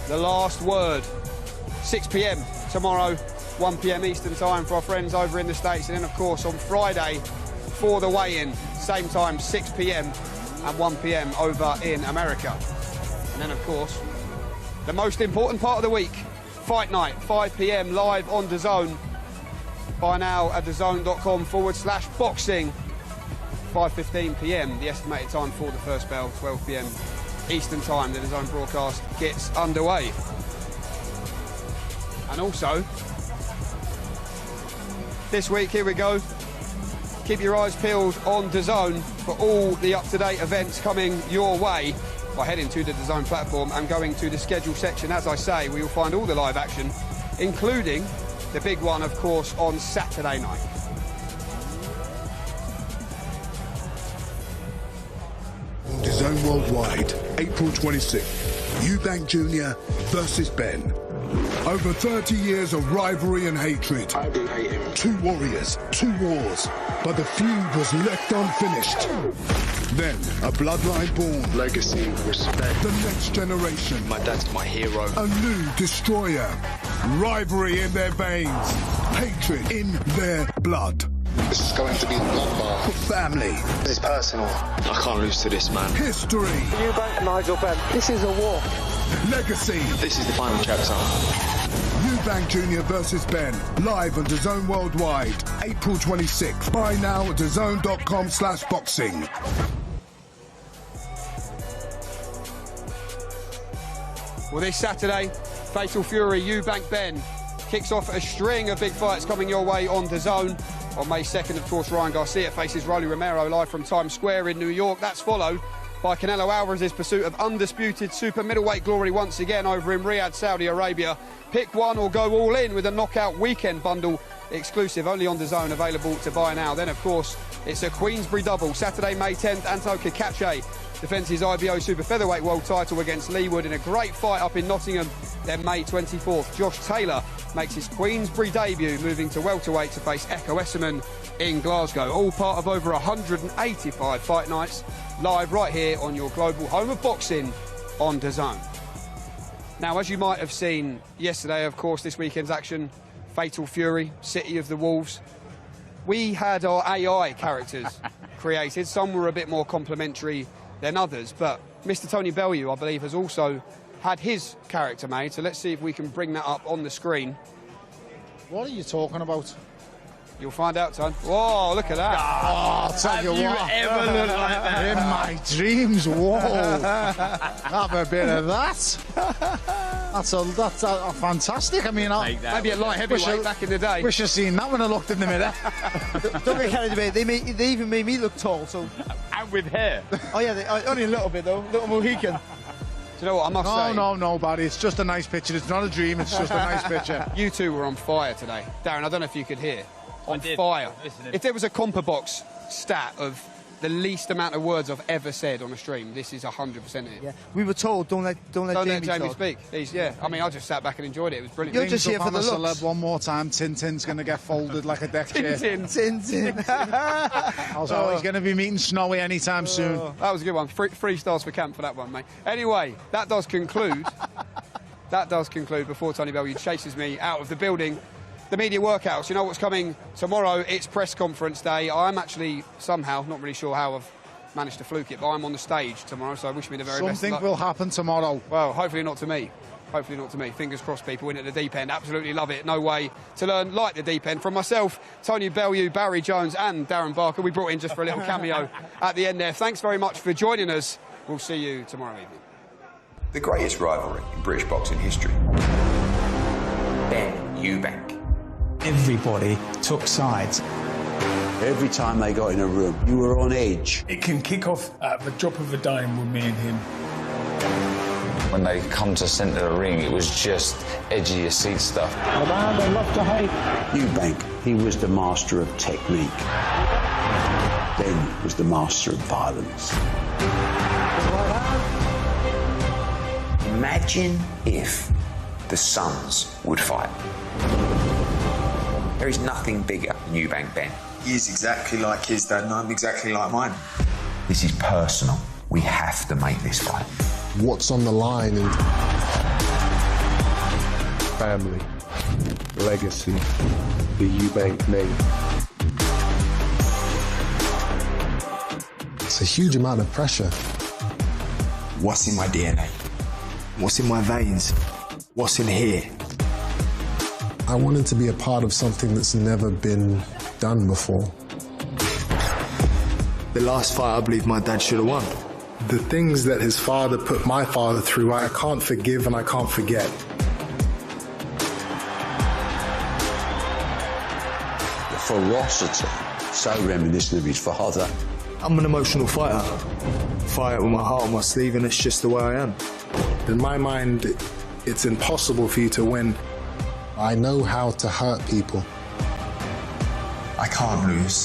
The last word. 6 p.m. tomorrow, 1 p.m. Eastern time for our friends over in the States. And then, of course, on Friday for the weigh-in, same time, 6 p.m. and 1 p.m. over in America. And then, of course, the most important part of the week, Fight Night, 5 p.m. live on DAZN. By now at DAZN.com/boxing. 5:15 p.m. the estimated time for the first bell, 12 p.m. Eastern time. The DAZN broadcast gets underway. And also, this week, here we go. Keep your eyes peeled on DAZN for all the up-to-date events coming your way by heading to the DAZN platform and going to the schedule section. As I say, we will find all the live action, including the big one, of course, on Saturday night. DAZN Worldwide, April 26th. Eubank Jr. versus Ben. Over 30 years of rivalry and hatred. I do hate him. 2 warriors, 2 wars. But the feud was left unfinished. Then, a bloodline born. Legacy, respect. The next generation. My dad's my hero. A new destroyer. Rivalry in their veins. Hatred in their blood. This is going to be the bloodbath. Family. This is personal. I can't lose to this man. History. Eubank, Nigel Benn. This is a war. Legacy. This is the final chapter. Eubank Jr. versus Ben. Live on DAZN Worldwide. April 26th. Buy now at DAZN.com/boxing. Well, this Saturday, Fatal Fury, Eubank-Benn kicks off a string of big fights coming your way on DAZN. On May 2nd, of course, Ryan Garcia faces Rolly Romero live from Times Square in New York. That's followed by Canelo Alvarez's pursuit of undisputed super middleweight glory once again over in Riyadh, Saudi Arabia. Pick one or go all in with a knockout weekend bundle exclusive only on DAZN, available to buy now. Then, of course, it's a Queensbury double. Saturday, May 10th, Anto Kakache defends his IBO super featherweight world title against Lee Wood in a great fight up in Nottingham. Then May 24th, Josh Taylor makes his Queensbury debut, moving to welterweight to face Echo Esserman in Glasgow. All part of over 185 fight nights, live right here on your global home of boxing on DAZN. Now, as you might have seen yesterday, of course, this weekend's action, Fatal Fury, City of the Wolves. We had our AI characters created. Some were a bit more complimentary than others, but Mr. Tony Bellew, I believe, has also had his character made. So let's see if we can bring that up on the screen. What are you talking about? You'll find out, Tony. Whoa, look at that. Oh, I'll tell you what. Have you ever looked like that? In my dreams, whoa. Have a bit of that. That's fantastic. I mean, maybe a light heavyweight back in the day. Wish I'd seen that when I looked in the mirror. Don't get carried away. They even made me look tall. So. And with hair. Oh yeah, only a little bit though. Little Mohican. Do you know what I must say? No, buddy. It's just a nice picture. It's not a dream. It's just a nice picture. You two were on fire today, Darren. I don't know if you could hear. On fire. If there was a Compa Box stat of the least amount of words I've ever said on a stream. This is 100% it. Yeah. We were told, don't let Jamie speak. Yeah. I mean, I just sat back and enjoyed it. It was brilliant. You're just here for the looks. One more time, Tintin's going to get folded like a deck chair. Tintin. Also, he's going to be meeting Snowy anytime soon. That was a good one. 3 stars for Camp for that one, mate. Anyway, that does conclude. Before Tony Bellew chases me out of the building. The media workouts, you know what's coming tomorrow? It's press conference day. I'm actually somehow, not really sure how I've managed to fluke it, but I'm on the stage tomorrow, so I wish me the very best. Something will happen tomorrow. Well, hopefully not to me. Hopefully not to me. Fingers crossed, people in at the deep end. Absolutely love it. No way to learn like the deep end. From myself, Tony Bellew, Barry Jones and Darren Barker. We brought in just for a little cameo at the end there. Thanks very much for joining us. We'll see you tomorrow evening. The greatest rivalry in British boxing history. Ben Eubank. Everybody took sides. Every time they got in a room, you were on edge. It can kick off at the drop of a dime with me and him. When they come to centre the ring, it was just edge of your seat stuff. The man they love to hate. Eubank, he was the master of technique. Ben was the master of violence. Imagine if the sons would fight. There is nothing bigger than Eubank-Benn. He is exactly like his dad, and I'm exactly like mine. This is personal. We have to make this fight. What's on the line? And family, legacy, the Eubank name. It's a huge amount of pressure. What's in my DNA? What's in my veins? What's in here? I wanted to be a part of something that's never been done before. The last fight, I believe my dad should have won. The things that his father put my father through, I can't forgive and I can't forget. The ferocity, so reminiscent of his father. I'm an emotional fighter. Fight with my heart on my sleeve, and it's just the way I am. In my mind, it's impossible for you to win. I know how to hurt people. I can't lose.